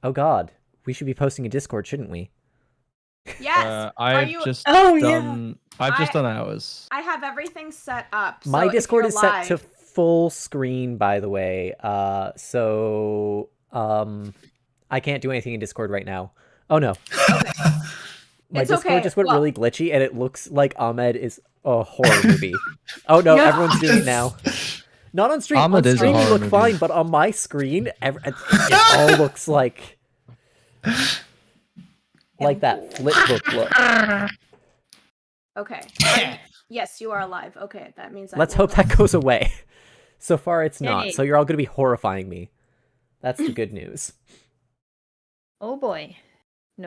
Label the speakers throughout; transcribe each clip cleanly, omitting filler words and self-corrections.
Speaker 1: Oh god. We should be posting a Discord, shouldn't we?
Speaker 2: Yes.
Speaker 3: I've just done ours.
Speaker 2: I have everything set up. So
Speaker 1: My Discord is set
Speaker 2: live...
Speaker 1: to full screen, by the way. So I can't do anything in Discord right now. Oh no.
Speaker 2: Okay.
Speaker 1: My Discord just went really glitchy, and it looks like Ahmed is a horror movie. Oh no, everyone's doing it now. Not on stream.
Speaker 3: Ahmed
Speaker 1: on stream you look
Speaker 3: movie.
Speaker 1: fine, but on my screen, it all looks like that flipbook look.
Speaker 2: Okay. Yes, you are alive. Okay, that means
Speaker 1: Let's hope that goes away. So far, it's not.
Speaker 4: Yay.
Speaker 1: So you're all going to be horrifying me. That's the good news.
Speaker 4: Oh boy.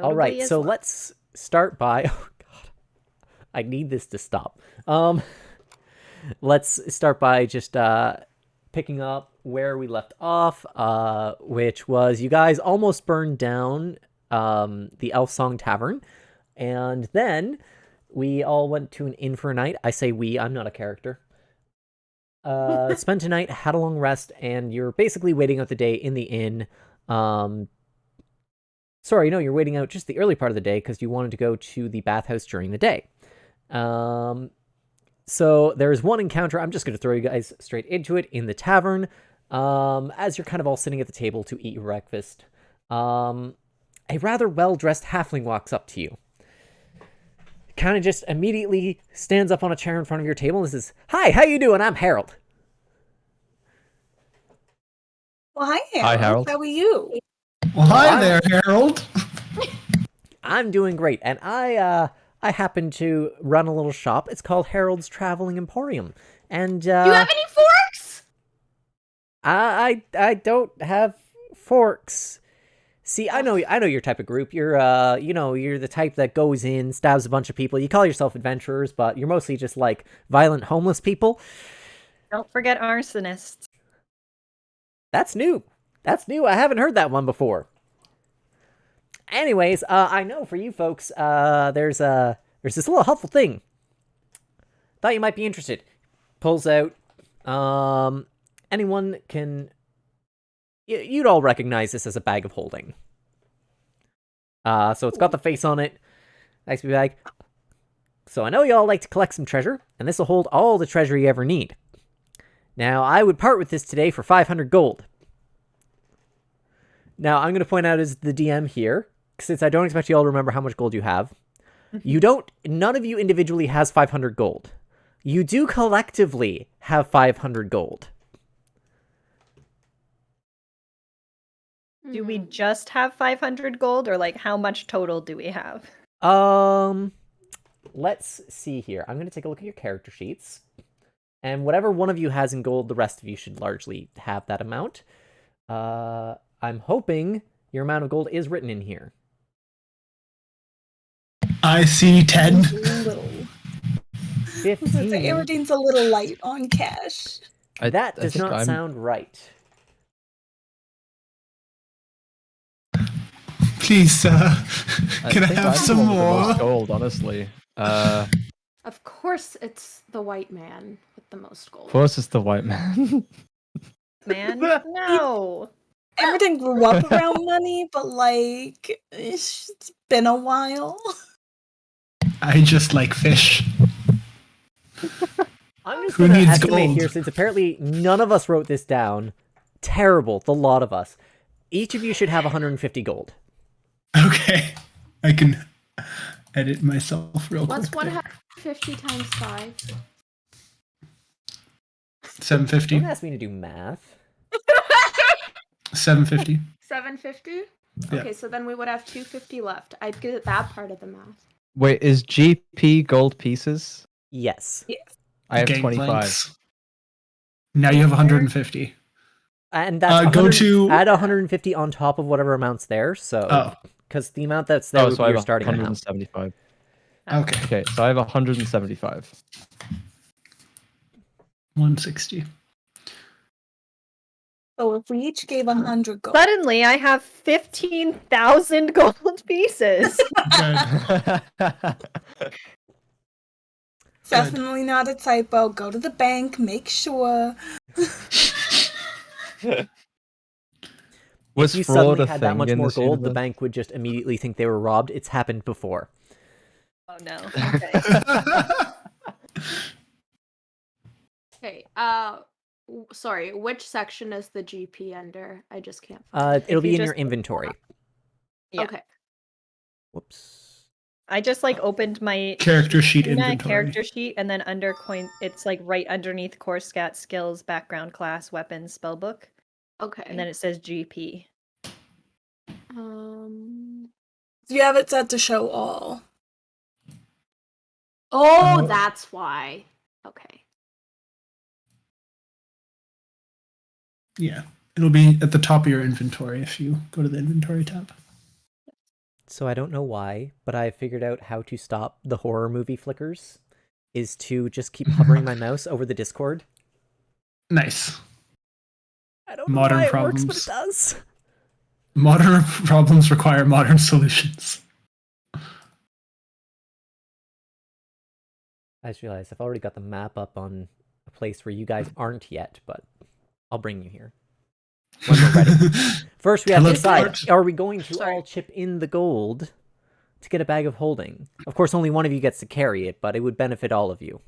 Speaker 1: All right, so let's start by... Oh god. I need this to stop. Let's start by just picking up where we left off, which was you guys almost burned down the Elf Song Tavern, and then we all went to an inn for a night. I say we, I'm not a character. Spent a night, had a long rest, and you're basically waiting out the day in the inn. Sorry, no, you're waiting out just the early part of the day because you wanted to go to the bathhouse during the day. So there's one encounter. I'm just going to throw you guys straight into it in the tavern. As you're kind of all sitting at the table to eat your breakfast. A rather well-dressed halfling walks up to you. Kind of just immediately stands up on a chair in front of your table and says, "Hi, how you doing? I'm Harold."
Speaker 5: Well, hi, Harold.
Speaker 3: Hi, Harold.
Speaker 5: How are you?
Speaker 6: Well, hi there, Harold.
Speaker 1: I'm doing great, and I happen to run a little shop. It's called Harold's Traveling Emporium, and
Speaker 2: Do you have any forks?
Speaker 1: I don't have forks. See, I know your type of group. You're you're the type that goes in, stabs a bunch of people. You call yourself adventurers, but you're mostly just like violent homeless people.
Speaker 4: Don't forget arsonists.
Speaker 1: That's new. I haven't heard that one before. Anyways, I know for you folks, there's this little helpful thing. Thought you might be interested. Pulls out. Anyone can. You'd all recognize this as a bag of holding. So it's got the face on it. Nice big bag. So I know you all like to collect some treasure, and this will hold all the treasure you ever need. Now, I would part with this today for 500 gold. Now, I'm going to point out as the DM here, since I don't expect you all to remember how much gold you have. None of you individually has 500 gold. You do collectively have 500 gold.
Speaker 4: Do we just have 500 gold, or like how much total do we have?
Speaker 1: Let's see here. I'm going to take a look at your character sheets. And whatever one of you has in gold, the rest of you should largely have that amount. I'm hoping your amount of gold is written in here.
Speaker 6: I see 10.
Speaker 1: 15.
Speaker 5: Everything's a little light on cash.
Speaker 1: That does not sound right.
Speaker 6: Please, sir. Can I have some more?
Speaker 3: Gold, honestly.
Speaker 2: Of course, it's the white man with the most gold.
Speaker 3: Of course, it's the white man.
Speaker 4: Man, no.
Speaker 5: Everything grew up around money, but like it's been a while.
Speaker 6: I just like fish.
Speaker 1: I'm just
Speaker 6: Who
Speaker 1: going to
Speaker 6: needs
Speaker 1: estimate
Speaker 6: gold?
Speaker 1: here, since apparently none of us wrote this down. Terrible, the lot of us. Each of you should have 150 gold.
Speaker 6: Okay. I can edit myself real
Speaker 2: What's
Speaker 6: quick.
Speaker 2: 150 times 5?
Speaker 6: 750.
Speaker 1: Don't ask me to do math.
Speaker 6: 750.
Speaker 2: 750?
Speaker 6: Yeah.
Speaker 2: Okay, so then we would have 250 left. I'd get that part of the math.
Speaker 3: Wait, is GP gold pieces?
Speaker 1: Yes.
Speaker 3: I have
Speaker 6: Gang
Speaker 3: 25.
Speaker 6: planks. Now you have 150.
Speaker 1: And that's
Speaker 6: Go
Speaker 1: 100
Speaker 6: to-
Speaker 1: add 150 on top of whatever amount's there. So, because the amount that's there would
Speaker 3: so
Speaker 1: be
Speaker 3: I
Speaker 1: your
Speaker 3: have
Speaker 1: starting amount.
Speaker 3: 175.
Speaker 6: Okay.
Speaker 3: Okay, so I have 175.
Speaker 6: 160.
Speaker 5: So if we each gave 100 gold,
Speaker 4: Suddenly, I have 15,000 gold pieces.
Speaker 6: Good.
Speaker 5: definitely not a typo. Go to the bank, make sure.
Speaker 3: Was
Speaker 1: if you
Speaker 3: fraud
Speaker 1: suddenly
Speaker 3: a
Speaker 1: had that
Speaker 3: thing
Speaker 1: much
Speaker 3: in
Speaker 1: more
Speaker 3: this
Speaker 1: gold, the
Speaker 3: universe?
Speaker 1: bank would just immediately think they were robbed. It's happened before.
Speaker 4: Oh no. Okay.
Speaker 2: Okay. Sorry. Which section is the GP under? I just can't
Speaker 1: It'll
Speaker 4: If
Speaker 1: be
Speaker 4: you
Speaker 1: in your
Speaker 4: just-
Speaker 1: inventory.
Speaker 4: Yeah.
Speaker 2: Okay.
Speaker 1: Whoops.
Speaker 4: I just like opened my
Speaker 6: Character sheet
Speaker 4: in that
Speaker 6: inventory.
Speaker 4: character sheet, and then under coin, it's like right underneath core scat skills, background class, weapons, spellbook,
Speaker 2: Okay.
Speaker 4: and then it says GP.
Speaker 5: You have it set to show all.
Speaker 2: Oh,
Speaker 6: Oh.
Speaker 2: that's why. Okay.
Speaker 6: Yeah. It'll be at the top of your inventory if you go to the inventory tab.
Speaker 1: So I don't know why, but I figured out how to stop the horror movie flickers is to just keep hovering my mouse over the Discord.
Speaker 6: Nice.
Speaker 1: I don't
Speaker 6: Modern
Speaker 1: know why it works, but it
Speaker 6: problems.
Speaker 1: does.
Speaker 6: Modern problems require modern solutions.
Speaker 1: I just realized I've already got the map up on a place where you guys aren't yet, but I'll bring you here when we're ready. First, we have to decide,
Speaker 6: Teleport.
Speaker 1: are we going to
Speaker 4: Sorry.
Speaker 1: all chip in the gold to get a bag of holding? Of course, only one of you gets to carry it, but it would benefit all of you.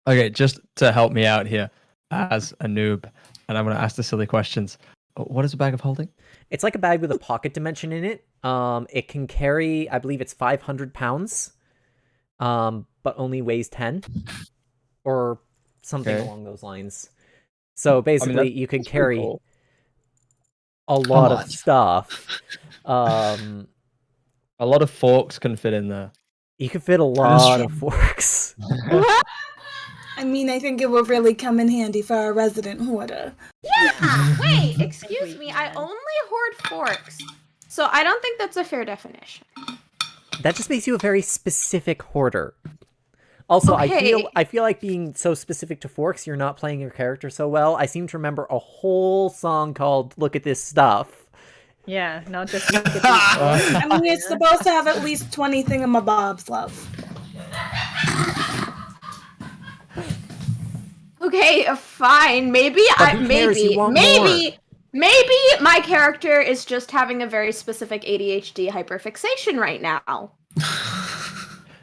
Speaker 3: Okay, just to help me out here as a noob, and I'm going to ask the silly questions. What is a bag of holding?
Speaker 1: It's like a bag with a pocket dimension in it. It can carry, I believe it's 500 pounds, but only weighs 10 or something
Speaker 3: Okay.
Speaker 1: along those lines. So basically, you can
Speaker 3: That's pretty
Speaker 1: carry
Speaker 3: cool.
Speaker 1: a lot of
Speaker 6: lot.
Speaker 1: stuff.
Speaker 3: A lot of forks can fit in there.
Speaker 1: You can fit a
Speaker 6: is
Speaker 1: lot of
Speaker 6: true.
Speaker 1: forks.
Speaker 5: I mean, I think it would really come in handy for our resident hoarder.
Speaker 2: Yeah. Wait. Excuse
Speaker 4: Sweet
Speaker 2: me. I
Speaker 4: man.
Speaker 2: only hoard forks, so I don't think that's a fair definition.
Speaker 1: That just makes you a very specific hoarder. Also,
Speaker 2: Okay.
Speaker 1: I feel like being so specific to forks, you're not playing your character so well. I seem to remember a whole song called "Look at This Stuff."
Speaker 4: Yeah, not just look at these
Speaker 5: I mean, it's supposed to have at least 20 thingamabobs, love.
Speaker 2: Okay, fine. Maybe
Speaker 1: But who cares? You want
Speaker 2: maybe my character is just having a very specific ADHD hyperfixation right now.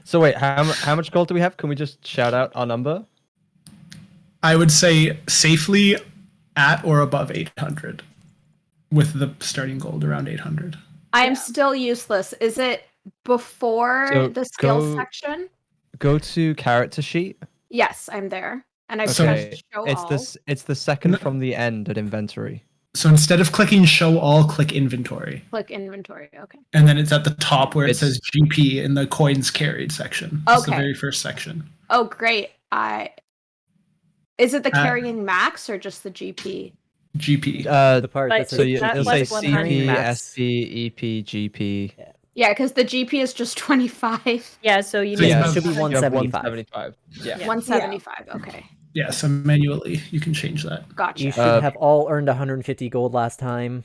Speaker 3: So wait, how much gold do we have? Can we just shout out our number?
Speaker 6: I would say safely at or above 800, with the starting gold around 800.
Speaker 2: I am still useless. Is it before
Speaker 3: So
Speaker 2: the skills
Speaker 3: go-
Speaker 2: section?
Speaker 3: Go to character sheet.
Speaker 2: Yes, I'm there. And I
Speaker 3: Okay,
Speaker 2: pressed show
Speaker 3: it's
Speaker 2: all.
Speaker 3: this. It's the second from the end at inventory.
Speaker 6: So instead of clicking show all, click inventory.
Speaker 2: Click inventory. Okay.
Speaker 6: And then it's at the top where it
Speaker 3: It's-
Speaker 6: says GP in the coins carried section. It's the
Speaker 2: Okay.
Speaker 6: very first section.
Speaker 2: Oh, great. Is it the
Speaker 6: Uh,
Speaker 2: carrying max or just the GP?
Speaker 6: GP.
Speaker 1: The part
Speaker 4: Like,
Speaker 1: that
Speaker 3: So
Speaker 1: says
Speaker 3: you,
Speaker 4: that
Speaker 3: it'll
Speaker 4: plus
Speaker 3: say
Speaker 4: 100.
Speaker 3: CP,
Speaker 1: Max.
Speaker 3: SP, EP, GP.
Speaker 2: Yeah, because the GP is just 25.
Speaker 4: Yeah, so you
Speaker 6: So
Speaker 4: need
Speaker 6: you
Speaker 1: Yeah,
Speaker 6: have-
Speaker 1: it should be
Speaker 3: You have
Speaker 1: 175.
Speaker 3: 175. Yeah.
Speaker 4: Yeah.
Speaker 2: 175. Okay.
Speaker 6: Yeah, so manually you can change that.
Speaker 2: Gotcha.
Speaker 1: You should have all earned 150 gold last time.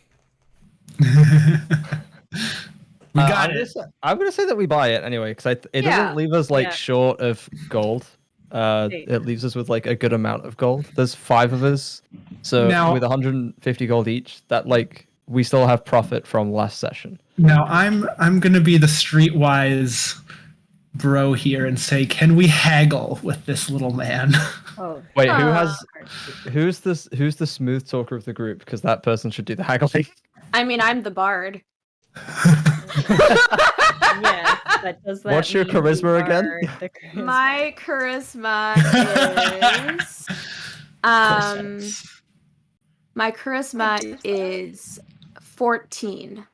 Speaker 6: We got it.
Speaker 3: I'm gonna say that we buy it anyway because it
Speaker 2: Yeah.
Speaker 3: doesn't leave us like
Speaker 4: Yeah.
Speaker 3: short of gold. It leaves us with like a good amount of gold. There's 5 of us, so
Speaker 6: Now-
Speaker 3: with 150 gold each, that like we still have profit from last session.
Speaker 6: Now I'm gonna be the streetwise bro here and say, can we haggle with this little man?
Speaker 4: Oh,
Speaker 3: Wait,
Speaker 2: Uh,
Speaker 3: who's the smooth talker of the group? Because that person should do the haggling.
Speaker 2: I mean, I'm the bard.
Speaker 4: yeah. But does that
Speaker 3: What's your
Speaker 4: mean we
Speaker 3: charisma again?
Speaker 4: are the charisma?
Speaker 2: My charisma is my charisma is 14.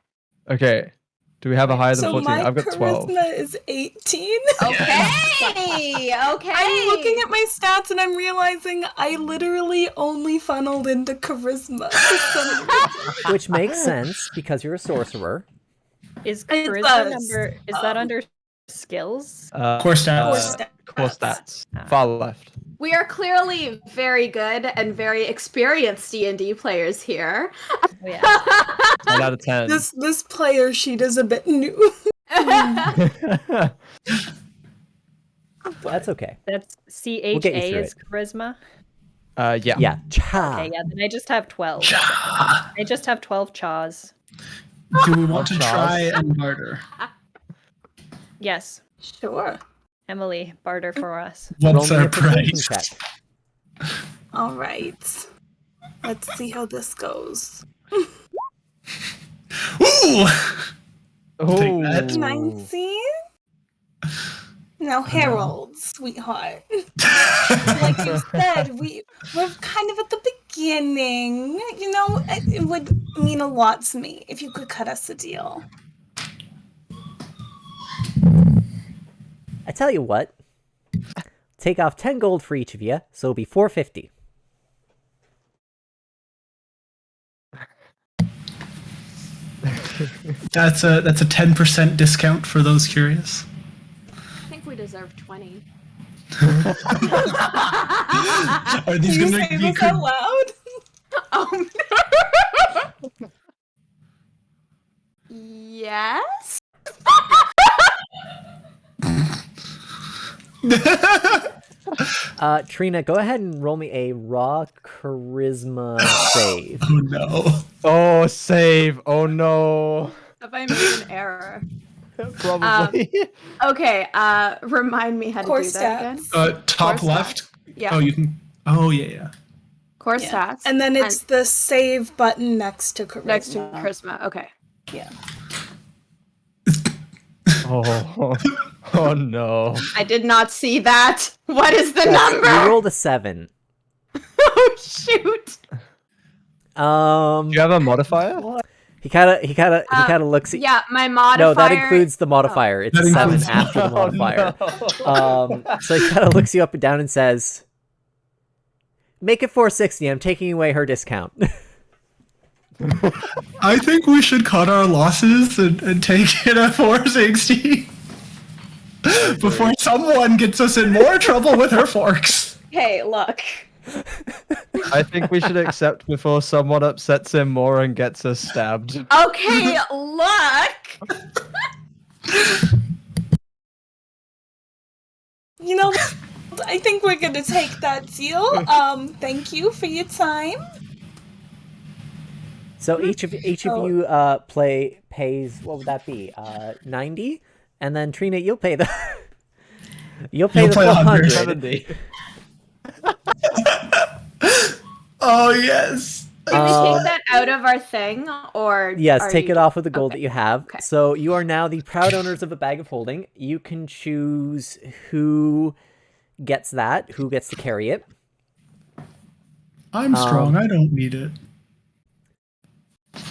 Speaker 3: Okay. Do we have a higher than
Speaker 5: So
Speaker 3: 14?
Speaker 5: my
Speaker 3: I've got 12.
Speaker 5: charisma is 18.
Speaker 2: Okay. Okay.
Speaker 5: I'm looking at my stats and I'm realizing I literally only funneled into charisma. for some reason.
Speaker 1: Which makes sense because you're a sorcerer.
Speaker 4: Is
Speaker 5: It
Speaker 4: charisma
Speaker 5: does.
Speaker 4: number? Is that under skills?
Speaker 6: Core stats.
Speaker 5: Core
Speaker 3: Core stats. Far left.
Speaker 2: We are clearly very good and very experienced D&D players here.
Speaker 4: Oh, yeah.
Speaker 3: 10 out of 10.
Speaker 5: This player sheet is a bit new.
Speaker 1: That's okay.
Speaker 4: That's
Speaker 1: get you
Speaker 4: CHA
Speaker 1: through
Speaker 4: is charisma.
Speaker 3: Yeah.
Speaker 1: Yeah, cha.
Speaker 4: Okay, yeah, then I just have 12.
Speaker 6: Cha.
Speaker 4: I just have 12 chaws.
Speaker 6: Do we want to
Speaker 3: Charles.
Speaker 6: try and barter?
Speaker 4: Yes,
Speaker 2: Sure.
Speaker 4: Emily, barter for us.
Speaker 1: Roll
Speaker 6: What's
Speaker 1: me
Speaker 6: our
Speaker 1: a persuasion
Speaker 6: price?
Speaker 1: check.
Speaker 5: All right. Let's see how this goes.
Speaker 6: Ooh! Take that.
Speaker 3: Ooh.
Speaker 5: 19? Now, Harold, sweetheart. Like you said, we're kind of at the beginning. You know, it would mean a lot to me if you could cut us a deal.
Speaker 1: I tell you what. Take off 10 gold for each of you, so it'll be 450.
Speaker 6: That's a 10% discount for those curious.
Speaker 2: I think we deserve 20.
Speaker 6: Are these
Speaker 5: Can you
Speaker 6: going
Speaker 5: say
Speaker 6: to be
Speaker 5: this out loud?
Speaker 2: Yes.
Speaker 1: Trina, go ahead and roll me a raw charisma save.
Speaker 6: Oh no.
Speaker 3: Oh, save. Oh no.
Speaker 2: Have I made an error?
Speaker 3: Probably.
Speaker 2: Okay, remind me how to
Speaker 5: Core
Speaker 2: do that again.
Speaker 6: Top
Speaker 2: Core
Speaker 6: left.
Speaker 2: stats. Yeah.
Speaker 6: Oh, you can. Oh yeah.
Speaker 2: Core
Speaker 5: Yeah.
Speaker 2: stats.
Speaker 5: And then it's the save button next to charisma.
Speaker 2: next to charisma. Okay.
Speaker 5: Yeah.
Speaker 3: Oh. Oh no.
Speaker 2: I did not see that. What is the
Speaker 1: You
Speaker 2: number?
Speaker 1: rolled a 7.
Speaker 2: Oh shoot.
Speaker 3: Do you have a modifier?
Speaker 1: He kind of looks at.
Speaker 2: Yeah, my modifier.
Speaker 1: No, that includes the modifier. It's
Speaker 6: That
Speaker 1: a 7
Speaker 6: includes-
Speaker 1: after the modifier. So he kind of looks you up and down and says, "Make it 460. I'm taking away her discount."
Speaker 6: I think we should cut our losses and take it at 460 before someone gets us in more trouble with her forks.
Speaker 2: Hey, look.
Speaker 3: I think we should accept before someone upsets him more and gets us stabbed.
Speaker 2: Okay, look.
Speaker 5: You know, I think we're gonna take that deal. Thank you for your time.
Speaker 1: So each of you pays, what would that be? 90, and then Trina, you'll pay the you'll pay
Speaker 6: You'll
Speaker 1: the
Speaker 6: pay
Speaker 1: 400.
Speaker 3: 70.
Speaker 6: Oh yes.
Speaker 2: Can we take that out of our thing, or
Speaker 1: Yes,
Speaker 2: are
Speaker 1: take
Speaker 2: you-
Speaker 1: it off of the gold
Speaker 2: Okay.
Speaker 1: that you have.
Speaker 2: Okay.
Speaker 1: So you are now the proud owners of a bag of holding. You can choose who gets that, who gets to carry it.
Speaker 6: I'm strong. I don't need it.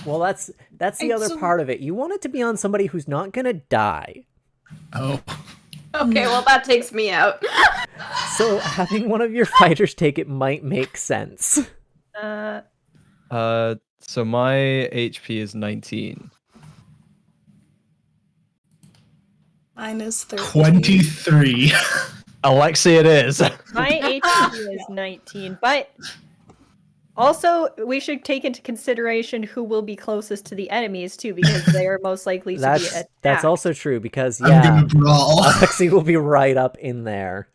Speaker 1: Well, that's the other
Speaker 5: So-
Speaker 1: part of it. You want it to be on somebody who's not gonna die.
Speaker 6: Oh.
Speaker 2: Okay, well that takes me out.
Speaker 1: So having one of your fighters take it might make sense.
Speaker 3: So my HP is 19.
Speaker 5: Mine is 13.
Speaker 6: 23.
Speaker 3: Alexi, it is.
Speaker 4: My HP is 19, but also we should take into consideration who will be closest to the enemies too, because they are most likely to be attacked.
Speaker 1: That's also true because
Speaker 6: I'm
Speaker 1: yeah,
Speaker 6: gonna brawl.
Speaker 1: Alexi will be right up in there.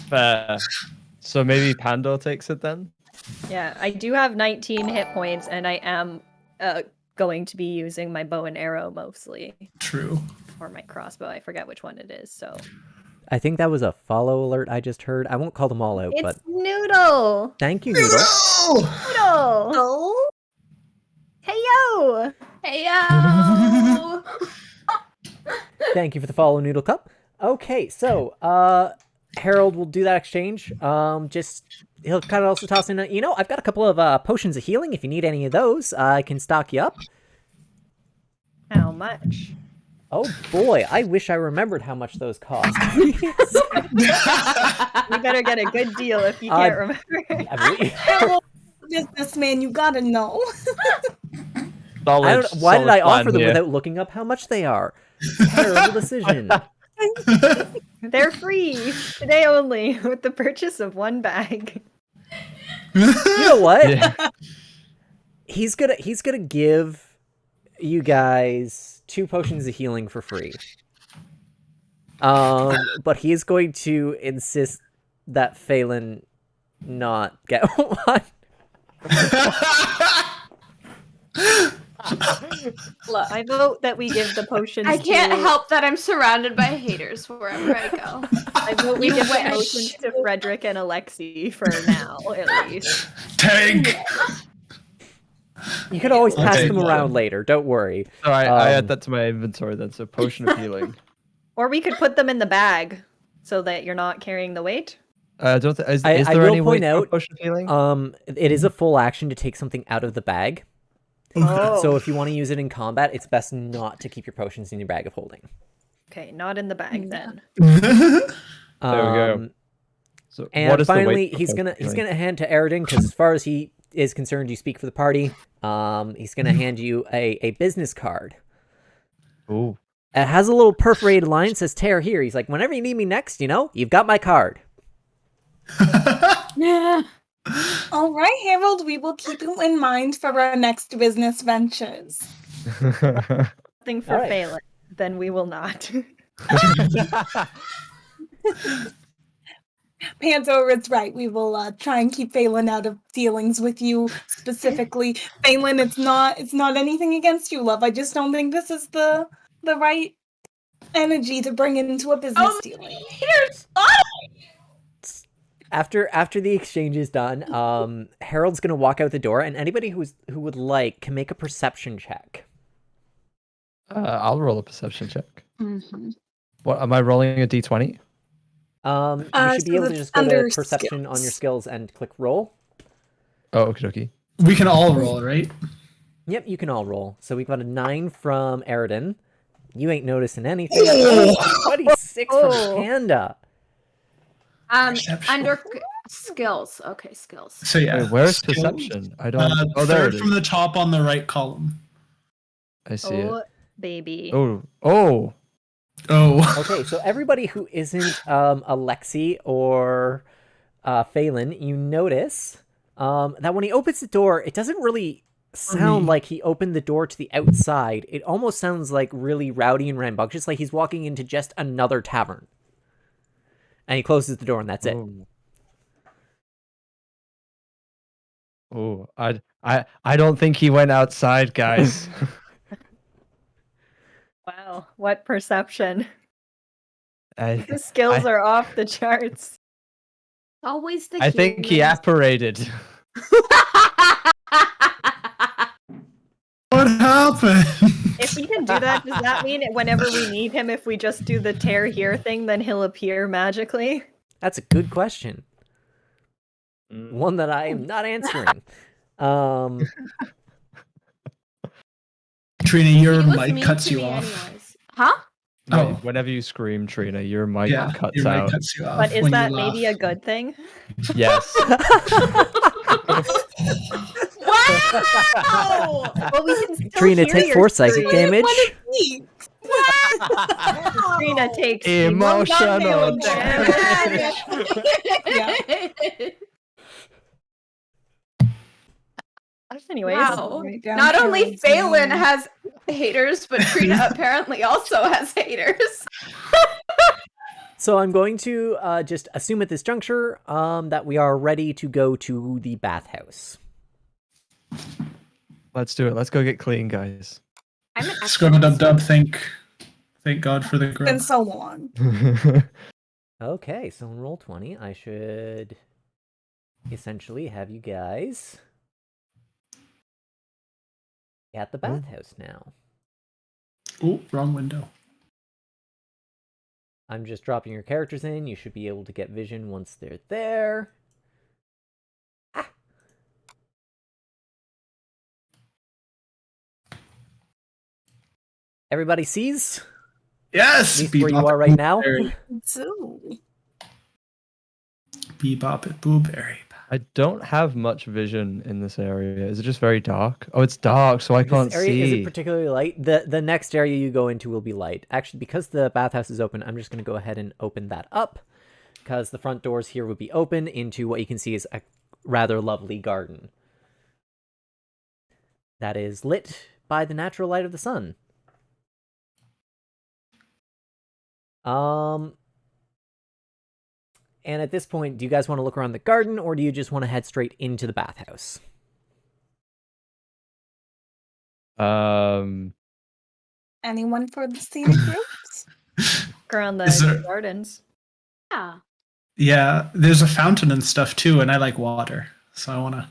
Speaker 3: Fair. So maybe Pandor takes it then?
Speaker 4: Yeah, I do have 19 hit points, and I am going to be using my bow and arrow mostly,
Speaker 6: True.
Speaker 4: or my crossbow. I forget which one it is. So
Speaker 1: I think that was a follow alert I just heard. I won't call them all out,
Speaker 4: it's
Speaker 1: but
Speaker 4: Noodle.
Speaker 1: thank you, Noodle.
Speaker 6: Oh!
Speaker 4: Noodle. Hey yo.
Speaker 2: Heyo.
Speaker 1: Thank you for the follow, Noodle Cup. Okay, so Harold will do that exchange. He'll kind of also toss in, I've got a couple of potions of healing. If you need any of those, I can stock you up.
Speaker 4: How much?
Speaker 1: Oh boy, I wish I remembered how much those cost.
Speaker 4: You better get a good deal if you can't remember.
Speaker 5: Harold, businessman, you gotta know.
Speaker 1: Why did I offer them without looking up how much they are? Terrible decision.
Speaker 4: They're free today only with the purchase of one bag.
Speaker 1: You know what?
Speaker 3: Yeah.
Speaker 1: He's gonna give you guys 2 potions of healing for free. But he is going to insist that Phelan not get one.
Speaker 2: Look,
Speaker 4: I vote that we give the potions.
Speaker 2: I can't
Speaker 4: to...
Speaker 2: help that I'm surrounded by haters wherever I go.
Speaker 4: I vote we
Speaker 2: You
Speaker 4: give the
Speaker 2: wish.
Speaker 4: potions to Frederick and Alexi for now, at least.
Speaker 6: Tank.
Speaker 1: You can always pass
Speaker 6: Okay,
Speaker 1: them
Speaker 6: yeah.
Speaker 1: around later. Don't worry.
Speaker 3: All right, I
Speaker 1: Um,
Speaker 3: add that to my inventory then. So potion of healing.
Speaker 4: Or we could put them in the bag so that you're not carrying the weight.
Speaker 3: Don't th- is
Speaker 1: I
Speaker 3: there
Speaker 1: will
Speaker 3: any
Speaker 1: point
Speaker 3: way for
Speaker 1: out,
Speaker 3: potion of healing?
Speaker 1: It is a full action to take something out of the bag.
Speaker 4: Oh.
Speaker 1: So if you want to use it in combat, it's best not to keep your potions in your bag of holding.
Speaker 4: Okay, not in the bag then.
Speaker 3: There we go. So what
Speaker 1: And
Speaker 3: is the
Speaker 1: finally,
Speaker 3: weight for
Speaker 1: he's
Speaker 3: potion of
Speaker 1: gonna
Speaker 3: healing?
Speaker 1: hand to Eridan, because as far as he is concerned, you speak for the party. He's gonna hand you a business card.
Speaker 3: Ooh.
Speaker 1: It has a little perforated line that says "Tear here." He's like, whenever you need me next, you've got my card.
Speaker 2: Yeah.
Speaker 5: All right, Harold, we will keep you in mind for our next business ventures.
Speaker 4: Nothing for
Speaker 1: All right.
Speaker 4: Phelan, then we will not.
Speaker 5: Panto is right. We will try and keep Phelan out of dealings with you specifically. Phelan, it's not anything against you, love. I just don't think this is the right energy to bring into a business dealing.
Speaker 2: Haters!
Speaker 1: After the exchange is done, Harold's gonna walk out the door, and anybody who would like can make a perception check.
Speaker 3: I'll roll a perception check.
Speaker 2: Mm-hmm.
Speaker 3: What am I rolling a d20?
Speaker 1: You should be
Speaker 5: so
Speaker 1: able to
Speaker 5: that's
Speaker 1: just go to
Speaker 5: under
Speaker 1: perception on your
Speaker 5: skills.
Speaker 1: skills and click roll.
Speaker 3: Oh, okay, okay.
Speaker 6: We can all roll, right?
Speaker 1: Yep, you can all roll. So we've got a 9 from Eridan. You ain't noticing anything.
Speaker 6: Oh!
Speaker 1: 26 from
Speaker 4: Oh.
Speaker 1: Panda.
Speaker 6: Perception.
Speaker 2: Under skills. Okay, skills.
Speaker 6: So yeah.
Speaker 3: Wait, where's
Speaker 6: skills.
Speaker 3: perception? I don't. Oh, there
Speaker 6: Third
Speaker 3: it
Speaker 6: from
Speaker 3: is.
Speaker 6: the top on the right column.
Speaker 3: I see
Speaker 4: Oh,
Speaker 3: it.
Speaker 4: baby.
Speaker 3: Oh.
Speaker 6: Oh.
Speaker 1: Okay, so everybody who isn't Alexi or Phelan, you notice that when he opens the door, it doesn't really sound like he opened the door to the outside. It almost sounds like really rowdy and rambunctious, like he's walking into just another tavern. And he closes the door, and that's it.
Speaker 3: Oh, I don't think he went outside, guys.
Speaker 4: Wow, what perception.
Speaker 3: I
Speaker 4: The skills are off the charts.
Speaker 2: Always the
Speaker 3: think he
Speaker 2: humans.
Speaker 3: apparated.
Speaker 6: What happened?
Speaker 4: If we can do that, does that mean whenever we need him, if we just do the tear here thing, then he'll appear magically?
Speaker 1: That's a good question. One that I am not answering.
Speaker 6: Trina, your
Speaker 2: He was
Speaker 6: mic
Speaker 2: mean
Speaker 6: cuts
Speaker 2: to
Speaker 6: you
Speaker 2: me
Speaker 6: off.
Speaker 2: anyways. Huh?
Speaker 6: Oh.
Speaker 3: Whenever you scream, Trina, your mic
Speaker 6: Yeah,
Speaker 3: cuts
Speaker 6: your mic
Speaker 3: out.
Speaker 6: cuts you off
Speaker 4: But is
Speaker 6: when
Speaker 4: that
Speaker 6: you
Speaker 4: maybe
Speaker 6: laugh.
Speaker 4: a good thing?
Speaker 3: Yes.
Speaker 2: Wow!
Speaker 4: Well, we can still
Speaker 1: Trina,
Speaker 4: hear
Speaker 1: take
Speaker 4: your
Speaker 1: 4 psychic
Speaker 4: scream.
Speaker 1: damage.
Speaker 4: Trina takes
Speaker 3: Emotional
Speaker 4: damage. Anyways,
Speaker 2: Wow.
Speaker 5: Right down
Speaker 2: Not only
Speaker 5: Harold's
Speaker 2: Phelan
Speaker 5: name.
Speaker 2: has haters, but Trina apparently also has haters.
Speaker 1: So I'm going to just assume at this juncture that we are ready to go to the bathhouse.
Speaker 3: Let's do it. Let's go get clean, guys.
Speaker 2: I'm an
Speaker 6: Scrub dub dub. Thank God for the
Speaker 5: It's been
Speaker 6: grub.
Speaker 5: so long.
Speaker 1: Okay, so on roll 20, I should essentially have you guys at the bathhouse now.
Speaker 6: Oh, wrong window.
Speaker 1: I'm just dropping your characters in. You should be able to get vision once they're there. Ah. Everybody sees?
Speaker 6: Yes.
Speaker 1: At least where you
Speaker 6: Bebop
Speaker 1: are
Speaker 6: it,
Speaker 1: right now?
Speaker 6: Blueberry.
Speaker 5: So,
Speaker 6: Bebop it, blueberry.
Speaker 3: I don't have much vision in this area. Is it just very dark? Oh, it's dark, so I can't
Speaker 1: This area
Speaker 3: see.
Speaker 1: isn't particularly light. The next area you go into will be light. Actually, because the bathhouse is open, I'm just going to go ahead and open that up, because the front doors here would be open into what you can see is a rather lovely garden that is lit by the natural light of the sun. And at this point, do you guys want to look around the garden, or do you just want to head straight into the bathhouse?
Speaker 5: Anyone for the scenic routes?
Speaker 4: Around
Speaker 6: Is
Speaker 4: the
Speaker 6: there-
Speaker 4: gardens.
Speaker 2: Yeah.
Speaker 6: Yeah, there's a fountain and stuff too, and I like water, so I wanna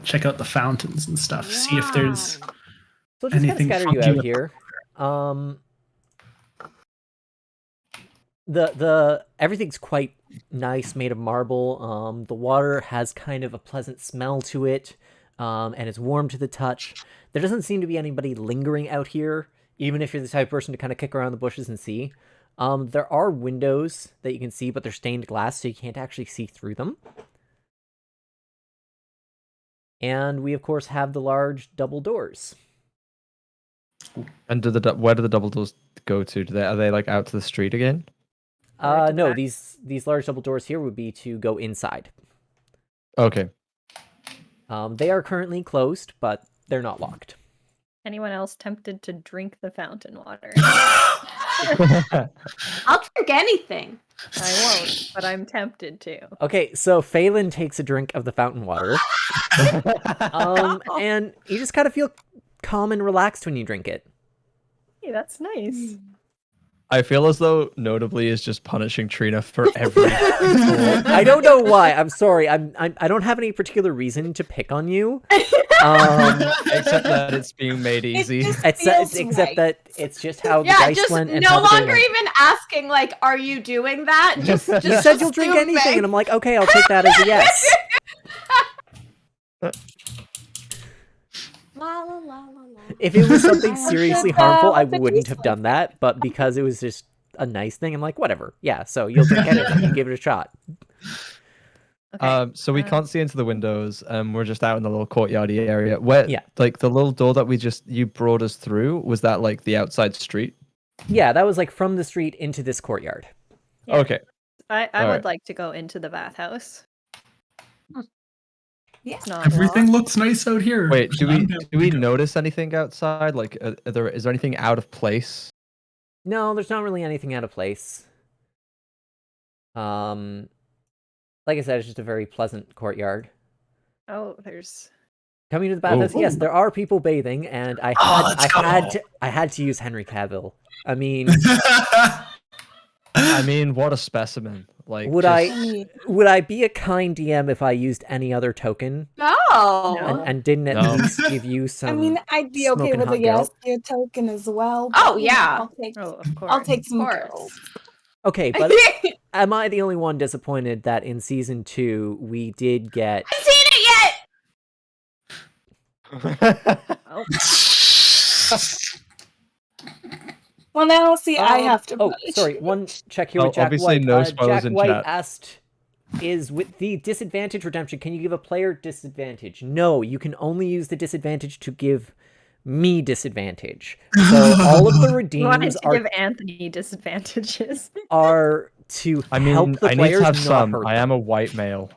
Speaker 6: check out the fountains and stuff. See if there's
Speaker 2: Yeah.
Speaker 1: So just kind of
Speaker 6: anything
Speaker 1: scatter you
Speaker 6: funky
Speaker 1: out
Speaker 6: with-
Speaker 1: here. The everything's quite nice, made of marble. The water has kind of a pleasant smell to it, and it's warm to the touch. There doesn't seem to be anybody lingering out here, even if you're the type of person to kind of kick around the bushes and see. There are windows that you can see, but they're stained glass, so you can't actually see through them. And we, of course, have the large double doors.
Speaker 3: And where do the double doors go to? Are they like out to the street again?
Speaker 4: Or at the
Speaker 1: No,
Speaker 4: back.
Speaker 1: these large double doors here would be to go inside.
Speaker 3: Okay.
Speaker 1: They are currently closed, but they're not locked.
Speaker 4: Anyone else tempted to drink the fountain water?
Speaker 2: I'll drink anything.
Speaker 4: I won't, but I'm tempted to.
Speaker 1: Okay, so Phelan takes a drink of the fountain water, and you just kind of feel calm and relaxed when you drink it.
Speaker 4: Hey, that's nice.
Speaker 3: I feel as though Notably is just punishing Trina for every.
Speaker 1: I don't know why. I'm sorry. I don't have any particular reason to pick on you.
Speaker 3: Except that it's being made easy.
Speaker 1: Except
Speaker 5: right.
Speaker 1: that it's just how the
Speaker 2: Yeah,
Speaker 1: dice
Speaker 2: just
Speaker 1: went. And
Speaker 2: no
Speaker 1: how the day
Speaker 2: longer
Speaker 1: went.
Speaker 2: even asking, like, are you doing that? Just
Speaker 1: You said you'll drink anything, and
Speaker 2: assuming.
Speaker 1: I'm like, okay, I'll take that as a yes.
Speaker 2: La, la, la, la, la.
Speaker 1: If it was something seriously harmful, I
Speaker 5: With the
Speaker 1: wouldn't have done that. But because it was just a nice thing, I'm like, whatever. Yeah, so you'll drink anything. You give it a shot.
Speaker 4: Okay.
Speaker 3: So we can't see into the windows. We're just out in the little courtyardy area. Where,
Speaker 1: Yeah.
Speaker 3: like the little door that you brought us through, was that like the outside street?
Speaker 1: Yeah, that was like from the street into this courtyard.
Speaker 4: Yeah.
Speaker 3: Okay.
Speaker 4: I
Speaker 3: All
Speaker 4: would
Speaker 3: right.
Speaker 4: like to go into the bathhouse.
Speaker 5: Yeah.
Speaker 4: It's not
Speaker 6: Everything
Speaker 4: locked.
Speaker 6: looks nice out here.
Speaker 3: Wait, do
Speaker 6: I'm
Speaker 3: we
Speaker 6: down
Speaker 3: do we
Speaker 6: to go.
Speaker 3: notice anything outside? Like, is there anything out of place?
Speaker 1: No, there's not really anything out of place. Like I said, it's just a very pleasant courtyard.
Speaker 4: Oh, there's.
Speaker 1: Coming to the bathhouse, yes,
Speaker 6: Ooh.
Speaker 1: there are people bathing, and I
Speaker 6: let's
Speaker 1: had to use Henry Cavill. I mean,
Speaker 3: I mean, what a specimen! Like,
Speaker 1: would
Speaker 3: just-
Speaker 5: I mean,
Speaker 1: would I be a kind DM if I used any other token
Speaker 2: No.
Speaker 1: and didn't at
Speaker 3: No.
Speaker 1: least give you some?
Speaker 5: I mean, I'd be okay
Speaker 1: smoking
Speaker 5: with
Speaker 1: hot
Speaker 5: a yes
Speaker 1: girl.
Speaker 5: tier token as well.
Speaker 2: Oh,
Speaker 5: but, you know,
Speaker 2: yeah.
Speaker 4: Oh, of course.
Speaker 5: I'll take some
Speaker 2: Of course.
Speaker 5: girls.
Speaker 1: Okay, but am I the only one disappointed that in season 2 we did get?
Speaker 2: I haven't seen it yet.
Speaker 4: Oh,
Speaker 5: Well, now see, I have to.
Speaker 1: Oh,
Speaker 5: punish.
Speaker 1: sorry. One check here
Speaker 3: Oh,
Speaker 1: with Jack
Speaker 3: obviously
Speaker 1: White.
Speaker 3: no spoilers
Speaker 1: Jack
Speaker 3: in
Speaker 1: White
Speaker 3: chat.
Speaker 1: asked, "Is with the disadvantage redemption? Can you give a player disadvantage?" No, you can only use the disadvantage to give me disadvantage. So all of the
Speaker 4: you wanted
Speaker 1: redeems
Speaker 4: to give Anthony disadvantages.
Speaker 1: are to
Speaker 3: I mean,
Speaker 1: help the
Speaker 3: I need
Speaker 1: players
Speaker 3: to have
Speaker 1: not
Speaker 3: some.
Speaker 1: hurt
Speaker 3: I
Speaker 1: them.
Speaker 3: am a white male.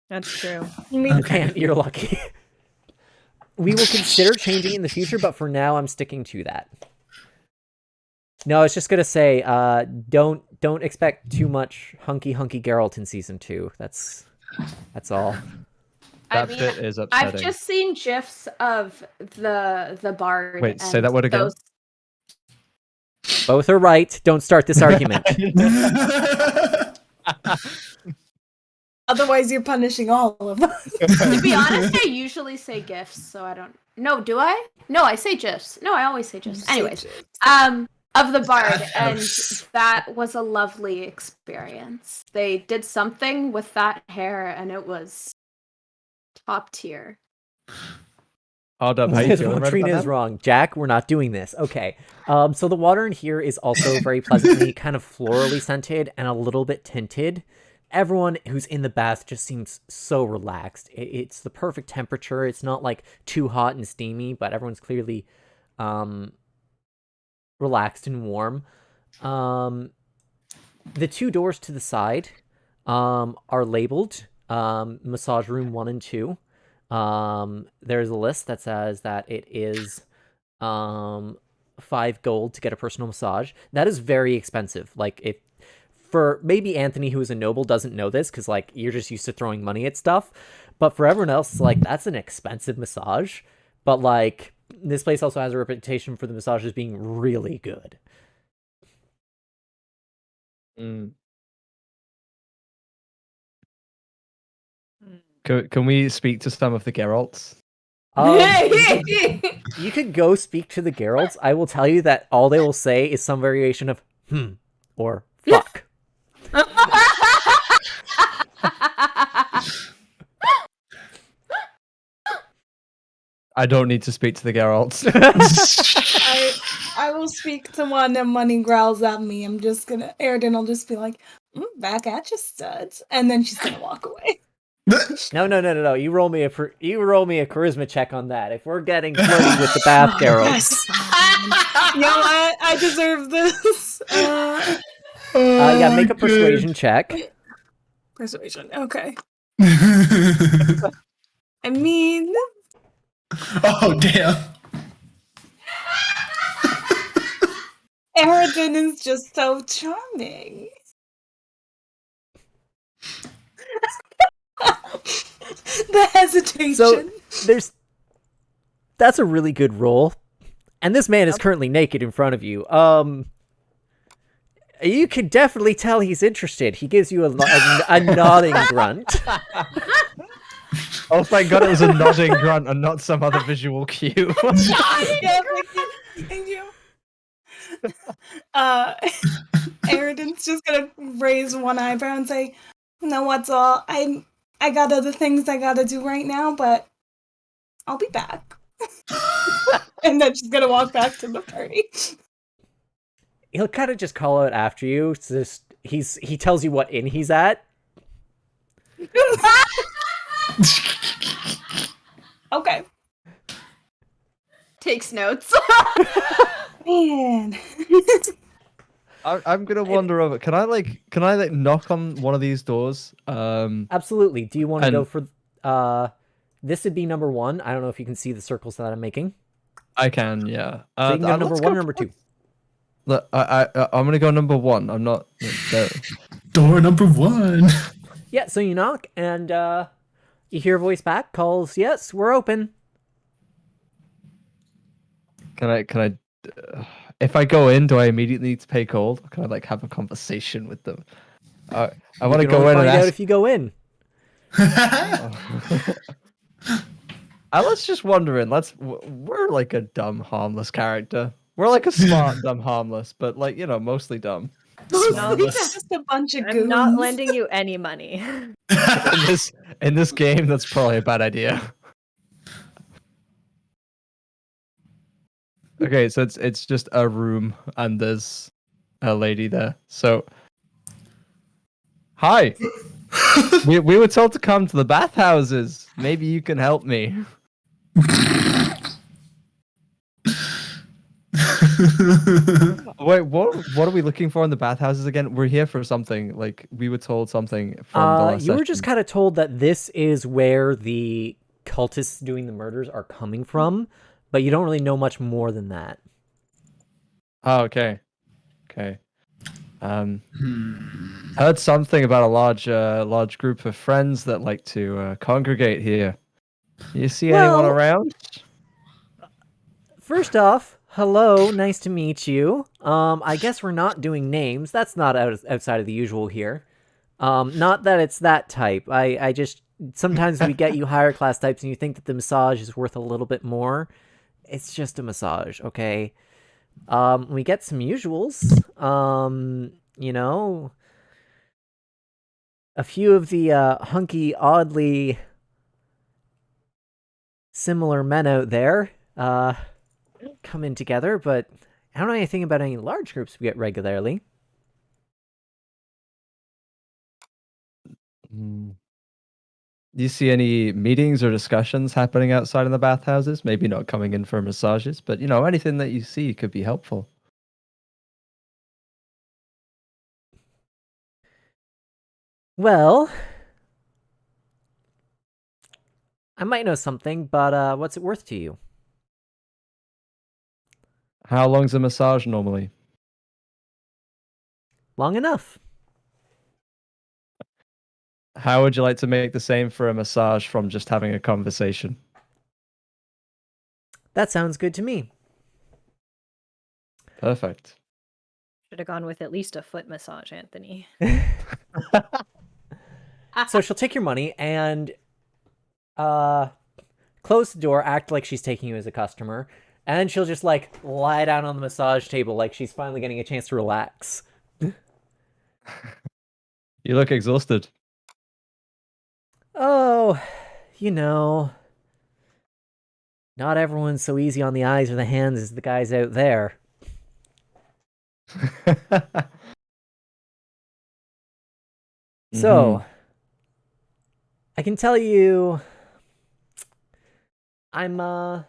Speaker 4: That's true.
Speaker 1: Okay, you're lucky. We will consider changing in the future, but for now, I'm sticking to that. No, I was just gonna say, don't expect too much hunky Geralt in season 2. That's all.
Speaker 2: I
Speaker 3: That
Speaker 2: mean,
Speaker 3: bit is upsetting.
Speaker 2: I've just seen gifs of the bard.
Speaker 3: Wait, say
Speaker 2: and
Speaker 3: that word again.
Speaker 2: those-
Speaker 1: Both are right. Don't start this argument.
Speaker 5: Otherwise, you're punishing all of us.
Speaker 2: To be honest, I usually say gifs, so I don't. No, do I? No, I say gifs. No, I always say gifs. Anyways, of the bard, and that was a lovely experience. They did something with that hair, and it was top tier.
Speaker 3: Hold up, how you feeling? Red
Speaker 1: Trina is
Speaker 3: Banana?
Speaker 1: wrong. Jack, we're not doing this. Okay. So the water in here is also very pleasantly kind of florally scented and a little bit tinted. Everyone who's in the bath just seems so relaxed. It's the perfect temperature. It's not like too hot and steamy, but everyone's clearly relaxed and warm. The 2 doors to the side are labeled massage room 1 and 2. There's a list that says that it is 5 gold to get a personal massage. That is very expensive. Like, if for maybe Anthony, who is a noble, doesn't know this because like you're just used to throwing money at stuff, but for everyone else, it's like that's an expensive massage. But like this place also has a reputation for the massages being really good.
Speaker 3: Mm. Can we speak to some of the Geralts?
Speaker 1: You could go speak to the Geralts. I will tell you that all they will say is some variation of or fuck.
Speaker 3: I don't need to speak to the Geralts.
Speaker 5: I will speak to one and when he growls at me, I'm just gonna Airden will just be like, back at you, studs. And then she's gonna walk away.
Speaker 1: No. You roll me a charisma check on that. If we're getting flirty with the bath Geralts.
Speaker 5: You know what? I deserve this.
Speaker 1: Yeah, make a persuasion check.
Speaker 5: Persuasion. Okay. I mean,
Speaker 6: Oh, damn.
Speaker 5: Airden is just so charming. The hesitation.
Speaker 1: So that's a really good roll. And this man is currently naked in front of you. You can definitely tell he's interested. He gives you a nodding grunt.
Speaker 3: Oh, thank God it was a nodding grunt and not some other visual cue.
Speaker 5: Yeah, thank you. Airden's just gonna raise one eyebrow and say, "You know what's all? I got other things I gotta do right now, but I'll be back." And then she's gonna walk back to the party.
Speaker 1: He'll kind of just call out after you. It's just he tells you what inn he's at.
Speaker 5: Okay.
Speaker 2: Takes notes.
Speaker 5: Man.
Speaker 3: I'm gonna wander over. Can I knock on one of these doors?
Speaker 1: Absolutely. Do you want to
Speaker 3: and-
Speaker 1: go for this would be number 1. I don't know if you can see the circles that I'm making.
Speaker 3: I can, yeah.
Speaker 1: So you can go number
Speaker 3: let's
Speaker 1: 1 or
Speaker 3: go
Speaker 1: number 2.
Speaker 3: Look, I'm gonna go number 1. I'm not.
Speaker 6: Door number 1.
Speaker 1: Yeah, so you knock and you hear a voice back calls, "Yes, we're open."
Speaker 3: Can I? If I go in, do I immediately need to pay gold? Or can I have a conversation with them? I want to
Speaker 1: You can
Speaker 3: go
Speaker 1: only
Speaker 3: in and
Speaker 1: find out
Speaker 3: ask.
Speaker 1: if you go in.
Speaker 3: Let's just wander in. We're like a dumb, harmless character. We're like a smart, dumb, harmless, but mostly dumb.
Speaker 5: It's just a bunch of goons.
Speaker 4: I'm not lending you any money.
Speaker 3: In this game, that's probably a bad idea. Okay, so it's just a room and there's a lady there. So, hi. we were told to come to the bathhouses. Maybe you can help me. Wait, what are we looking for in the bathhouses again? We're here for something. Like we were told something from the last
Speaker 1: You were
Speaker 3: session.
Speaker 1: just kind of told that this is where the cultists doing the murders are coming from, but you don't really know much more than that.
Speaker 3: Oh, okay. Heard something about a large group of friends that like to congregate here. You see anyone
Speaker 1: Well-
Speaker 3: around?
Speaker 1: First off, hello, nice to meet you. I guess we're not doing names. That's not outside of the usual here. Not that it's that type. I just sometimes we get you higher class types and you think that the massage is worth a little bit more. It's just a massage, okay? We get some usuals. A few of the hunky, oddly similar men out there come in together, but I don't know anything about any large groups we get regularly.
Speaker 3: Do you see any meetings or discussions happening outside in the bathhouses? Maybe not coming in for massages, but anything that you see could be helpful.
Speaker 1: Well, I might know something, but what's it worth to you?
Speaker 3: How long's a massage normally?
Speaker 1: Long enough.
Speaker 3: How would you like to make the same for a massage from just having a conversation?
Speaker 1: That sounds good to me.
Speaker 3: Perfect.
Speaker 4: Should have gone with at least a foot massage, Anthony.
Speaker 1: So she'll take your money and close the door, act like she's taking you as a customer, and then she'll just like lie down on the massage table like she's finally getting a chance to relax.
Speaker 3: You look exhausted.
Speaker 1: Oh, not everyone's so easy on the eyes or the hands as the guys out there. So, I can tell you, I'm not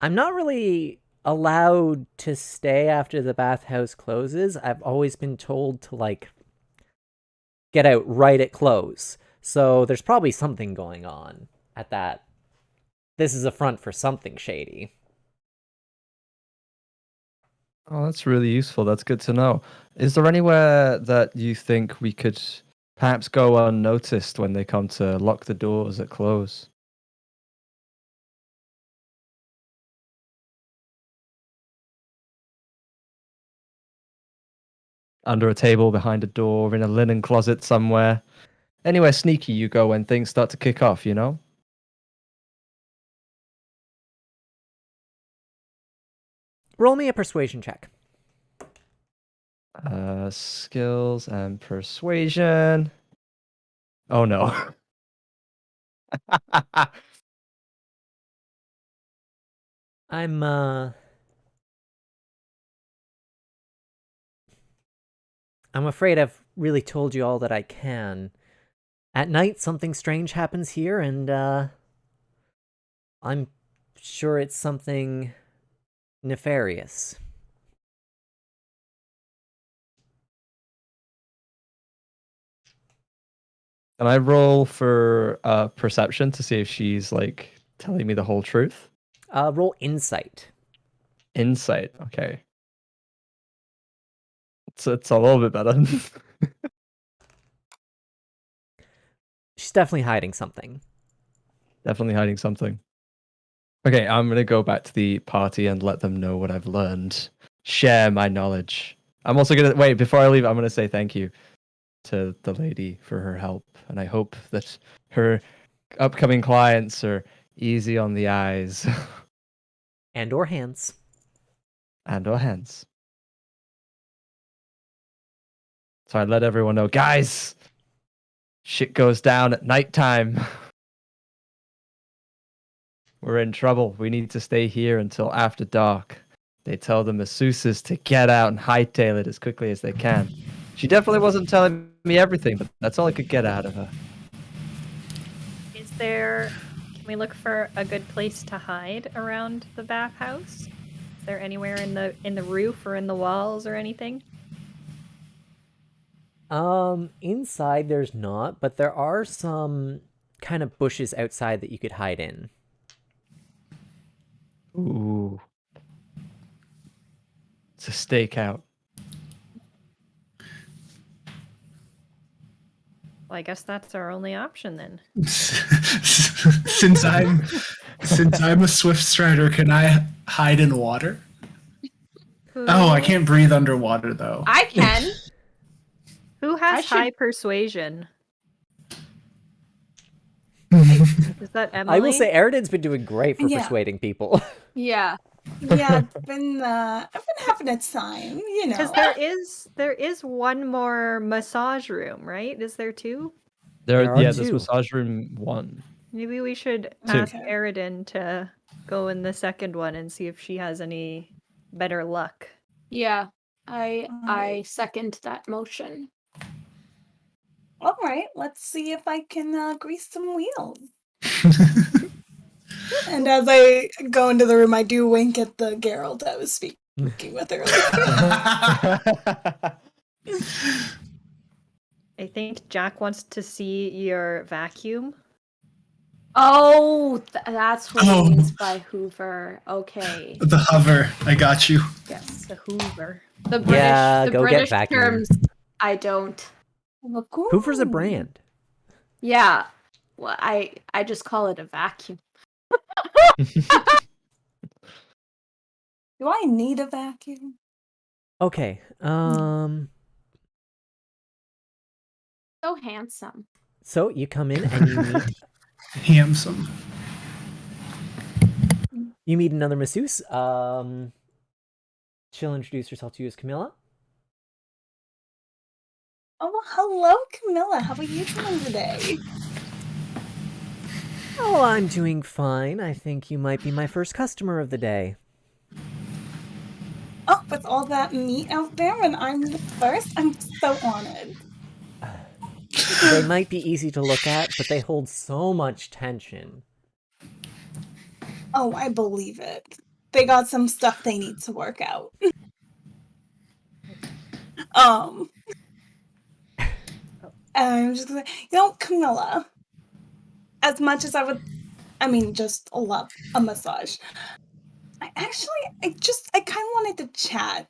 Speaker 1: really allowed to stay after the bathhouse closes. I've always been told to, like, get out right at close. So there's probably something going on at that. This is a front for something shady.
Speaker 3: Oh, that's really useful. That's good to know. Is there anywhere that you think we could perhaps go unnoticed when they come to lock the doors at close? Under a table, behind a door, in a linen closet somewhere. Anywhere sneaky you go when things start to kick off, you know?
Speaker 1: Roll me a persuasion check.
Speaker 3: Skills and persuasion. Oh no.
Speaker 1: I'm afraid I've really told you all that I can. At night, something strange happens here, and I'm sure it's something nefarious.
Speaker 3: Can I roll for perception to see if she's like telling me the whole truth?
Speaker 1: Roll insight.
Speaker 3: Insight, okay. It's a little bit better.
Speaker 1: She's definitely hiding something.
Speaker 3: Definitely hiding something. Okay, I'm gonna go back to the party and let them know what I've learned. Share my knowledge. I'm also gonna wait before I leave. I'm gonna say thank you to the lady for her help, and I hope that her upcoming clients are easy on the eyes
Speaker 1: And or hands.
Speaker 3: and or hands. So I let everyone know, guys, shit goes down at nighttime. We're in trouble. We need to stay here until after dark. They tell the masseuses to get out and hightail it as quickly as they can. She definitely wasn't telling me everything, but that's all I could get out of her.
Speaker 4: Can we look for a good place to hide around the bathhouse? Is there anywhere in the roof or in the walls or anything?
Speaker 1: Inside there's not, but there are some kind of bushes outside that you could hide in.
Speaker 3: Ooh. It's a stakeout.
Speaker 4: Well, I guess that's our only option then.
Speaker 6: Since I'm a swift strider, can I hide in water? Oh, I can't breathe underwater though.
Speaker 2: I can.
Speaker 4: Who
Speaker 2: I
Speaker 4: has
Speaker 2: should-
Speaker 4: high persuasion? Is that Emily?
Speaker 1: I will say Eridan's been doing great for
Speaker 5: Yeah.
Speaker 1: persuading people.
Speaker 2: Yeah.
Speaker 5: Yeah, I've been having a time, you know.
Speaker 4: Because there is one more massage room, right? Is there two?
Speaker 1: There are
Speaker 3: There's
Speaker 1: two.
Speaker 3: massage room 1.
Speaker 4: Maybe we should
Speaker 3: Two.
Speaker 4: ask Eridan to go in the second one and see if she has any better luck.
Speaker 2: Yeah. I second that motion.
Speaker 5: All right, let's see if I can grease some wheels. And as I go into the room, I do wink at the Geralt I was speaking with earlier.
Speaker 4: I think Jack wants to see your vacuum.
Speaker 2: Oh, that's what
Speaker 6: Oh.
Speaker 2: it means by Hoover. Okay.
Speaker 6: The hover, I got you.
Speaker 2: Yes.
Speaker 4: The Hoover.
Speaker 2: The British,
Speaker 1: Yeah,
Speaker 2: the
Speaker 1: go get
Speaker 2: British
Speaker 1: vacuum.
Speaker 2: terms I don't.
Speaker 5: Lagoon.
Speaker 1: Hoover's a brand.
Speaker 2: Yeah. Well, I just call it a vacuum.
Speaker 5: Do I need a vacuum?
Speaker 1: Okay.
Speaker 2: So handsome.
Speaker 1: So you come in and you meet
Speaker 6: Handsome.
Speaker 1: another masseuse. She'll introduce herself to you as Camilla.
Speaker 5: Oh, hello, Camilla. How are you doing today?
Speaker 1: Oh, I'm doing fine. I think you might be my first customer of the day.
Speaker 5: Oh, with all that meat out there and I'm the first, I'm so honored.
Speaker 1: They might be easy to look at, but they hold so much tension.
Speaker 5: Oh, I believe it. They got some stuff they need to work out. I'm just gonna, Camilla, as much as I just love a massage. I kind of wanted to chat.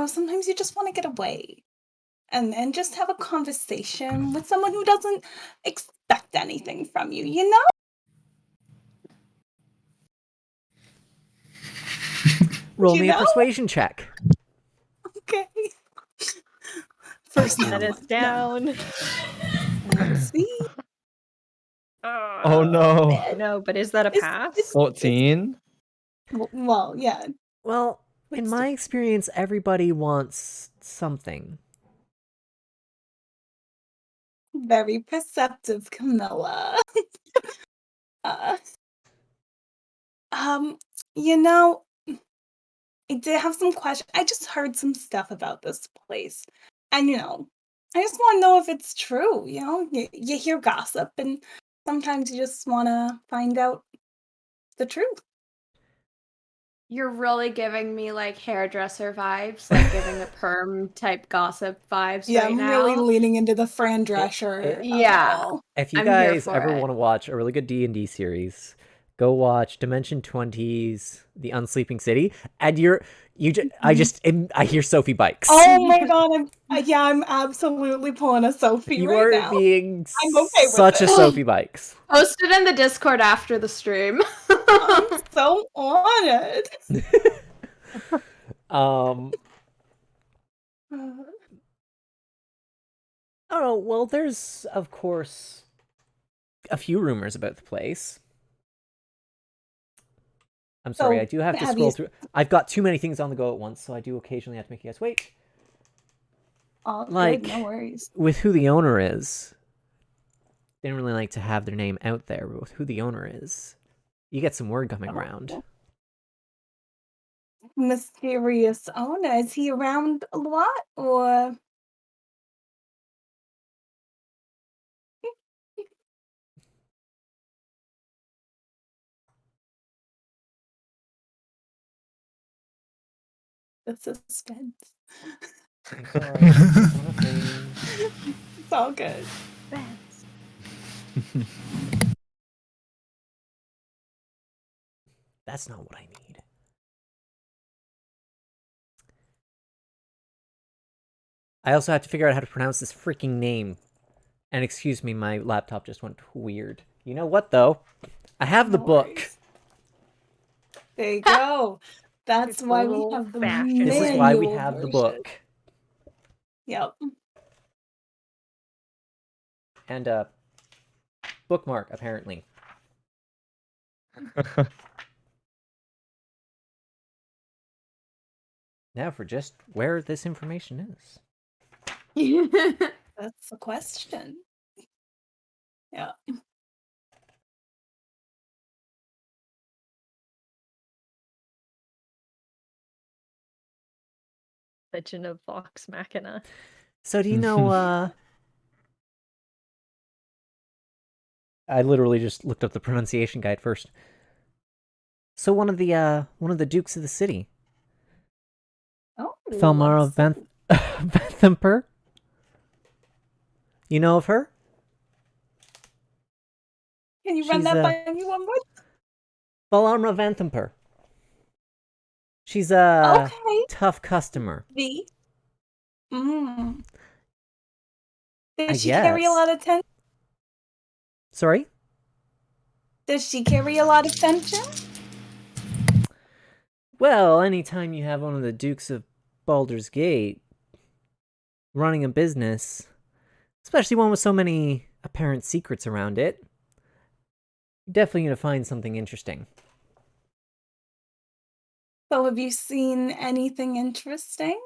Speaker 5: Sometimes you just want to get away and just have a conversation with someone who doesn't expect anything from you, you know?
Speaker 1: Roll
Speaker 5: You
Speaker 1: me a
Speaker 5: know?
Speaker 1: persuasion check.
Speaker 5: Okay. First
Speaker 4: Set us down.
Speaker 5: Let's see.
Speaker 3: Oh no.
Speaker 4: No, but is that a pass?
Speaker 3: 14?
Speaker 5: Well, yeah.
Speaker 1: Well, in my experience, everybody wants something.
Speaker 5: Very perceptive, Camilla. You know, I did have some questions. I just heard some stuff about this place. And, I just want to know if it's true. You hear gossip, and sometimes you just want to find out the truth.
Speaker 2: You're really giving me like hairdresser vibes, like giving the perm type gossip vibes
Speaker 5: Yeah,
Speaker 2: right
Speaker 5: I'm
Speaker 2: now.
Speaker 5: really leaning into the Fran Drescher.
Speaker 2: Yeah.
Speaker 1: If you
Speaker 2: I'm here
Speaker 1: guys
Speaker 2: for
Speaker 1: ever
Speaker 2: it.
Speaker 1: want to watch a really good D&D series, go watch Dimension 20's The Unsleeping City, and I hear Sophie Bikes.
Speaker 5: Oh my god, I'm absolutely pulling a Sophie
Speaker 1: You
Speaker 5: right
Speaker 1: are
Speaker 5: now.
Speaker 1: being
Speaker 5: I'm okay with
Speaker 1: such a
Speaker 5: it.
Speaker 1: Sophie Bikes.
Speaker 2: Post it in the Discord after the stream.
Speaker 5: I'm so honored.
Speaker 1: Oh, well, there's, of course, a few rumors about the place. I'm sorry, I do have to scroll through. I've got too many things on the go at once, so I do occasionally have to make you guys wait.
Speaker 5: Oh,
Speaker 1: Like,
Speaker 5: good, no worries.
Speaker 1: with who the owner is, they don't really like to have their name out there, but with who the owner is, you get some word coming around.
Speaker 5: Mysterious owner. Is he around a lot, or? The suspense. It's all good.
Speaker 1: That's not what I need. I also have to figure out how to pronounce this freaking name. And excuse me, my laptop just went weird. You know what, though? I have the book.
Speaker 5: There you go. That's
Speaker 4: It's
Speaker 5: why we
Speaker 4: old
Speaker 5: have the
Speaker 4: fashioned.
Speaker 1: This is why we
Speaker 5: manual
Speaker 1: have the
Speaker 5: version.
Speaker 1: book.
Speaker 5: Yep.
Speaker 1: And a bookmark, apparently. Now for just where this information is.
Speaker 5: That's the question. Yeah.
Speaker 4: Legend of Vox Machina.
Speaker 1: So do you know, I literally just looked up the pronunciation guide first. So one of the dukes of the city,
Speaker 5: Oh.
Speaker 1: Thelmar of Benthamper. You know of her?
Speaker 5: Can you run
Speaker 1: She's,
Speaker 5: that by me one more?
Speaker 1: Thelmar Benthamper. She's a
Speaker 5: Okay.
Speaker 1: tough customer.
Speaker 5: V. Mm. Does she carry a
Speaker 1: guess.
Speaker 5: lot of tension?
Speaker 1: Sorry?
Speaker 5: Does she carry a lot of tension?
Speaker 1: Well, anytime you have one of the Dukes of Baldur's Gate running a business, especially one with so many apparent secrets around it, you're definitely going to find something interesting.
Speaker 5: So have you seen anything interesting?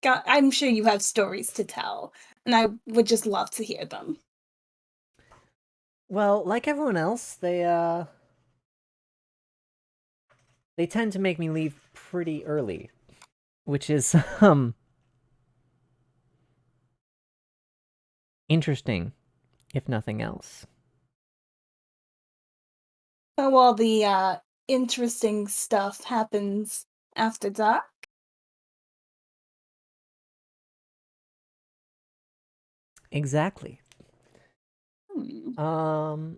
Speaker 5: I'm sure you have stories to tell, and I would just love to hear them.
Speaker 1: Well, like everyone else, they tend to make me leave pretty early, which is interesting, if nothing else.
Speaker 5: So all the interesting stuff happens after dark?
Speaker 1: Exactly.
Speaker 5: Hmm.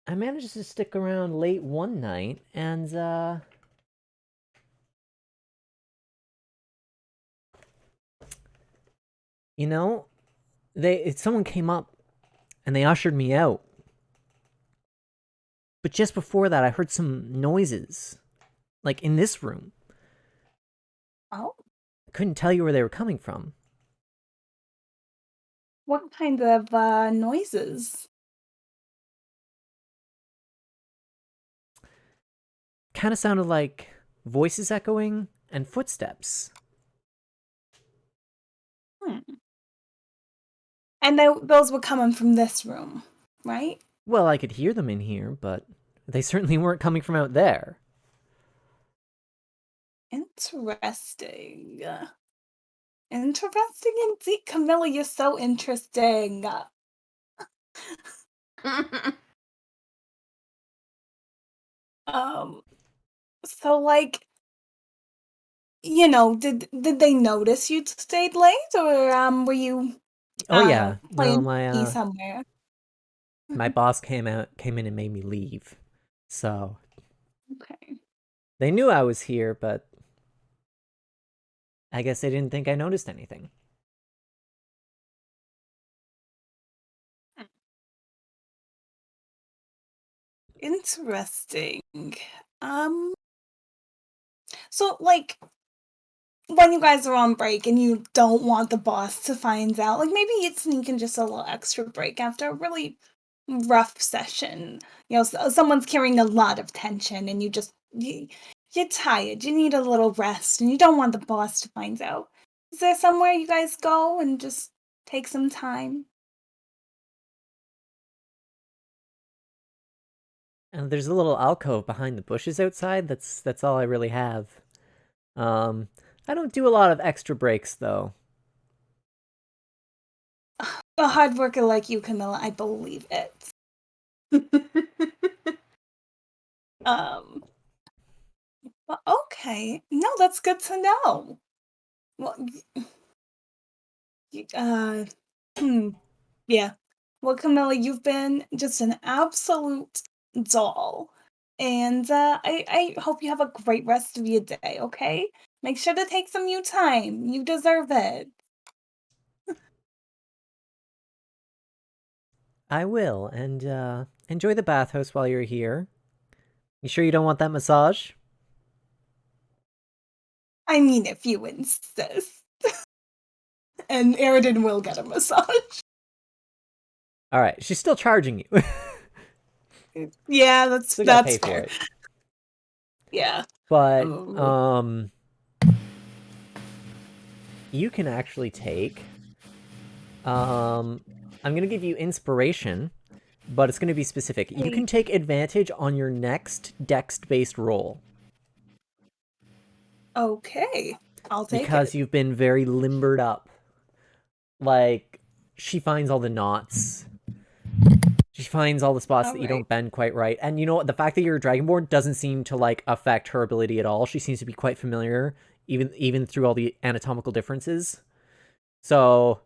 Speaker 1: I managed to stick around late one night, and you know, someone came up and they ushered me out. But just before that, I heard some noises, like in this room.
Speaker 5: Oh,
Speaker 1: I couldn't tell you where they were coming from.
Speaker 5: what kind of noises?
Speaker 1: Kind of sounded like voices echoing and footsteps.
Speaker 5: Hmm. And those were coming from this room, right?
Speaker 1: Well, I could hear them in here, but they certainly weren't coming from out there.
Speaker 5: Interesting. Interesting indeed. Camilla, you're so interesting. Um, so like, did they notice you stayed late, or were you
Speaker 1: Oh yeah, no,
Speaker 5: playing hooky
Speaker 1: my
Speaker 5: somewhere?
Speaker 1: my boss came in and made me leave. So
Speaker 5: Okay.
Speaker 1: they knew I was here, but I guess they didn't think I noticed anything.
Speaker 5: Interesting. Um, so like when you guys are on break and you don't want the boss to find out, like maybe you'd sneak in just a little extra break after a really rough session. Someone's carrying a lot of tension and you're tired. You need a little rest and you don't want the boss to find out. Is there somewhere you guys go and just take some time?
Speaker 1: And there's a little alcove behind the bushes outside. That's all I really have. I don't do a lot of extra breaks though.
Speaker 5: A hard worker like you, Camilla, I believe it. um, well, okay. No, that's good to know. Well, yeah. Well, Camilla, you've been just an absolute doll. And I hope you have a great rest of your day, okay? Make sure to take some you time. You deserve it.
Speaker 1: I will, and enjoy the bathhouse while you're here. You sure you don't want that massage?
Speaker 5: I mean, if you insist. And Aridin will get a massage.
Speaker 1: All right, she's still charging you.
Speaker 5: Yeah, that's
Speaker 1: Still gotta pay
Speaker 5: fair.
Speaker 1: for it.
Speaker 5: Yeah.
Speaker 1: But
Speaker 5: Oh.
Speaker 1: you can actually take I'm gonna give you inspiration, but it's gonna be specific. You can take advantage on your next dex-based roll.
Speaker 5: Okay. I'll take
Speaker 1: Because
Speaker 5: it.
Speaker 1: you've been very limbered up. Like, she finds all the knots. She finds all the spots that you don't bend quite right. And you know what? The fact that you're a Dragonborn doesn't seem to, like, affect her ability at all. She seems to be quite familiar, even through all the anatomical differences. So,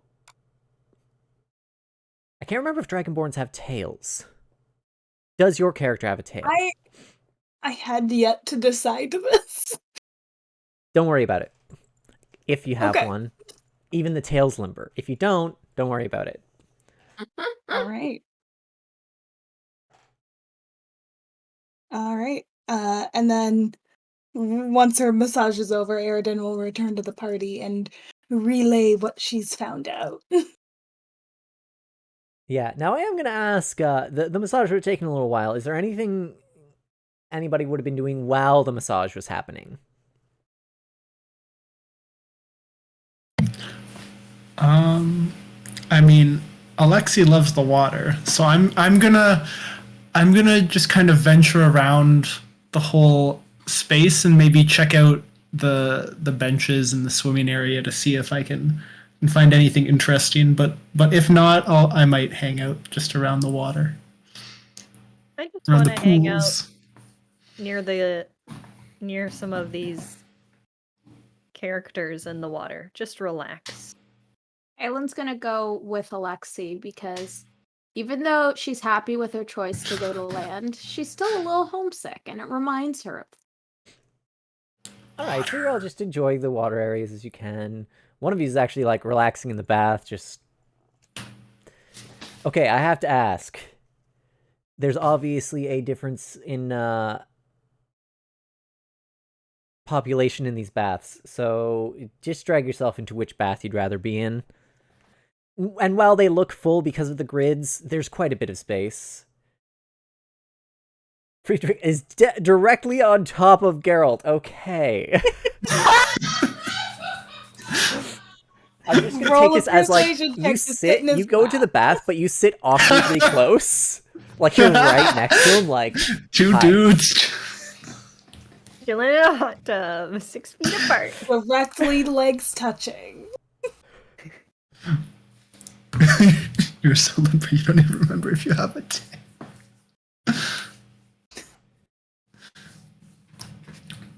Speaker 1: I can't remember if Dragonborns have tails. Does your character have a tail?
Speaker 5: I had yet to decide this.
Speaker 1: Don't worry about it. If you have
Speaker 5: Okay.
Speaker 1: one. Even the tail's limber. If you don't worry about it.
Speaker 5: All right. All right. And then once her massage is over, Aridin will return to the party and relay what she's found out.
Speaker 1: Yeah, now I am going to ask, the massage would have taken a little while. Is there anything anybody would have been doing while the massage was happening?
Speaker 6: I mean, Alexi loves the water, so I'm gonna just kind of venture around the whole space and maybe check out the benches and the swimming area to see if I can find anything interesting. But if not, I might hang out just around the water,
Speaker 4: I just
Speaker 6: around
Speaker 4: want
Speaker 6: the
Speaker 4: to hang out
Speaker 6: pools.
Speaker 4: near some of these characters in the water. Just relax.
Speaker 2: Aylin's gonna go with Alexi because even though she's happy with her choice to go to land, she's still a little homesick, and it reminds her of.
Speaker 1: All right, so you're all just enjoying the water areas as you can. One of you is actually like relaxing in the bath, just... Okay, I have to ask. There's obviously a difference in population in these baths, so just drag yourself into which bath you'd rather be in. And while they look full because of the grids, there's quite a bit of space. Friedrich is directly on top of Geralt. Okay. I'm just gonna take this as like you go to the bath, but you sit awkwardly close, like you're right next to him. Like
Speaker 6: Two
Speaker 1: hi.
Speaker 6: dudes.
Speaker 4: Chilling in a hot tub, 6 feet apart.
Speaker 5: Directly legs touching.
Speaker 6: You're so limber you don't even remember if you have it.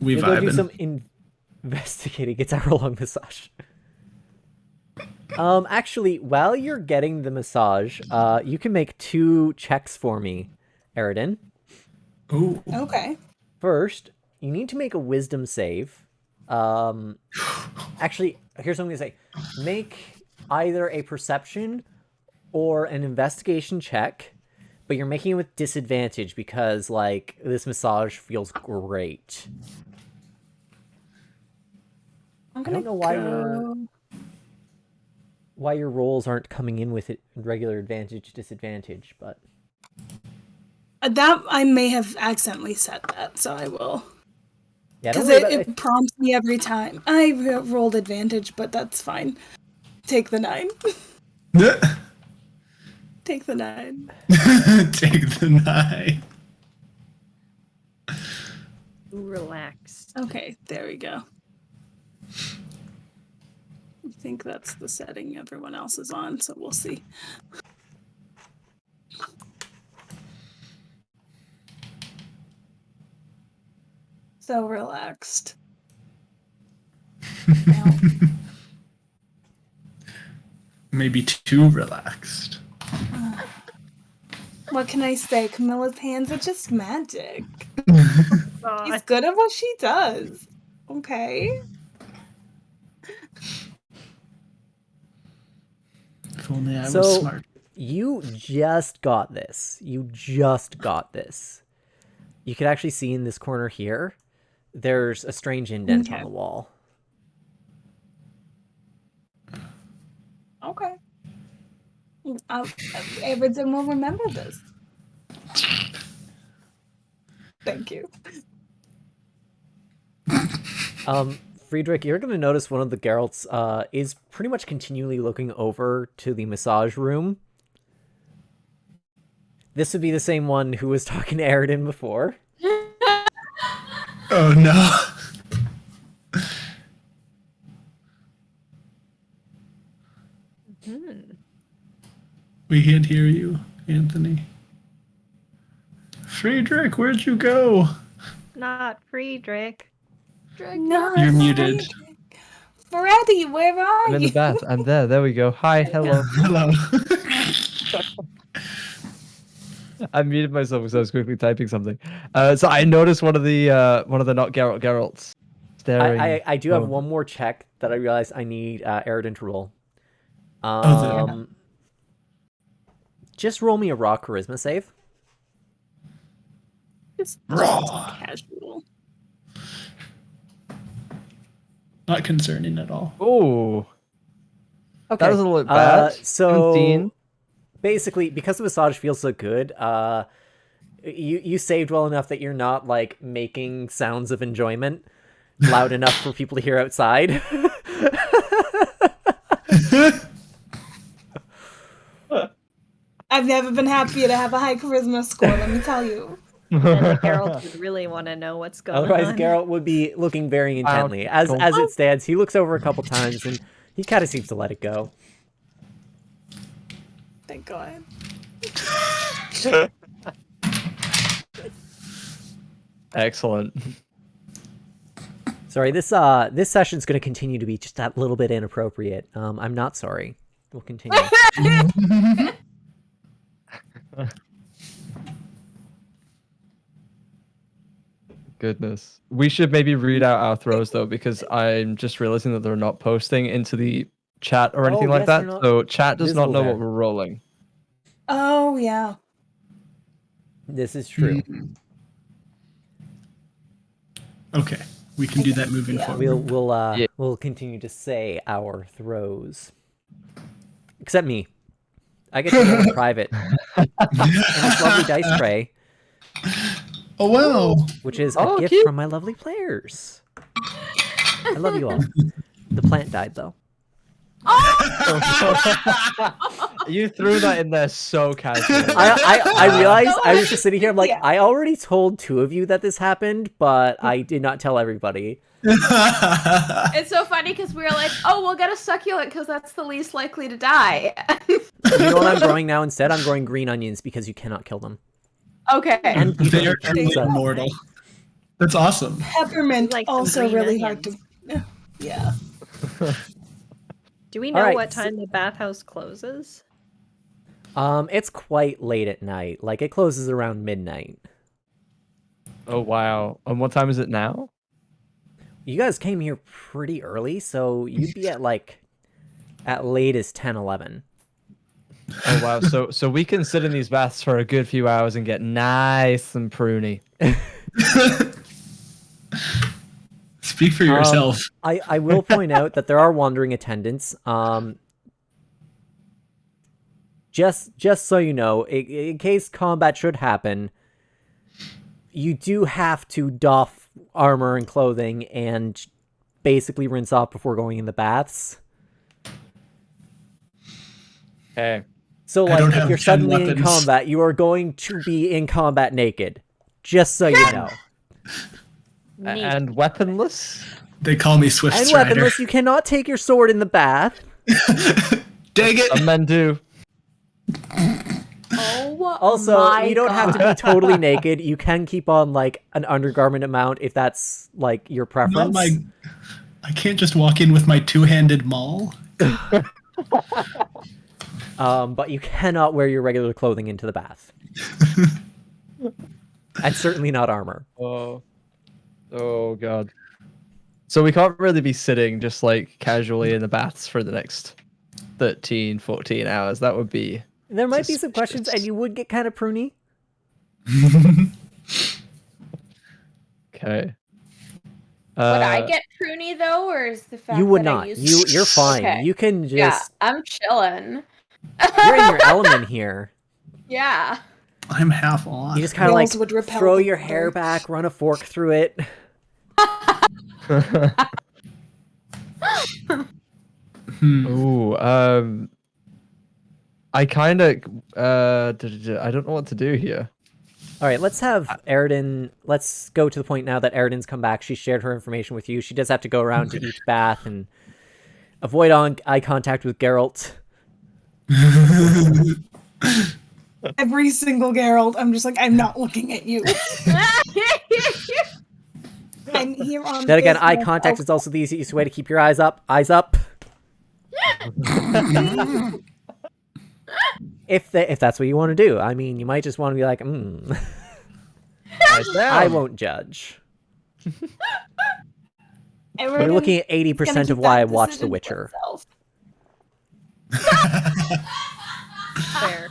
Speaker 6: We
Speaker 1: We'll go do
Speaker 6: vibing.
Speaker 1: some investigating. It's our long massage. Actually, while you're getting the massage, you can make 2 checks for me, Aridin.
Speaker 6: Ooh.
Speaker 5: Okay.
Speaker 1: First, you need to make a wisdom save. Actually, here's what I'm gonna say. Make either a perception or an investigation check, but you're making it with disadvantage because, like, this massage feels great.
Speaker 5: I'm
Speaker 1: I
Speaker 5: gonna
Speaker 1: don't know why your rolls aren't coming in with it regular advantage, disadvantage, but...
Speaker 5: That I may have accidentally set that, so I will.
Speaker 1: Yeah, don't
Speaker 5: Because
Speaker 1: worry about
Speaker 5: it prompts me every time. I rolled advantage, but that's fine. Take the 9. Take the 9.
Speaker 6: Take the 9.
Speaker 4: Relax.
Speaker 5: Okay, there we go. I think that's the setting everyone else is on, so we'll see. So relaxed. Now,
Speaker 6: Maybe too relaxed.
Speaker 5: what can I say? Camilla's hands are just magic.
Speaker 4: God.
Speaker 5: She's good at what she does. Okay.
Speaker 6: If only I was
Speaker 1: So,
Speaker 6: smart.
Speaker 1: you just got this. You just got this. You could actually see in this corner here, there's a strange indent on
Speaker 5: Okay.
Speaker 1: the wall.
Speaker 5: Okay. Everyone will remember this. Thank you.
Speaker 1: Friedrich, you're going to notice one of the Geralts is pretty much continually looking over to the massage room. This would be the same one who was talking to Aridin before.
Speaker 6: Oh no. We can't hear you, Anthony. Friedrich, where'd you go?
Speaker 4: Not Friedrich.
Speaker 5: No,
Speaker 6: You're muted.
Speaker 5: Freddy, where are
Speaker 3: I'm in
Speaker 5: you?
Speaker 3: the bath. I'm there. There we go. Hi. Hello.
Speaker 6: Hello.
Speaker 3: I muted myself because I was quickly typing something. So I noticed one of the not Geralts staring.
Speaker 1: I do have
Speaker 3: Oh.
Speaker 1: one more check that I realized I need Aridin to roll.
Speaker 6: Oh,
Speaker 1: Just roll me a raw charisma save.
Speaker 5: Just
Speaker 6: Raw.
Speaker 5: casual.
Speaker 6: Not concerning at all.
Speaker 3: Ooh.
Speaker 1: Okay.
Speaker 3: That was a little bit bad.
Speaker 1: So
Speaker 3: 17.
Speaker 1: basically, because the massage feels so good, you saved well enough that you're not like making sounds of enjoyment loud enough for people to hear outside.
Speaker 5: I've never been happier to have a high charisma score, let me tell you.
Speaker 4: And Geralt would really want to know what's going
Speaker 1: Otherwise,
Speaker 4: on.
Speaker 1: Geralt would be looking very intently.
Speaker 3: Wow.
Speaker 1: As it stands, he looks over a couple times and he kind of seems to let it go.
Speaker 5: Thank God.
Speaker 3: Excellent.
Speaker 1: Sorry, this session's going to continue to be just that little bit inappropriate. I'm not sorry. We'll continue.
Speaker 3: Goodness. We should maybe read out our throws though, because I'm just realizing that they're not posting into the chat or anything like
Speaker 1: yes,
Speaker 3: that.
Speaker 1: they're not
Speaker 3: So chat does not
Speaker 1: visible
Speaker 3: know
Speaker 1: there.
Speaker 3: what we're rolling.
Speaker 5: Oh, yeah.
Speaker 1: This is true.
Speaker 6: Okay, we can do that moving
Speaker 5: Yeah.
Speaker 6: forward.
Speaker 1: We'll continue to say our throws. Except me. I get to go in private. And it's lovely dice tray,
Speaker 6: Oh wow!
Speaker 1: which is
Speaker 3: Oh,
Speaker 1: a gift
Speaker 3: cute.
Speaker 1: from my lovely players. I love you all. The plant died though.
Speaker 3: You threw that in there so casually.
Speaker 1: I realized I was just sitting here. I'm like,
Speaker 5: Yeah.
Speaker 1: I already told 2 of you that this happened, but I did not tell everybody.
Speaker 2: It's so funny because we were like, oh, we'll get a succulent because that's the least likely to die.
Speaker 1: You know what I'm growing now? Instead, I'm growing green onions because you cannot kill them.
Speaker 2: Okay.
Speaker 1: And you
Speaker 6: They are
Speaker 1: can
Speaker 6: truly
Speaker 1: pizza.
Speaker 6: immortal. That's awesome.
Speaker 5: Peppermint,
Speaker 4: Like some
Speaker 5: also
Speaker 4: green
Speaker 5: really
Speaker 4: onions.
Speaker 5: hard to... Yeah.
Speaker 4: Do we know
Speaker 1: Alright,
Speaker 4: what
Speaker 1: so-
Speaker 4: time the bathhouse closes?
Speaker 1: It's quite late at night. Like it closes around midnight.
Speaker 3: Oh wow. And what time is it now?
Speaker 1: You guys came here pretty early, so you'd be at like at latest 10, 11.
Speaker 3: Oh wow. So we can sit in these baths for a good few hours and get nice and pruny.
Speaker 6: Speak for yourself.
Speaker 1: I will point out that there are wandering attendants. Just so you know, in case combat should happen, you do have to doff armor and clothing and basically rinse off before going in the baths.
Speaker 3: Okay.
Speaker 1: So,
Speaker 6: I
Speaker 1: like,
Speaker 6: don't
Speaker 1: if
Speaker 6: have
Speaker 1: you're
Speaker 6: 10
Speaker 1: suddenly in
Speaker 6: weapons.
Speaker 1: combat, you are going to be in combat naked. Just so you know.
Speaker 4: Neat.
Speaker 3: And weaponless?
Speaker 6: They call me Swift
Speaker 1: And
Speaker 6: Strider.
Speaker 1: weaponless, you cannot take your sword in the bath.
Speaker 6: Dang it!
Speaker 3: Some men do.
Speaker 2: Oh,
Speaker 1: Also,
Speaker 2: my
Speaker 1: you don't have to
Speaker 2: God.
Speaker 1: be totally naked. You can keep on, like, an undergarment amount if that's, like, your
Speaker 6: Not
Speaker 1: preference.
Speaker 6: my. I can't just walk in with my two-handed maul.
Speaker 1: But you cannot wear your regular clothing into the bath. And certainly not armor.
Speaker 3: Oh god. So we can't really be sitting just like casually in the baths for the next 13, 14 hours. That would be
Speaker 1: There might be some questions,
Speaker 3: Suspicious.
Speaker 1: and you would get kind of pruny.
Speaker 3: okay.
Speaker 2: Would I get pruny though, or is the fact
Speaker 1: You would
Speaker 2: that I
Speaker 1: not.
Speaker 2: use...
Speaker 1: You're fine.
Speaker 2: Okay.
Speaker 1: You can
Speaker 2: Yeah,
Speaker 1: just...
Speaker 2: I'm chilling.
Speaker 1: You're in your element here.
Speaker 2: Yeah.
Speaker 6: I'm half on.
Speaker 1: You just kind of, like,
Speaker 5: Girls would repel
Speaker 1: throw
Speaker 5: the
Speaker 1: your
Speaker 5: water.
Speaker 1: hair back, run a fork through it.
Speaker 3: Ooh, I kind of I don't know what to do here.
Speaker 1: All right, let's have Eridan. Let's go to the point now that Eridan's come back. She shared her information with you. She does have to go around to each bath and avoid eye contact with Geralt.
Speaker 5: Every single Geralt, I'm just like, I'm not looking at you. I'm here on
Speaker 1: Then again, eye
Speaker 5: business.
Speaker 1: contact is also the easiest way to keep your eyes up. Eyes up. If that's what you want to do. I mean, you might just want to be like, I won't judge.
Speaker 5: Everyone
Speaker 1: You're looking at
Speaker 5: gonna
Speaker 1: 80% of
Speaker 5: keep
Speaker 1: why I
Speaker 5: that
Speaker 1: watched The
Speaker 5: decision to
Speaker 1: Witcher.
Speaker 5: itself.
Speaker 4: Fair.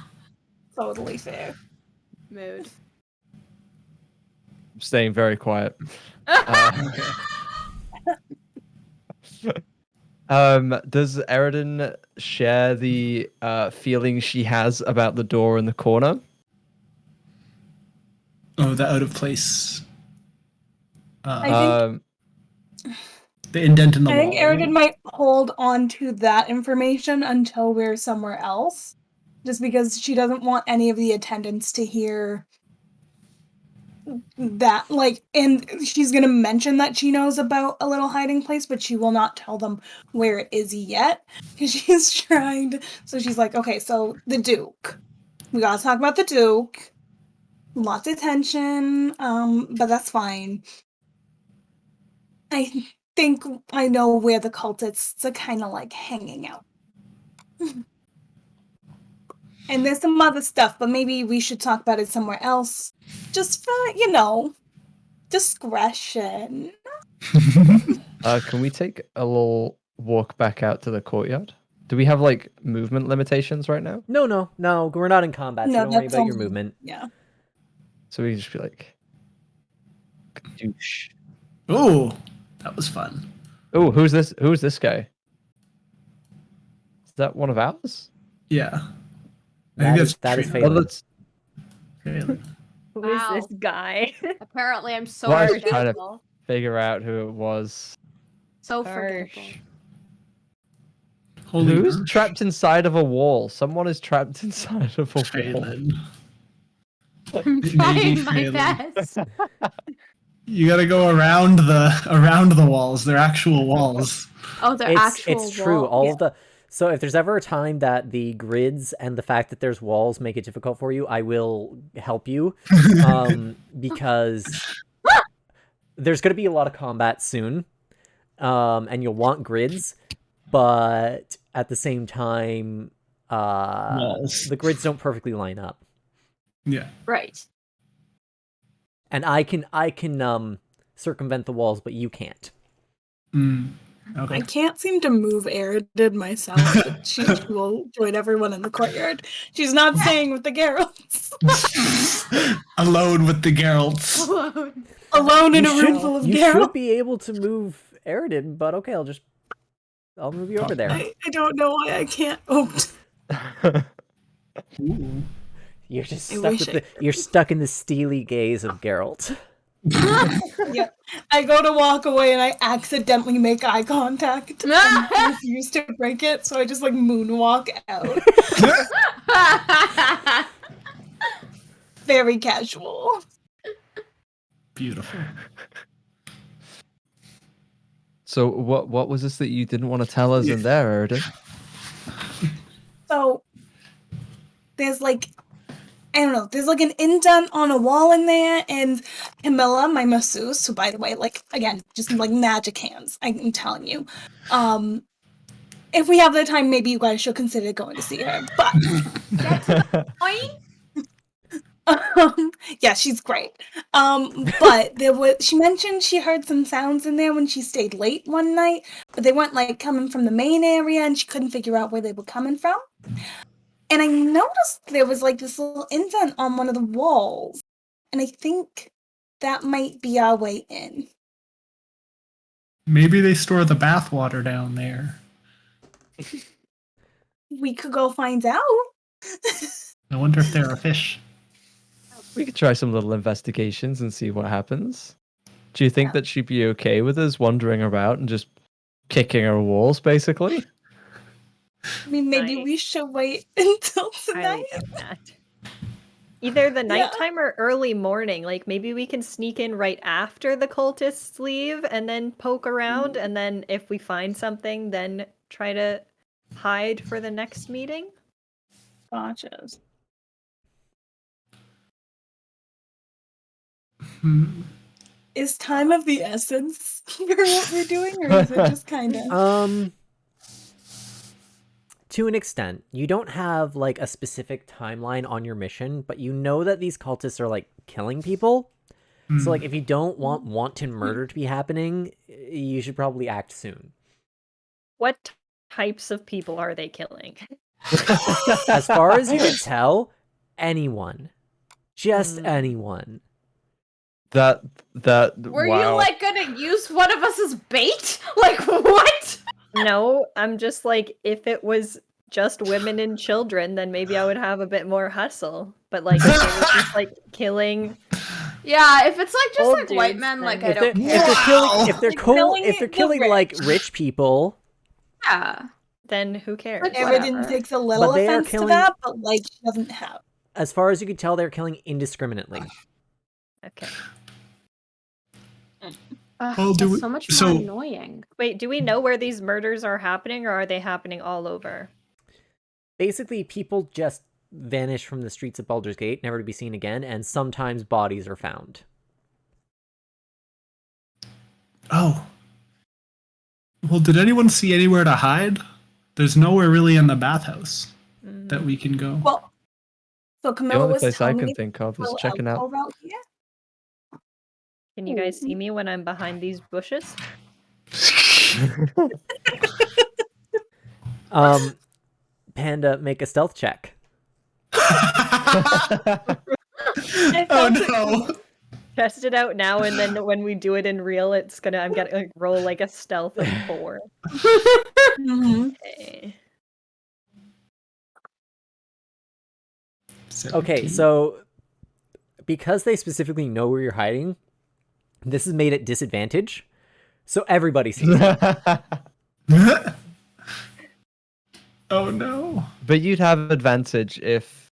Speaker 5: Totally fair.
Speaker 2: Mood.
Speaker 3: I'm staying very quiet. Does Eridan share the feeling she has about the door in the corner?
Speaker 6: Oh, the out of place.
Speaker 5: I think
Speaker 6: The indent in the
Speaker 5: I
Speaker 6: wall.
Speaker 5: think Eridan might hold on to that information until we're somewhere else, just because she doesn't want any of the attendants to hear that. Like, and she's gonna mention that she knows about a little hiding place, but she will not tell them where it is yet, because she's trying to. So she's like, okay, so the Duke. We gotta talk about the Duke. Lots of tension, but that's fine. I think I know where the cultists are kind of like hanging out. And there's some other stuff, but maybe we should talk about it somewhere else. Just for, discretion.
Speaker 3: Can we take a little walk back out to the courtyard? Do we have like movement limitations right now?
Speaker 1: No, we're not in combat, so
Speaker 5: No,
Speaker 1: don't worry
Speaker 5: that's
Speaker 1: about your
Speaker 5: only-
Speaker 1: movement.
Speaker 5: Yeah.
Speaker 3: So we can just be like, douche.
Speaker 6: Oh, that was fun.
Speaker 3: Oh, who's this? Who's this guy? Is that one of ours?
Speaker 6: Yeah.
Speaker 1: That is
Speaker 6: Trina.
Speaker 1: Phelan.
Speaker 3: Well, let's.
Speaker 6: Phelan.
Speaker 4: Who
Speaker 2: Wow.
Speaker 4: is this guy?
Speaker 2: Apparently, I'm so
Speaker 3: Well, I was trying to-
Speaker 2: forgettable.
Speaker 3: Figure out who it was.
Speaker 2: So
Speaker 4: Harsh.
Speaker 2: forgettable.
Speaker 6: Holy
Speaker 3: Who's
Speaker 6: merch.
Speaker 3: trapped inside of a wall? Someone is trapped inside of a wall.
Speaker 6: Phelan.
Speaker 2: I'm
Speaker 6: Maybe
Speaker 2: trying my
Speaker 6: Phelan.
Speaker 2: best.
Speaker 6: You gotta go around the walls. They're actual walls.
Speaker 2: Oh, they're actual
Speaker 1: It's true.
Speaker 2: walls.
Speaker 1: All of the so if there's ever a time that the grids and the fact that there's walls make it difficult for you, I will help you. Because there's going to be a lot of combat soon. And you'll want grids, but at the same time,
Speaker 6: Walls.
Speaker 1: the grids don't perfectly line up.
Speaker 6: Yeah.
Speaker 2: Right.
Speaker 1: And I can circumvent the walls, but you can't.
Speaker 6: Okay.
Speaker 5: I can't seem to move Eridan myself, but she will join everyone in the courtyard. She's not staying with the Geralts.
Speaker 6: Alone with the Geralts.
Speaker 5: Alone in a room
Speaker 1: should,
Speaker 5: full of
Speaker 1: you
Speaker 5: Geralts.
Speaker 1: should be able to move Eridan, but okay, I'll move you over there.
Speaker 5: I don't know why I can't. Oh,
Speaker 6: Ooh.
Speaker 1: You're just
Speaker 5: I
Speaker 1: stuck
Speaker 5: wish
Speaker 1: with you're stuck in the steely gaze of Geralt.
Speaker 5: yeah. I go to walk away and I accidentally make eye contact and refuse to break it, so I just like moonwalk out. Very casual.
Speaker 6: Beautiful.
Speaker 3: So what was this that you didn't want to tell us in there, Eridan?
Speaker 5: So there's like, I don't know, there's like an indent on a wall in there, and Camilla, my masseuse, who by the way, like again, just like magic hands, I'm telling you. If we have the time, maybe you guys should consider going to see her. But
Speaker 2: Get to the point.
Speaker 5: yeah, she's great. But she mentioned she heard some sounds in there when she stayed late one night, but they weren't like coming from the main area, and she couldn't figure out where they were coming from. And I noticed there was like this little indent on one of the walls, and I think that might be our way in.
Speaker 6: Maybe they store the bathwater down there.
Speaker 5: We could go find out.
Speaker 6: I wonder if there are fish.
Speaker 3: We could try some little investigations and see what happens. Do you think that she'd be okay with us wandering about and just kicking our walls, basically?
Speaker 5: I mean, maybe we should wait until tonight.
Speaker 4: I doubt that. Either the nighttime or early morning. Like maybe we can sneak in right after the cultists leave and then poke around, and then if we find something, then try to hide for the next meeting.
Speaker 5: Gotcha. Is time of the essence for what we're doing, or is it just kind of?
Speaker 1: To an extent, you don't have like a specific timeline on your mission, but you know that these cultists are like killing people. So like if you don't want wanton murder to be happening, you should probably act soon.
Speaker 4: What types of people are they killing?
Speaker 1: As far as you can tell, anyone. Just anyone.
Speaker 3: That
Speaker 2: Were
Speaker 3: wow.
Speaker 2: you like gonna use one of us as bait? Like what?
Speaker 4: No, I'm just like, if it was just women and children, then maybe I would have a bit more hustle. But like, if it was just like killing,
Speaker 2: Yeah, if it's like just
Speaker 4: Old
Speaker 2: like white
Speaker 4: dudes,
Speaker 2: men, like
Speaker 4: then-
Speaker 2: I don't care.
Speaker 1: If they're killing if they're
Speaker 5: Like
Speaker 1: if they're
Speaker 5: killing the
Speaker 1: killing like
Speaker 5: rich.
Speaker 1: rich people,
Speaker 2: Yeah.
Speaker 4: then who cares?
Speaker 2: Like,
Speaker 5: Everyone
Speaker 2: whatever.
Speaker 5: takes a little
Speaker 1: But they are
Speaker 5: offense
Speaker 1: killing-
Speaker 5: to that, but like she doesn't have.
Speaker 1: as far as you can tell, they're killing indiscriminately.
Speaker 4: Okay.
Speaker 2: Ugh,
Speaker 6: Well, do
Speaker 2: that's
Speaker 6: we-
Speaker 2: so much
Speaker 6: so-
Speaker 2: more annoying.
Speaker 4: Wait, do we know where these murders are happening, or are they happening all over?
Speaker 1: Basically, people just vanish from the streets of Baldur's Gate, never to be seen again, and sometimes bodies are found.
Speaker 6: Oh. Well, did anyone see anywhere to hide? There's nowhere really in the bathhouse that we can go.
Speaker 5: Well, so
Speaker 3: The
Speaker 5: Camilla
Speaker 3: only
Speaker 5: was
Speaker 3: place I
Speaker 5: telling
Speaker 3: can
Speaker 5: me
Speaker 3: think of is
Speaker 5: well,
Speaker 3: checking out.
Speaker 5: alcove out here.
Speaker 4: Can you guys see me when I'm behind these bushes?
Speaker 1: Panda, make a stealth check.
Speaker 6: Oh no.
Speaker 4: Test it out now, and then when we do it in real, I'm gonna like, roll like a stealth of 4.
Speaker 5: Mm-hmm.
Speaker 4: Okay.
Speaker 1: Okay, so because they specifically know where you're hiding, this is made at disadvantage. So everybody sees it.
Speaker 6: Oh no.
Speaker 3: But you'd have advantage if.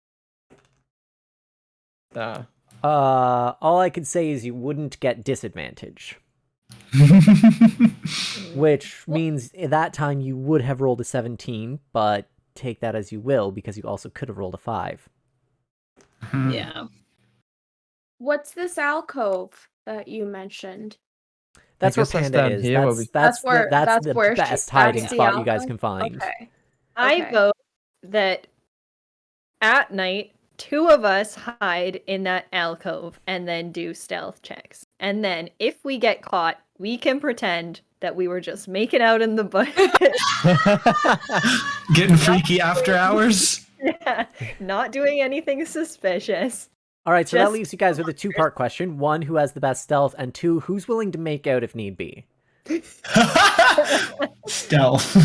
Speaker 1: All I could say is you wouldn't get disadvantage. Which means at that time you would have rolled a 17, but take that as you will, because you also could have rolled a 5.
Speaker 5: Yeah.
Speaker 2: What's this alcove that you mentioned?
Speaker 1: That's where
Speaker 3: guess that's
Speaker 1: Panda
Speaker 3: down
Speaker 1: is.
Speaker 3: here where
Speaker 1: That's
Speaker 3: we-
Speaker 1: that's the
Speaker 2: where
Speaker 1: best
Speaker 2: that's
Speaker 1: hiding
Speaker 2: the
Speaker 1: spot you guys
Speaker 2: alcove?
Speaker 1: can find.
Speaker 2: Okay.
Speaker 4: I
Speaker 2: Okay.
Speaker 4: vote that at night, 2 of us hide in that alcove and then do stealth checks. And then if we get caught, we can pretend that we were just making out in the bush.
Speaker 6: Getting freaky after hours.
Speaker 4: Yeah, not doing anything suspicious.
Speaker 1: All right, so that
Speaker 4: Just-
Speaker 1: leaves you guys with a 2-part question. 1, who has the best stealth, and 2, who's willing to make out if need be.
Speaker 6: Stealth.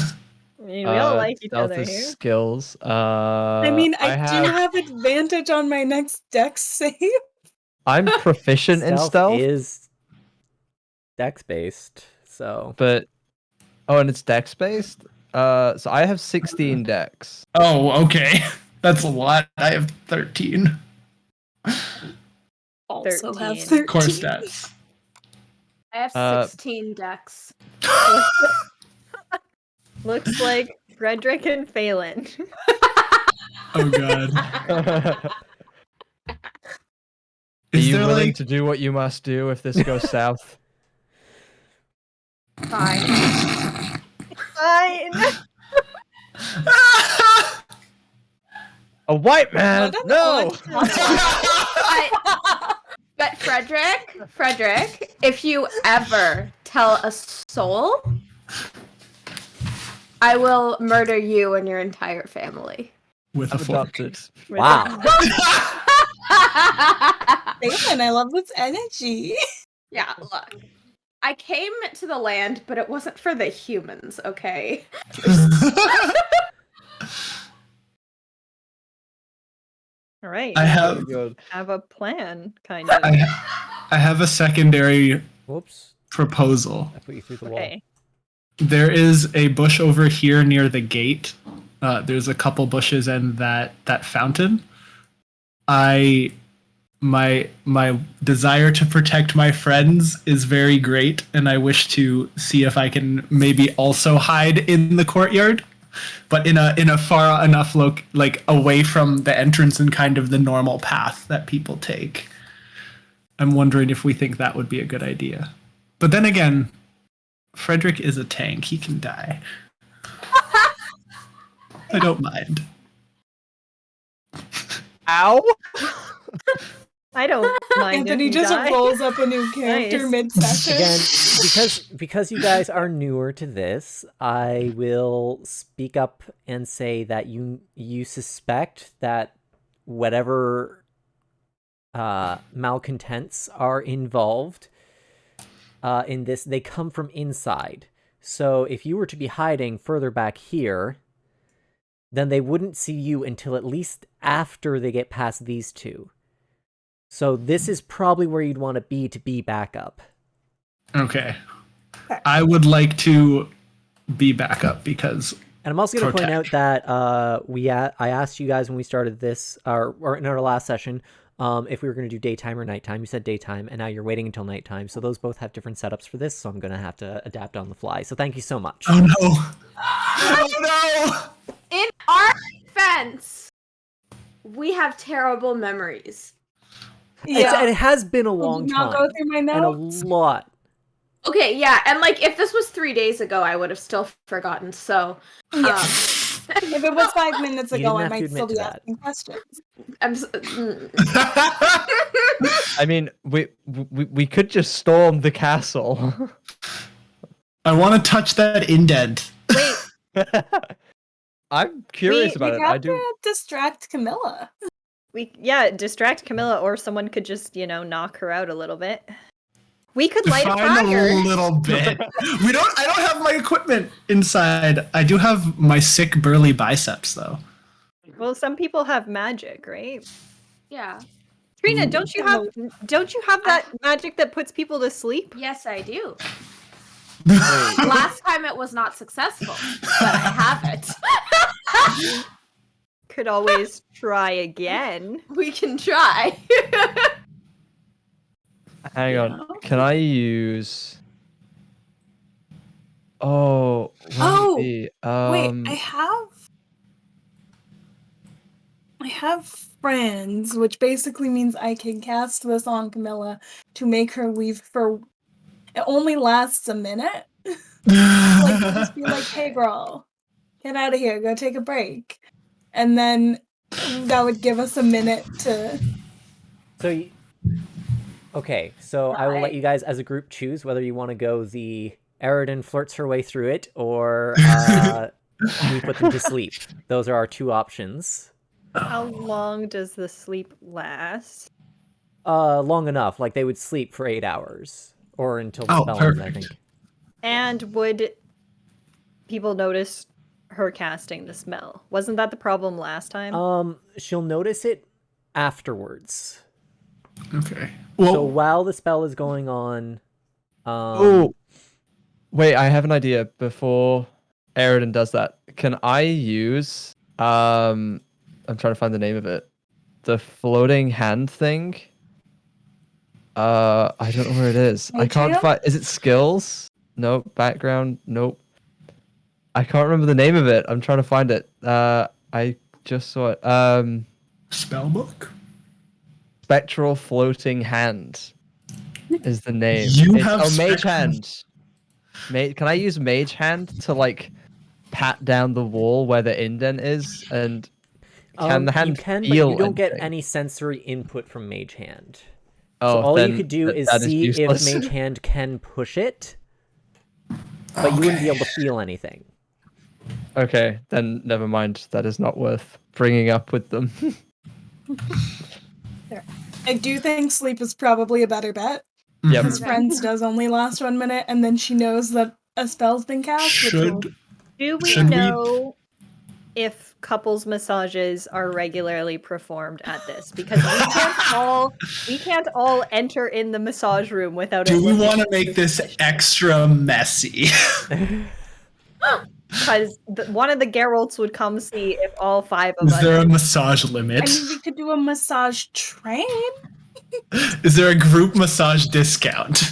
Speaker 4: I mean, we all like each
Speaker 3: stealth
Speaker 4: other
Speaker 3: is
Speaker 4: here.
Speaker 3: skills.
Speaker 5: I mean, I do have advantage on my next dex save.
Speaker 3: I'm proficient in stealth,
Speaker 1: is dex-based, so...
Speaker 3: but and it's dex based. So I have 16 dex.
Speaker 6: Oh, okay. That's a lot. I have 13.
Speaker 5: Also have
Speaker 4: 13.
Speaker 5: 13.
Speaker 6: Core stats.
Speaker 2: I have 16 decks.
Speaker 4: Looks like Frederick and Phelan.
Speaker 6: Oh god.
Speaker 3: Are
Speaker 6: Is
Speaker 3: you
Speaker 6: there
Speaker 3: willing
Speaker 6: like
Speaker 3: to do what you must do if this goes south?
Speaker 2: Fine.
Speaker 4: Fine.
Speaker 3: A white man?
Speaker 5: What an
Speaker 3: No.
Speaker 2: But Frederick, if you ever tell a soul, I will murder you and your entire family.
Speaker 6: with a
Speaker 3: I'm
Speaker 6: fork?
Speaker 3: adopted.
Speaker 1: Wow.
Speaker 5: Phelan, I love this energy.
Speaker 2: Yeah, look. I came to the land, but it wasn't for the humans, okay?
Speaker 4: All right.
Speaker 6: I have
Speaker 3: Good.
Speaker 4: have a plan, kind of.
Speaker 6: I have a secondary
Speaker 1: Whoops.
Speaker 6: proposal.
Speaker 1: I put you through the wall.
Speaker 4: Okay.
Speaker 6: There is a bush over here near the gate. There's a couple bushes and that fountain. My desire to protect my friends is very great, and I wish to see if I can maybe also hide in the courtyard, but in a far enough like away from the entrance and kind of the normal path that people take. I'm wondering if we think that would be a good idea. But then again, Frederick is a tank. He can die. I don't mind.
Speaker 3: Ow!
Speaker 4: I don't mind.
Speaker 5: Anthony
Speaker 4: if you
Speaker 5: just
Speaker 4: die.
Speaker 5: rolls up a new character
Speaker 4: Nice.
Speaker 5: mid-session.
Speaker 1: Again, because you guys are newer to this, I will speak up and say that you suspect that whatever malcontents are involved in this, they come from inside. So if you were to be hiding further back here, then they wouldn't see you until at least after they get past these two. So this is probably where you'd want to be backup.
Speaker 6: Okay. I would like to be backup because...
Speaker 1: And I'm also going to point out that I asked you guys when we started this, or in our last session, if we were going to do daytime or nighttime. You said daytime, and now you're waiting until nighttime. So those both have different setups for this, so I'm going to have to adapt on the fly. So thank you so much.
Speaker 6: Oh, no. Oh, no.
Speaker 2: In our defense, we have terrible memories.
Speaker 5: Yeah.
Speaker 1: It has been a long time.
Speaker 5: Go through my notes?
Speaker 1: And a lot.
Speaker 2: Okay, yeah, and like if this was 3 days ago, I would have still forgotten. So,
Speaker 5: If it was 5 minutes
Speaker 1: You
Speaker 5: ago,
Speaker 1: didn't
Speaker 5: I
Speaker 1: have to
Speaker 5: might still
Speaker 1: admit
Speaker 5: be
Speaker 1: to that.
Speaker 5: asking questions.
Speaker 3: I mean, we could just storm the castle.
Speaker 6: I want to touch that indent.
Speaker 4: Wait,
Speaker 3: I'm curious about
Speaker 5: we
Speaker 3: it.
Speaker 5: have
Speaker 3: I do.
Speaker 5: to distract Camilla.
Speaker 4: distract Camilla, or someone could just, knock her out a little bit. We could light a
Speaker 6: Define
Speaker 4: fire.
Speaker 6: a little bit. I don't have my equipment inside. I do have my sick burly biceps though.
Speaker 4: Well, some people have magic, right?
Speaker 2: yeah,
Speaker 4: Trina, don't you have that magic that puts people to sleep?
Speaker 2: yes, I do.
Speaker 3: Wait,
Speaker 2: Last time it was not successful, but I have it.
Speaker 4: Could always try again.
Speaker 2: We can try.
Speaker 3: hang on. Can I use? Oh. what would it be?
Speaker 5: Wait, I have friends, which basically means I can cast this on Camilla to make her leave for... It only lasts a minute. Like, just be like, hey girl, get out of here, go take a break. And then that would give us a minute to...
Speaker 1: So, okay, so I will let you guys as a group choose whether you want to go the Eridan flirts her way through it, or we put them to sleep. Those are our two options.
Speaker 4: How long does the sleep last?
Speaker 1: Long enough. Like, they would sleep for 8 hours. Or until the spell ends, I think.
Speaker 4: And would people notice her casting the spell? Wasn't that the problem last time?
Speaker 1: She'll notice it afterwards.
Speaker 6: Okay.
Speaker 1: So
Speaker 6: Well,
Speaker 1: while the spell is going on...
Speaker 3: Oh. Wait, I have an idea. Before Eridan does that, can I use? I'm trying to find the name of it. The floating hand thing. I don't know where it is. I can't
Speaker 5: Atrium?
Speaker 3: find. Is it skills? Nope. Background. Nope. I can't remember the name of it. I'm trying to find it. I just saw it.
Speaker 6: spellbook?
Speaker 3: Spectral floating hand is the name.
Speaker 6: Have
Speaker 3: Mage
Speaker 6: spectral-
Speaker 3: hand. Can I use mage hand to like pat down the wall where the indent is, and can the hand
Speaker 1: you can, but
Speaker 3: feel
Speaker 1: you don't get
Speaker 3: anything?
Speaker 1: any sensory input from Mage Hand.
Speaker 3: Oh,
Speaker 1: So all you
Speaker 3: then
Speaker 1: could do is
Speaker 3: that
Speaker 1: see if
Speaker 3: useless.
Speaker 1: Mage Hand can push it, but you wouldn't be able to feel anything.
Speaker 3: Okay, then never mind. That is not worth bringing up with them.
Speaker 5: I do think sleep is probably a better bet.
Speaker 3: Yep.
Speaker 5: Because Friends does only last 1 minute, and then she knows that a spell's been cast. which will-
Speaker 4: Do we
Speaker 6: should we-
Speaker 4: know if couples massages are regularly performed at this? Because we can't all enter in the massage room without.
Speaker 6: Do we want to make this extra messy?
Speaker 4: Because one of the Geralts would come see if all 5 of
Speaker 6: Is
Speaker 4: us.
Speaker 6: there a massage limit?
Speaker 5: I mean, we could do a massage train.
Speaker 6: Is there a group massage discount?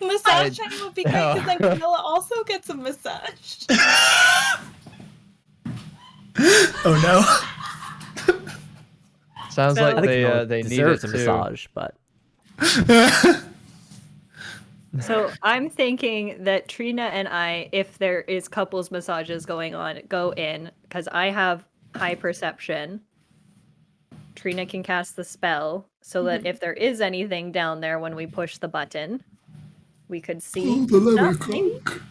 Speaker 5: Massage train would be great because then Camilla also gets a massage.
Speaker 6: Oh no.
Speaker 3: Sounds
Speaker 4: So-
Speaker 3: like
Speaker 1: I think Camilla
Speaker 3: they need it
Speaker 1: deserves a
Speaker 3: too.
Speaker 1: massage, but
Speaker 4: So I'm thinking that Trina and I, if there is couples massages going on, go in because I have high perception. Trina can cast the spell so that if there is anything down there when we push the button, we could see.
Speaker 6: The lever
Speaker 4: stuff, maybe?
Speaker 6: cloak.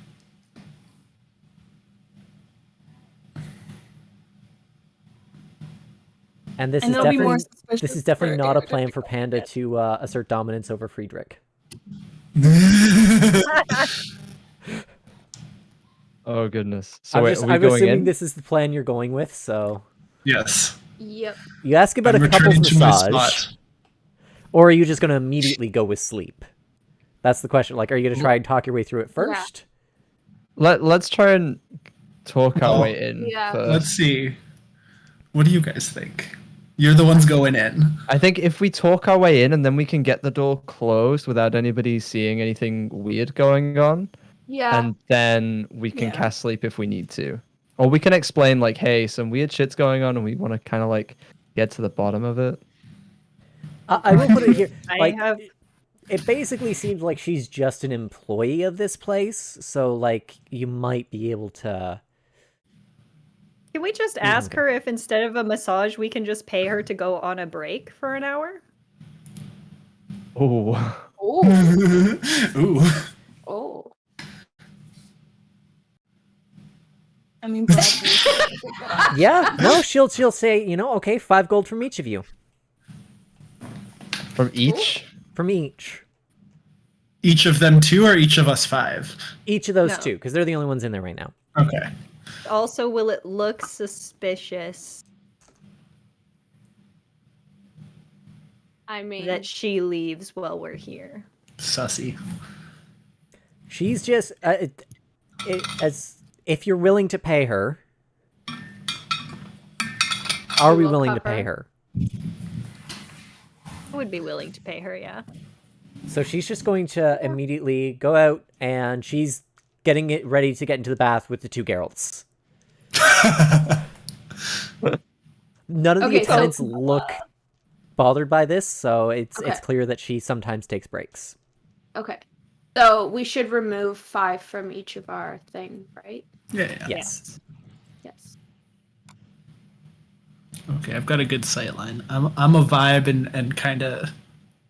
Speaker 1: And this
Speaker 5: And
Speaker 1: is
Speaker 5: they'll be more
Speaker 1: definitely
Speaker 5: suspicious
Speaker 1: this is definitely
Speaker 5: for
Speaker 1: not a
Speaker 5: Aridin
Speaker 1: plan
Speaker 5: to
Speaker 1: for
Speaker 5: go
Speaker 1: Panda
Speaker 5: with it.
Speaker 1: to assert dominance over Friedrich.
Speaker 3: Oh goodness. So wait, are we
Speaker 1: I'm
Speaker 3: going
Speaker 1: assuming
Speaker 3: in?
Speaker 1: this is the plan you're going with. So
Speaker 6: Yes.
Speaker 2: Yep.
Speaker 1: you ask about
Speaker 6: I'm
Speaker 1: a couple's
Speaker 6: returning to my
Speaker 1: massage,
Speaker 6: spot.
Speaker 1: or are you just gonna immediately go with sleep? That's the question. Like, are you gonna try and talk your way through it first?
Speaker 3: Let's try and talk our
Speaker 6: Well,
Speaker 3: way in
Speaker 2: Yeah.
Speaker 3: first.
Speaker 6: Let's see. What do you guys think? You're the ones going in.
Speaker 3: I think if we talk our way in and then we can get the door closed without anybody seeing anything weird going on,
Speaker 2: Yeah.
Speaker 3: and then we can
Speaker 5: Yeah.
Speaker 3: cast sleep if we need to. Or we can explain like, hey, some weird shit's going on and we want to kind of like get to the bottom of it.
Speaker 1: I will put it here.
Speaker 4: I
Speaker 1: Like,
Speaker 4: have
Speaker 1: it basically seems like she's just an employee of this place, so like you might be able to.
Speaker 4: Can we just ask her if instead of a massage, we can just pay her to go on a break for an hour?
Speaker 3: Oh.
Speaker 2: Oh.
Speaker 6: Ooh.
Speaker 2: Oh.
Speaker 5: I mean, Bradley.
Speaker 1: Yeah, no, she'll say, okay, 5 gold from each of you,
Speaker 3: From each?
Speaker 1: from each
Speaker 6: Each of them 2 or each of us 5?
Speaker 1: of those
Speaker 4: No.
Speaker 1: 2, because they're the only ones in there right now.
Speaker 6: Okay.
Speaker 4: Also, will it look suspicious
Speaker 2: I mean,
Speaker 4: that she leaves while we're here?
Speaker 6: Sussy.
Speaker 1: She's just as if you're willing to pay her. Are we
Speaker 2: will
Speaker 1: willing to
Speaker 2: cover.
Speaker 1: pay her?
Speaker 4: I would be willing to pay her, yeah.
Speaker 1: So she's just going to immediately go out, and she's getting it ready to get into the bath with the 2 Geralts. None of the
Speaker 2: Okay, so-
Speaker 1: attendants look bothered by this, so it's
Speaker 2: Okay.
Speaker 1: clear that she sometimes takes breaks.
Speaker 2: okay. So we should remove 5 from each of our thing, right?
Speaker 6: Yeah.
Speaker 1: Yes.
Speaker 2: Yes.
Speaker 6: Okay, I've got a good sight line. I'm a vibe and kind of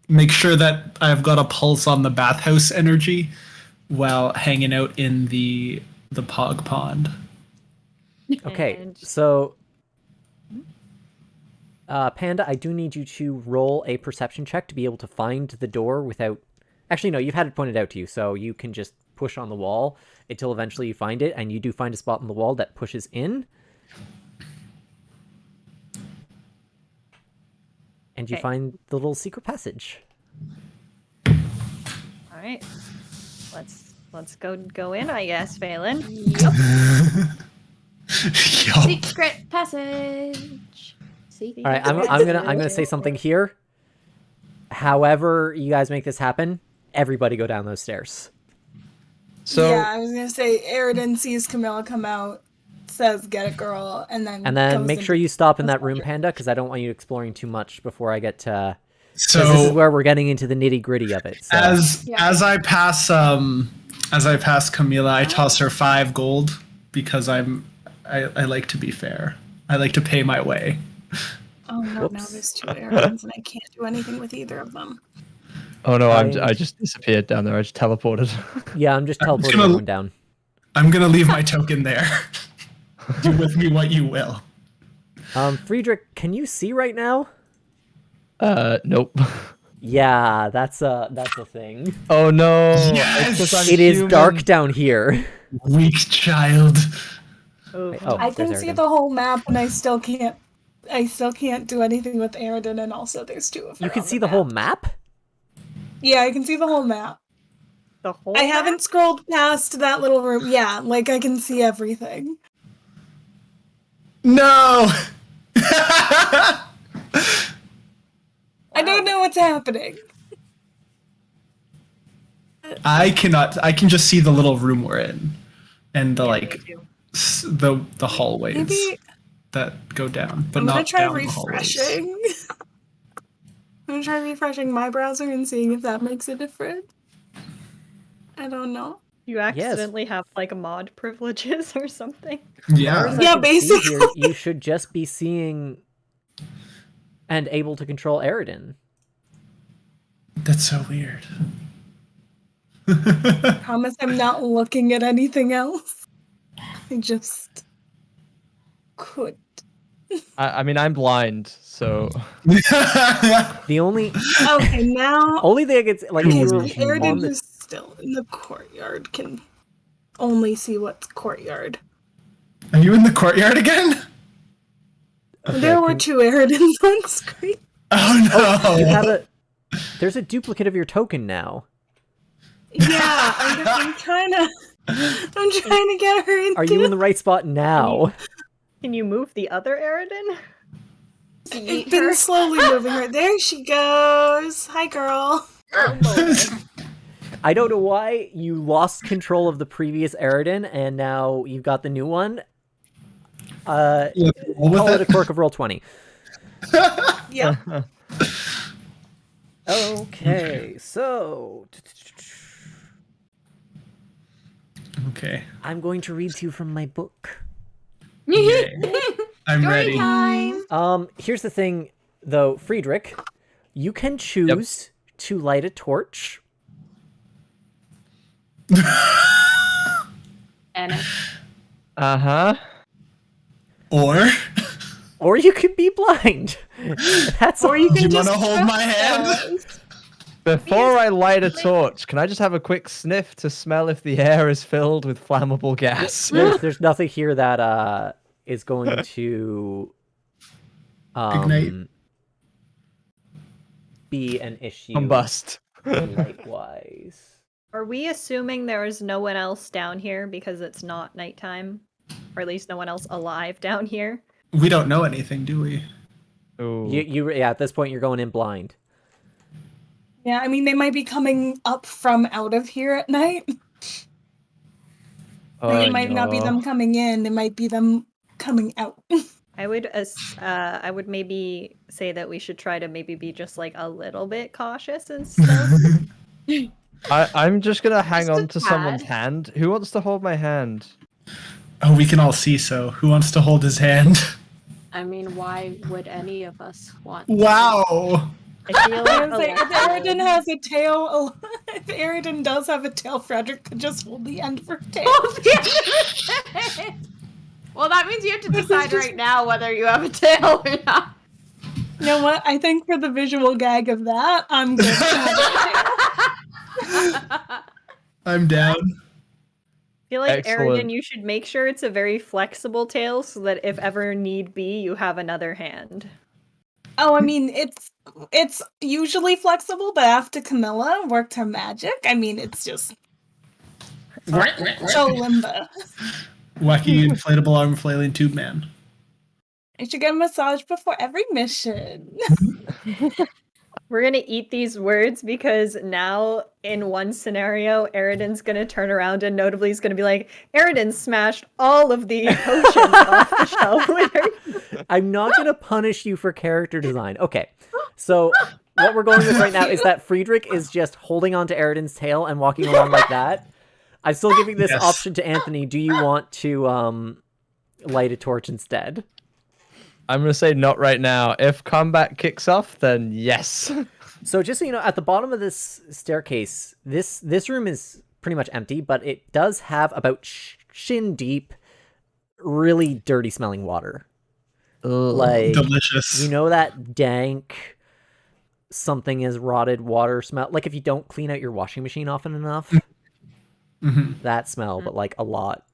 Speaker 6: make sure that I've got a pulse on the bathhouse energy while hanging out in the pog pond.
Speaker 1: Okay,
Speaker 4: And-
Speaker 1: so Panda, I do need you to roll a perception check to be able to find the door without... Actually, no, you've had it pointed out to you, so you can just push on the wall until eventually you find it, and you do find a spot on the wall that pushes in. And you
Speaker 4: Okay.
Speaker 1: find the little secret passage.
Speaker 4: All right. Let's go in, I guess, Phelan.
Speaker 2: Yep.
Speaker 6: Yo.
Speaker 2: Secret passage. Secret
Speaker 1: All right, I'm gonna say something here. However you guys make this happen, everybody go down those stairs.
Speaker 3: So
Speaker 5: yeah, I was gonna say Aridin sees Camilla come out, says "Get it, girl," and then goes
Speaker 1: Make sure
Speaker 5: into-
Speaker 1: you stop in that room, Panda, because I don't want you exploring too much before I get to...
Speaker 6: So
Speaker 1: Because this is where we're getting into the nitty gritty of it. So.
Speaker 6: as I pass Camila, I toss her 5 gold because I like to be fair. I like to pay my way.
Speaker 5: Oh no! Now
Speaker 1: Whoops.
Speaker 5: there's 2 Aridins, and I can't do anything with either of them.
Speaker 3: oh no,
Speaker 1: I-
Speaker 3: I just disappeared down there. I just teleported.
Speaker 1: Yeah, I'm just teleporting
Speaker 6: gonna-
Speaker 1: everyone down.
Speaker 6: I'm gonna leave my token there. Do with me what you will.
Speaker 1: Friedrich, can you see right now?
Speaker 3: Nope.
Speaker 1: Yeah, that's a thing.
Speaker 3: Oh no.
Speaker 6: Yes!
Speaker 3: It's 'cause I'm
Speaker 1: It is
Speaker 3: human.
Speaker 1: dark down here.
Speaker 6: Weak child.
Speaker 1: Oh,
Speaker 5: I
Speaker 1: there's
Speaker 5: can see
Speaker 1: Aridin.
Speaker 5: the whole map, and I still can't. I still can't do anything with Aridin, and also there's 2 of her.
Speaker 1: You can
Speaker 5: on
Speaker 1: see the whole
Speaker 5: map.
Speaker 1: map?
Speaker 5: Yeah, I can see the whole map.
Speaker 4: The whole
Speaker 5: I
Speaker 4: map?
Speaker 5: haven't scrolled past that little room. Yeah, like I can see everything.
Speaker 6: No.
Speaker 5: I don't know what's happening.
Speaker 6: I can just see the little room we're in, and the
Speaker 4: Me too.
Speaker 6: the hallways
Speaker 5: Maybe
Speaker 6: that go down, but
Speaker 5: I'm gonna
Speaker 6: not
Speaker 5: try
Speaker 6: down the hallways.
Speaker 5: refreshing. I'm gonna try refreshing my browser and seeing if that makes a difference. I don't know.
Speaker 4: You accidentally have like mod privileges or something.
Speaker 6: Yeah.
Speaker 1: As I
Speaker 5: Yeah,
Speaker 1: can see here,
Speaker 5: basically.
Speaker 1: you should just be seeing and able to control Aridin.
Speaker 6: That's so weird.
Speaker 5: Promise I'm not looking at anything else. I just could.
Speaker 3: I mean, I'm blind, so
Speaker 1: The only
Speaker 5: Okay, now
Speaker 1: only thing I could like if
Speaker 5: okay,
Speaker 1: you
Speaker 5: so
Speaker 1: were on
Speaker 5: Aridin,
Speaker 1: the
Speaker 5: who's still in the courtyard, can only see what's courtyard.
Speaker 6: Are you in the courtyard again?
Speaker 1: okay,
Speaker 5: There were two Aridins on screen.
Speaker 6: Oh no!
Speaker 1: you have there's a duplicate of your token now.
Speaker 5: Yeah, I'm trying to get her into.
Speaker 1: Are you in the right spot now?
Speaker 4: Can you move the other Aridin?
Speaker 5: It's been slowly moving her. There she goes. Hi, girl.
Speaker 1: I don't know why you lost control of the previous Aridin and now you've got the new one. Call it a quirk of roll 20.
Speaker 5: Yeah.
Speaker 1: Okay, so
Speaker 6: Okay.
Speaker 1: I'm going to read to you from my book.
Speaker 6: I'm
Speaker 2: Story
Speaker 6: ready.
Speaker 2: time.
Speaker 1: Here's the thing, though, Friedrich, you can choose to light a torch.
Speaker 2: And
Speaker 3: uh-huh.
Speaker 6: Or
Speaker 1: you can be blind. That's
Speaker 5: Or you
Speaker 6: do
Speaker 5: can
Speaker 6: you
Speaker 5: just
Speaker 6: want to hold my hand?
Speaker 3: Before I light a torch, can I just have a quick sniff to smell if the air is filled with flammable gas?
Speaker 1: there's nothing here that is going to
Speaker 6: Ignite.
Speaker 1: be an issue.
Speaker 3: Combust.
Speaker 1: Likewise.
Speaker 4: Are we assuming there is no one else down here because it's not nighttime? Or at least no one else alive down here?
Speaker 6: We don't know anything, do we?
Speaker 3: Ooh.
Speaker 1: Yeah, at this point you're going in blind.
Speaker 5: Yeah, I mean, they might be coming up from out of here at night. Like, it might not be them coming in. It might be them coming out.
Speaker 4: I would maybe say that we should try to maybe be just like a little bit cautious and stuff.
Speaker 3: I'm just gonna hang
Speaker 2: Just a
Speaker 3: on to someone's
Speaker 2: tad.
Speaker 3: hand. Who wants to hold my hand?
Speaker 6: Oh, we can all see. So, who wants to hold his hand?
Speaker 2: I mean, why would any of us want?
Speaker 6: Wow.
Speaker 4: I feel
Speaker 5: I
Speaker 4: like
Speaker 5: was like, if
Speaker 4: Alexa
Speaker 5: Aridin has a tail, if Aridin does have a tail, Frederick could just hold the end for tail.
Speaker 2: Well, that means you have to decide right now whether you have a tail or not.
Speaker 5: You know what? I think for the visual gag of that, I'm good.
Speaker 6: I'm down.
Speaker 4: I feel like
Speaker 3: Excellent.
Speaker 4: Aridin, you should make sure it's a very flexible tail so that if ever need be, you have another hand.
Speaker 5: Oh, I mean, it's usually flexible, but after Camilla worked her magic, I mean, it's just so limbo.
Speaker 6: Wacky inflatable arm flailing tube man.
Speaker 5: I should get a massage before every mission.
Speaker 4: We're gonna eat these words because now, in one scenario, Aridin's gonna turn around and notably is gonna be like, Aridin smashed all of the potions off the shelf with her.
Speaker 1: I'm not going to punish you for character design. Okay, so what we're going with right now is that Friedrich is just holding on to Aridin's tail and walking along like that. I'm still giving this
Speaker 6: Yes.
Speaker 1: option to Anthony. Do you want to light a torch instead?
Speaker 3: I'm gonna say not right now. If combat kicks off, then yes.
Speaker 1: So just so you know, at the bottom of this staircase, this room is pretty much empty, but it does have about shin deep, really dirty smelling water. Like,
Speaker 6: Delicious.
Speaker 1: you know that dank, something is rotted water smell? Like if you don't clean out your washing machine often enough, that smell, but like a lot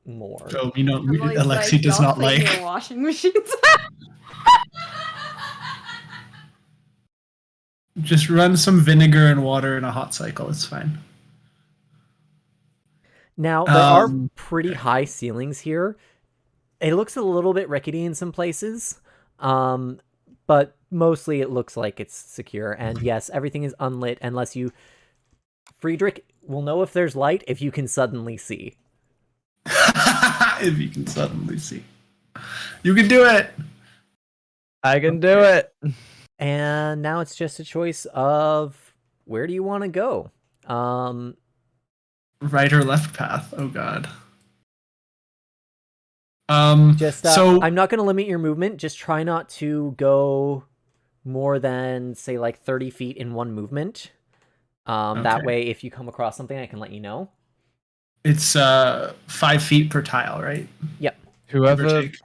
Speaker 1: more.
Speaker 6: Oh, you know,
Speaker 2: Emily's
Speaker 6: Alexi does
Speaker 2: "Don't
Speaker 6: not
Speaker 2: clean
Speaker 6: like.
Speaker 2: your washing machines.
Speaker 6: Just run some vinegar and water in a hot cycle. It's fine.
Speaker 1: Now, there are
Speaker 6: Um,
Speaker 1: pretty high ceilings here. It looks a little bit rickety in some places, but mostly it looks like it's secure. And yes, everything is unlit unless you... Friedrich will know if there's light if you can suddenly see.
Speaker 6: If you can suddenly see. You can do it!
Speaker 3: I can do it.
Speaker 1: And now it's just a choice of where do you want to go?
Speaker 6: Right or left path? Oh god.
Speaker 1: Just
Speaker 6: so
Speaker 1: I'm not going to limit your movement. Just try not to go more than, say, like 30 feet in one movement. That
Speaker 6: Okay.
Speaker 1: way, if you come across something, I can let you know.
Speaker 6: it's 5 feet per tile, right?
Speaker 1: Yep.
Speaker 6: Give or
Speaker 3: Whoever
Speaker 6: take.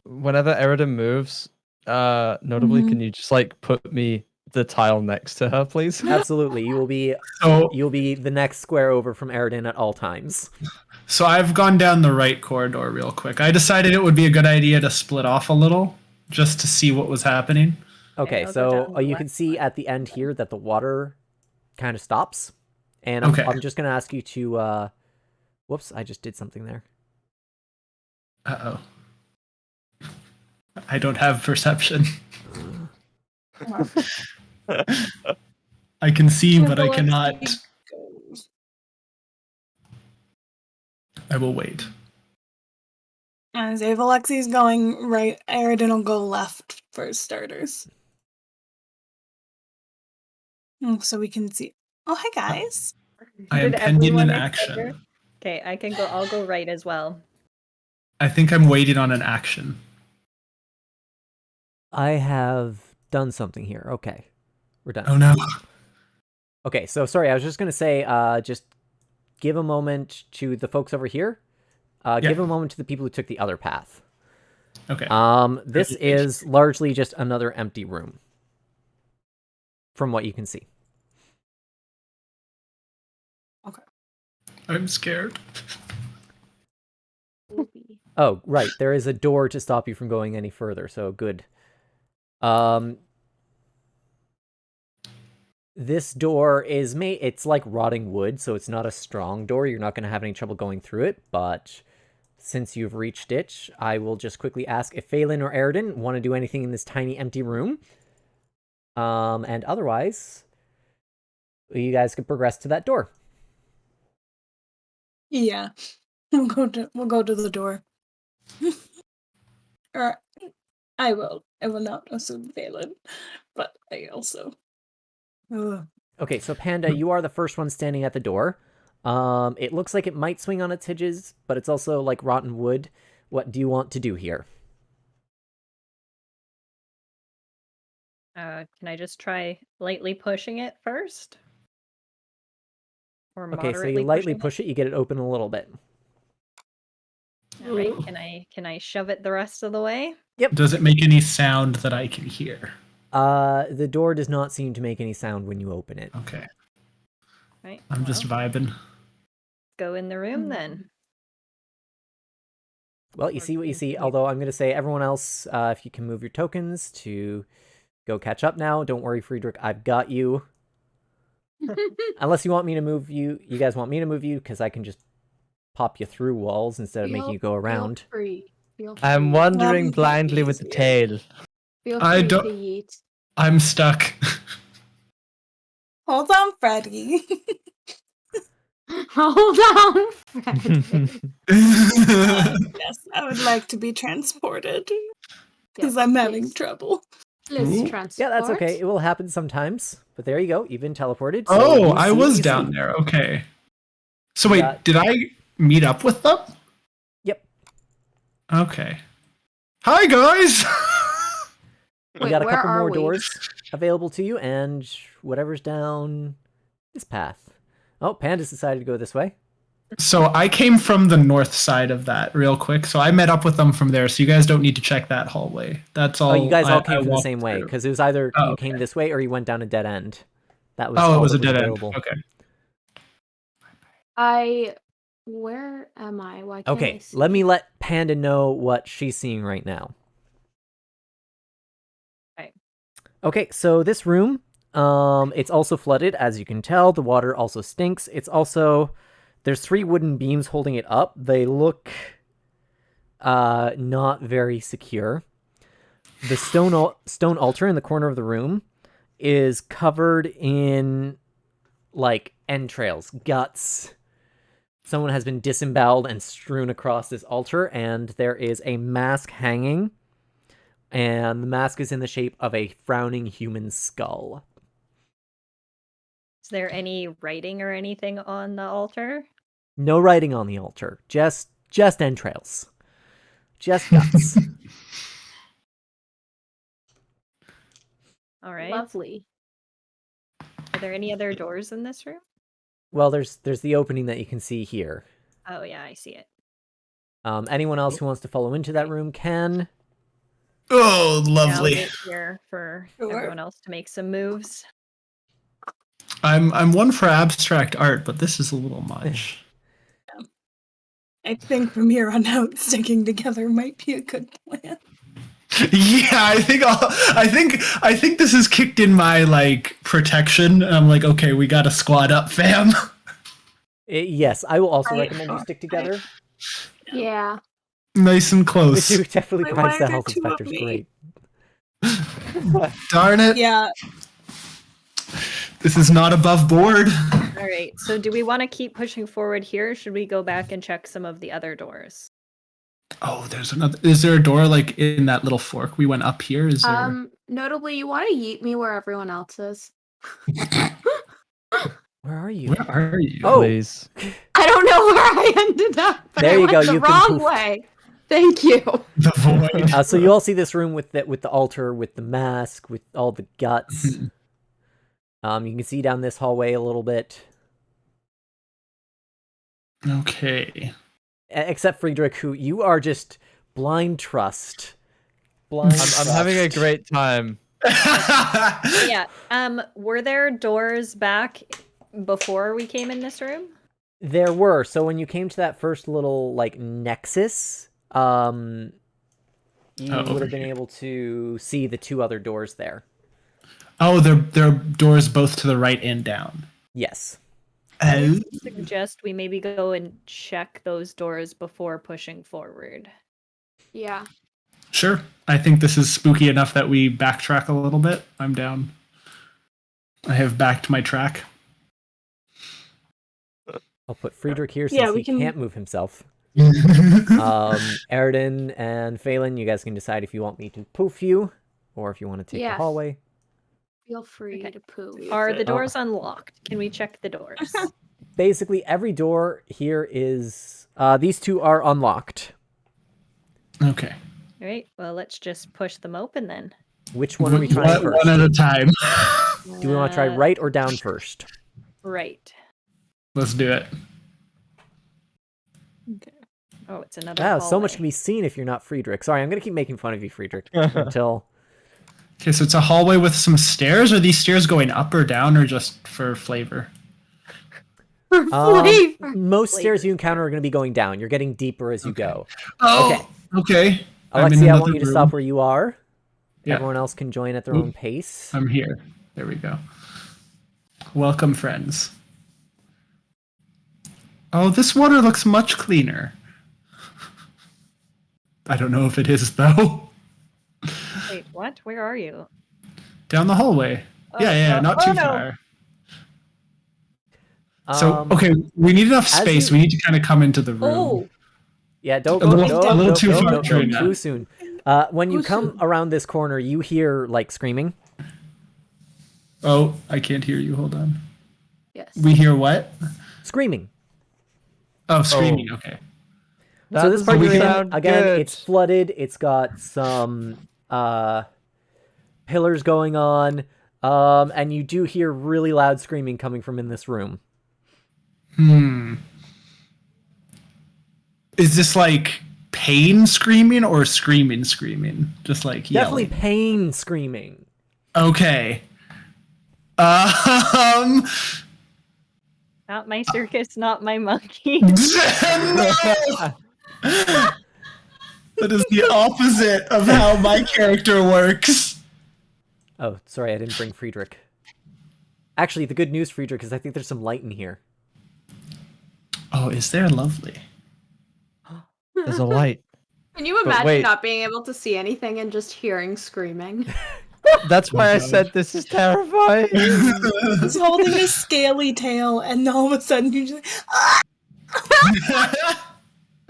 Speaker 3: whenever Eridan moves, notably, can you just like put me the tile next to her, please?
Speaker 1: Absolutely. You will be
Speaker 6: So
Speaker 1: the next square over from Eridan at all times.
Speaker 6: So I've gone down the right corridor real quick. I decided it would be a good idea to split off a little just to see what was happening.
Speaker 1: Okay,
Speaker 4: I'll go
Speaker 1: so
Speaker 4: down the
Speaker 1: you
Speaker 4: left
Speaker 1: can see
Speaker 4: one.
Speaker 1: at the end here that the water kind of stops. And
Speaker 6: Okay.
Speaker 1: I'm just going to ask you to whoops, I just did something there.
Speaker 6: Uh-oh. I don't have perception. I can see, but I cannot. I will wait.
Speaker 5: As if Alexi's going right, Aridin will go left for starters. So we can see. Oh, hi guys.
Speaker 6: I am
Speaker 4: Did
Speaker 6: pending
Speaker 4: everyone
Speaker 6: an
Speaker 4: except her?
Speaker 6: action.
Speaker 4: Okay, I can go. I'll go right as well.
Speaker 6: I think I'm waiting on an action.
Speaker 1: I have done something here. Okay. We're done.
Speaker 6: Oh no.
Speaker 1: Okay, so sorry, I was just going to say just give a moment to the folks over here. Give a moment to the people who took the other path.
Speaker 6: Okay.
Speaker 1: This is largely just another empty room, from what you can see.
Speaker 6: I'm scared.
Speaker 1: Oh, right. There is a door to stop you from going any further, so good. This door is it's like rotting wood, so it's not a strong door. You're not going to have any trouble going through it, but since you've reached it, I will just quickly ask if Phelan or Eridan want to do anything in this tiny empty room. And otherwise, you guys can progress to that door.
Speaker 5: Yeah. We'll go to the door. Or I will not assume Phelan, but I also. Ugh.
Speaker 1: Okay, so Panda, you are the first one standing at the door. It looks like it might swing on its hinges, but it's also like rotten wood. What do you want to do here?
Speaker 4: Can I just try lightly pushing it first? Or
Speaker 1: Okay, so
Speaker 4: moderately
Speaker 1: you lightly
Speaker 4: pushing
Speaker 1: push it, you get it open a little bit.
Speaker 4: it? All right. Can I shove it the rest of the way?
Speaker 1: Yep.
Speaker 6: Does it make any sound that I can hear?
Speaker 1: The door does not seem to make any sound when you open it.
Speaker 6: Okay.
Speaker 4: Right.
Speaker 6: I'm just vibing.
Speaker 4: Go in the room then.
Speaker 1: Well, you see what you see, although I'm going to say everyone else, if you can move your tokens to go catch up now. Don't worry, Friedrich, I've got you. Unless you want me to move you. You guys want me to move you, because I can just pop you through walls instead of making you go around.
Speaker 2: Feel free.
Speaker 3: I'm wandering
Speaker 5: That'd be
Speaker 3: blindly with the
Speaker 5: easier.
Speaker 3: tail.
Speaker 2: Feel
Speaker 6: I
Speaker 2: free
Speaker 6: don't-
Speaker 2: to yeet.
Speaker 6: I'm stuck.
Speaker 5: Hold on, Freddie.
Speaker 2: Hold on, Fred.
Speaker 5: Yes, I would like to be transported because I'm having trouble.
Speaker 2: Let's
Speaker 6: Ooh.
Speaker 2: transport.
Speaker 1: Yeah, that's okay. It will happen sometimes. But there you go. You've been teleported. So
Speaker 6: Oh,
Speaker 1: you
Speaker 6: I
Speaker 1: see what
Speaker 6: was
Speaker 1: you
Speaker 6: down
Speaker 1: see.
Speaker 6: there. Okay. So
Speaker 1: You
Speaker 6: wait,
Speaker 1: got-
Speaker 6: did I meet up with them?
Speaker 1: Yep.
Speaker 6: Okay. Hi guys.
Speaker 1: You
Speaker 2: Wait,
Speaker 1: got a
Speaker 2: where
Speaker 1: couple
Speaker 2: are
Speaker 1: more
Speaker 2: we?
Speaker 1: doors available to you, and whatever's down this path. Oh, Panda's decided to go this way.
Speaker 6: So I came from the north side of that real quick. So I met up with them from there. So you guys don't need to check that hallway. That's all.
Speaker 1: Oh, you guys all
Speaker 6: I
Speaker 1: came from the
Speaker 6: walked
Speaker 1: same way,
Speaker 6: through.
Speaker 1: because it was either
Speaker 6: Oh,
Speaker 1: you
Speaker 6: okay.
Speaker 1: came this way or you went down a dead end. That was
Speaker 6: Oh, it
Speaker 1: all
Speaker 6: was
Speaker 1: that
Speaker 6: a dead
Speaker 1: available.
Speaker 6: end. Okay.
Speaker 2: Where am I? Why can't I
Speaker 1: Okay,
Speaker 2: see?
Speaker 1: let me let Panda know what she's seeing right now.
Speaker 4: Okay.
Speaker 1: Okay, so this room, it's also flooded, as you can tell. The water also stinks. It's also, there's 3 wooden beams holding it up. They look not very secure. The stone altar in the corner of the room is covered in like entrails, guts. Someone has been disemboweled and strewn across this altar, and there is a mask hanging, and the mask is in the shape of a frowning human skull.
Speaker 4: Is there any writing or anything on the altar?
Speaker 1: No writing on the altar, just entrails. Just guts.
Speaker 4: All right.
Speaker 2: Lovely.
Speaker 4: Are there any other doors in this room?
Speaker 1: Well, there's the opening that you can see here.
Speaker 4: Oh yeah, I see it.
Speaker 1: Anyone else who wants to follow into that room can.
Speaker 6: Oh,
Speaker 4: I'll
Speaker 6: lovely.
Speaker 4: wait here for
Speaker 5: Sure.
Speaker 4: everyone else to make some moves.
Speaker 6: I'm one for abstract art, but this is a little much.
Speaker 5: I think from here on out, sticking together might be a good plan.
Speaker 6: Yeah, I think this has kicked in my like protection. And I'm like, okay, we got to squad up, fam.
Speaker 1: Yes, I will also
Speaker 5: I-
Speaker 1: recommend you stick together.
Speaker 2: Yeah.
Speaker 6: Nice and
Speaker 1: Which
Speaker 6: close.
Speaker 1: you definitely
Speaker 5: Wait,
Speaker 1: provides
Speaker 5: why
Speaker 1: the
Speaker 5: are there
Speaker 1: health
Speaker 5: two of
Speaker 1: inspectors.
Speaker 5: me?
Speaker 1: Great.
Speaker 6: Darn it.
Speaker 5: Yeah.
Speaker 6: This is not above board.
Speaker 4: All right. So do we want to keep pushing forward here? Or should we go back and check some of the other doors?
Speaker 6: Oh, there's another. Is there a door like in that little fork we went up here? Is there?
Speaker 2: Notably, you want to yeet me where everyone else is.
Speaker 1: Where are you?
Speaker 6: Where are you?
Speaker 1: Oh.
Speaker 3: Please.
Speaker 2: I don't know where I ended up, but
Speaker 1: There
Speaker 2: I
Speaker 1: you
Speaker 2: went
Speaker 1: go,
Speaker 2: the
Speaker 1: you can
Speaker 2: wrong
Speaker 1: poof.
Speaker 2: way. Thank you.
Speaker 6: The void.
Speaker 1: So you all see this room with the altar, with the mask, with all the guts. You can see down this hallway a little bit.
Speaker 6: Okay.
Speaker 1: Except Friedrich, who you are just blind trust. Blind
Speaker 3: I'm having a
Speaker 1: trust.
Speaker 3: great time.
Speaker 4: Yeah. Were there doors back before we came in this room?
Speaker 1: There were. So when you came to that first little like nexus, you
Speaker 6: over
Speaker 1: would have been
Speaker 6: here.
Speaker 1: able to see the two other doors there.
Speaker 6: Oh, there are doors both to the right and down.
Speaker 1: Yes.
Speaker 4: I
Speaker 6: Oh.
Speaker 4: would suggest we maybe go and check those doors before pushing forward.
Speaker 2: Yeah.
Speaker 6: Sure. I think this is spooky enough that we backtrack a little bit. I'm down. I have backed my track.
Speaker 1: I'll put Friedrich here since
Speaker 5: Yeah, we
Speaker 1: he
Speaker 5: can-
Speaker 1: can't move himself. Aridin and Phelan, you guys can decide if you want me to poof you or if you want to take
Speaker 2: Yes.
Speaker 1: the hallway.
Speaker 2: Feel free
Speaker 4: Okay.
Speaker 2: to poo.
Speaker 4: Are the doors unlocked? Can we check the doors?
Speaker 1: Basically, every door here is... these two are unlocked.
Speaker 6: Okay.
Speaker 4: All right. Well, let's just push them open then.
Speaker 1: Which one are we trying
Speaker 6: One
Speaker 1: first?
Speaker 6: at a time.
Speaker 1: Do we want to try
Speaker 4: Uh,
Speaker 1: right or down first?
Speaker 4: Right.
Speaker 6: Let's do it.
Speaker 4: Oh, it's another.
Speaker 1: Wow, so much
Speaker 4: hallway.
Speaker 1: can be seen if you're not Friedrich. Sorry, I'm going to keep making fun of you, Friedrich, until...
Speaker 6: Okay, so it's a hallway with some stairs. Are these stairs going up or down or just for flavor?
Speaker 2: Flavor.
Speaker 1: Most stairs you encounter are going to be going down. You're getting deeper as you go.
Speaker 6: Oh, okay. I'm in
Speaker 1: Alexi, I
Speaker 6: another
Speaker 1: want you to
Speaker 6: room.
Speaker 1: stop where you are.
Speaker 6: Yeah.
Speaker 1: Everyone else can join at their own pace.
Speaker 6: I'm here. There we go. Welcome, friends. Oh, this water looks much cleaner. I don't know if it is, though.
Speaker 4: Wait, what? Where are you?
Speaker 6: Down the hallway. Yeah, not too
Speaker 4: no.
Speaker 6: far. So,
Speaker 1: Um,
Speaker 6: okay, we need enough
Speaker 1: as
Speaker 6: space.
Speaker 1: you-
Speaker 6: We need to kind of come into the room.
Speaker 2: Oh.
Speaker 1: Yeah, don't
Speaker 6: A
Speaker 1: go
Speaker 6: little-
Speaker 1: no,
Speaker 6: a little
Speaker 1: no,
Speaker 6: too
Speaker 1: no,
Speaker 6: far,
Speaker 1: no, no,
Speaker 6: Trina.
Speaker 1: too soon. When you
Speaker 2: Too
Speaker 1: come
Speaker 2: soon.
Speaker 1: around this corner, you hear like screaming.
Speaker 6: Oh, I can't hear you. Hold on.
Speaker 2: Yes.
Speaker 6: We hear what?
Speaker 1: Screaming.
Speaker 6: Oh, screaming.
Speaker 3: Oh.
Speaker 6: Okay.
Speaker 3: That
Speaker 1: So this part
Speaker 3: doesn't
Speaker 1: you're in,
Speaker 3: sound
Speaker 1: again,
Speaker 3: good.
Speaker 1: it's flooded. It's got some pillars going on, and you do hear really loud screaming coming from in this room.
Speaker 6: Is this like pain screaming or screaming? Just like
Speaker 1: Definitely
Speaker 6: yelling.
Speaker 1: pain screaming.
Speaker 6: Okay.
Speaker 4: Not my circus, not my monkey.
Speaker 6: No! That is the opposite of how my character works.
Speaker 1: Oh, sorry, I didn't bring Friedrich. Actually, the good news, Friedrich, is I think there's some light in here.
Speaker 6: Oh, is there lovely?
Speaker 3: There's a light.
Speaker 2: Can you
Speaker 3: But
Speaker 2: imagine
Speaker 3: wait.
Speaker 2: not being able to see anything and just hearing screaming?
Speaker 3: That's why I said this is terrifying.
Speaker 5: He's holding a scaly tail, and all of a sudden you just.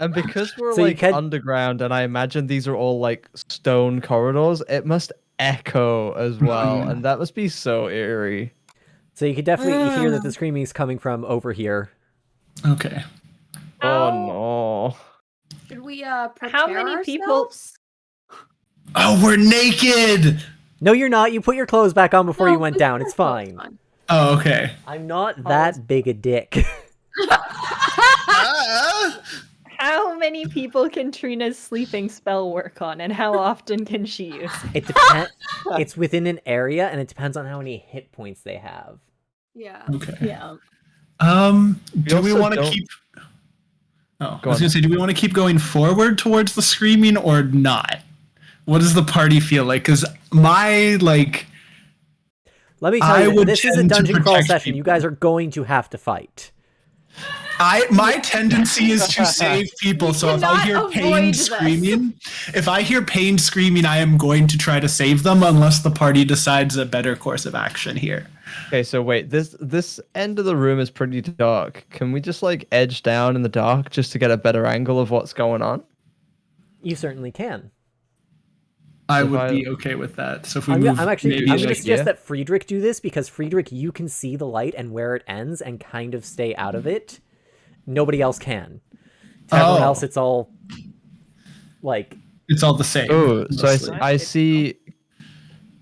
Speaker 3: And because we're
Speaker 1: So you
Speaker 3: like
Speaker 1: can-
Speaker 3: underground, and I imagine these are all like stone corridors, it must echo as well, and that must be so eerie.
Speaker 1: So you can definitely hear that the screaming is coming from over here.
Speaker 6: Okay.
Speaker 3: Oh no.
Speaker 2: Should we prepare
Speaker 4: How many people-
Speaker 2: ourselves?
Speaker 6: Oh, we're naked.
Speaker 1: No, you're not. You put your clothes back on before
Speaker 2: No,
Speaker 1: you went
Speaker 2: we
Speaker 1: down.
Speaker 2: put
Speaker 1: It's
Speaker 2: our clothes
Speaker 1: fine.
Speaker 2: on.
Speaker 6: Oh, okay.
Speaker 1: I'm not that big a dick.
Speaker 4: How many people can Trina's sleeping spell work on, and how often can she use it?
Speaker 1: It depends. It's within an area, and it depends on how many hit points they have.
Speaker 2: Yeah.
Speaker 6: Okay.
Speaker 5: Yeah.
Speaker 6: Do we
Speaker 3: also
Speaker 6: want to
Speaker 3: don't-
Speaker 6: keep? Oh,
Speaker 3: Go
Speaker 6: I was
Speaker 3: on.
Speaker 6: gonna say, do we want to keep going forward towards the screaming or not? What does the party feel like? Because my like,
Speaker 1: Let me tell
Speaker 6: I
Speaker 1: you,
Speaker 6: would
Speaker 1: this is a
Speaker 6: tend to
Speaker 1: dungeon crawl
Speaker 6: protect
Speaker 1: session. You
Speaker 6: people.
Speaker 1: guys are going to have to fight.
Speaker 6: my tendency is to save people.
Speaker 2: We
Speaker 6: So if I
Speaker 2: cannot
Speaker 6: hear
Speaker 2: avoid
Speaker 6: pain
Speaker 2: this.
Speaker 6: screaming, I am going to try to save them unless the party decides a better course of action here.
Speaker 3: Okay, so wait, this end of the room is pretty dark. Can we just like edge down in the dark just to get a better angle of what's going on?
Speaker 1: You certainly can.
Speaker 6: I
Speaker 3: If
Speaker 6: would
Speaker 3: I-
Speaker 6: be okay with that. So if we
Speaker 1: I'm
Speaker 6: move,
Speaker 1: going
Speaker 6: maybe
Speaker 1: to
Speaker 3: like
Speaker 1: suggest
Speaker 3: here?
Speaker 1: that Friedrich do this because Friedrich, you can see the light and where it ends and kind of stay out of it. Nobody else can. To everyone
Speaker 6: Oh.
Speaker 1: else, it's all like
Speaker 6: it's all the same.
Speaker 3: Oh, so
Speaker 6: mostly.
Speaker 3: I see,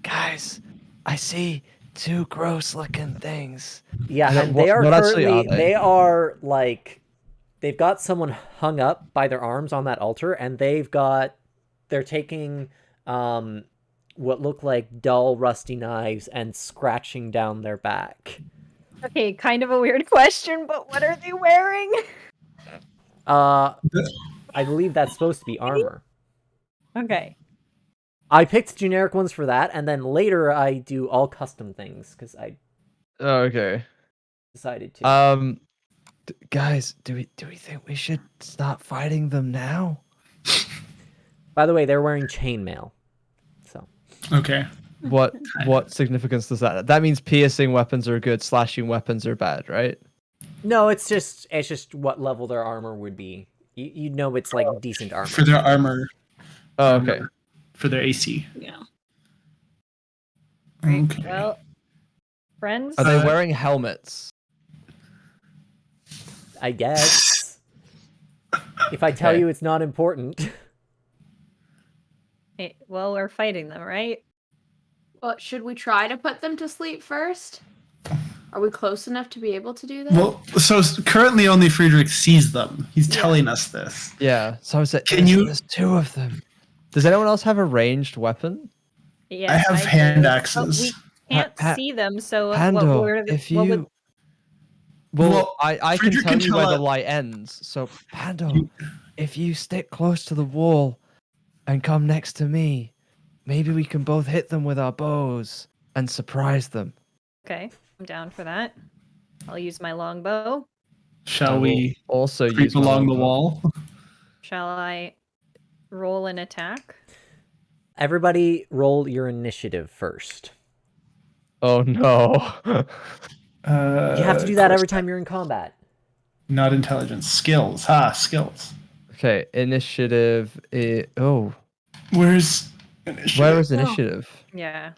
Speaker 3: guys, I see two gross-looking things.
Speaker 1: yeah,
Speaker 3: And
Speaker 1: and they are
Speaker 3: what actually
Speaker 1: currently
Speaker 3: are they?
Speaker 1: they are like they've got someone hung up by their arms on that altar, and they're taking what look like dull, rusty knives and scratching down their back.
Speaker 4: Okay, kind of a weird question, but what are they wearing?
Speaker 1: I believe that's supposed to be armor.
Speaker 4: Okay.
Speaker 1: I picked generic ones for that, and then later I do all custom things because I
Speaker 3: Oh, okay.
Speaker 1: decided to.
Speaker 3: Guys, do we think we should start fighting them now?
Speaker 1: By the way, they're wearing chainmail. So
Speaker 6: Okay.
Speaker 3: What significance does that? That means piercing weapons are good, slashing weapons are bad, right?
Speaker 1: no, it's just what level their armor would be. You know, it's like decent armor.
Speaker 6: For their armor,
Speaker 3: Oh, okay.
Speaker 6: for their AC.
Speaker 5: Yeah.
Speaker 4: Right,
Speaker 6: Okay.
Speaker 4: well, friends,
Speaker 3: Are they wearing helmets?
Speaker 1: I guess. If I tell
Speaker 3: Okay.
Speaker 1: you, it's not important.
Speaker 4: hey, well, we're fighting them, right?
Speaker 2: Well, should we try to put them to sleep first? Are we close enough to be able to do that?
Speaker 6: Well, so currently only Friedrich sees them. He's telling us this.
Speaker 3: Yeah. So I was like,
Speaker 6: Can you-
Speaker 3: there's two of them. Does anyone else have a ranged weapon?
Speaker 4: Yes,
Speaker 6: have
Speaker 4: do,
Speaker 6: hand
Speaker 4: but
Speaker 6: axes.
Speaker 4: we can't
Speaker 3: Pa-
Speaker 4: see them, so
Speaker 3: Pando,
Speaker 4: what would
Speaker 3: Well, I can
Speaker 6: Friedrich
Speaker 3: tell
Speaker 6: can
Speaker 3: you
Speaker 6: tell
Speaker 3: where the
Speaker 6: us-
Speaker 3: light ends. So, Pando, if you stick close to the wall and come next to me, maybe we can both hit them with our bows and surprise them.
Speaker 4: Okay, I'm down for that. I'll use my longbow.
Speaker 6: Shall we
Speaker 3: also
Speaker 6: creep
Speaker 3: use my
Speaker 6: along the
Speaker 3: longbow.
Speaker 6: wall?
Speaker 4: Shall I roll an attack?
Speaker 1: Everybody, roll your initiative first.
Speaker 3: Oh no!
Speaker 1: You have to do that every time you're in combat.
Speaker 6: Not intelligence. Skills. Skills.
Speaker 3: Okay, initiative. Oh,
Speaker 6: Where's initiative?
Speaker 3: where is initiative?
Speaker 4: Yeah.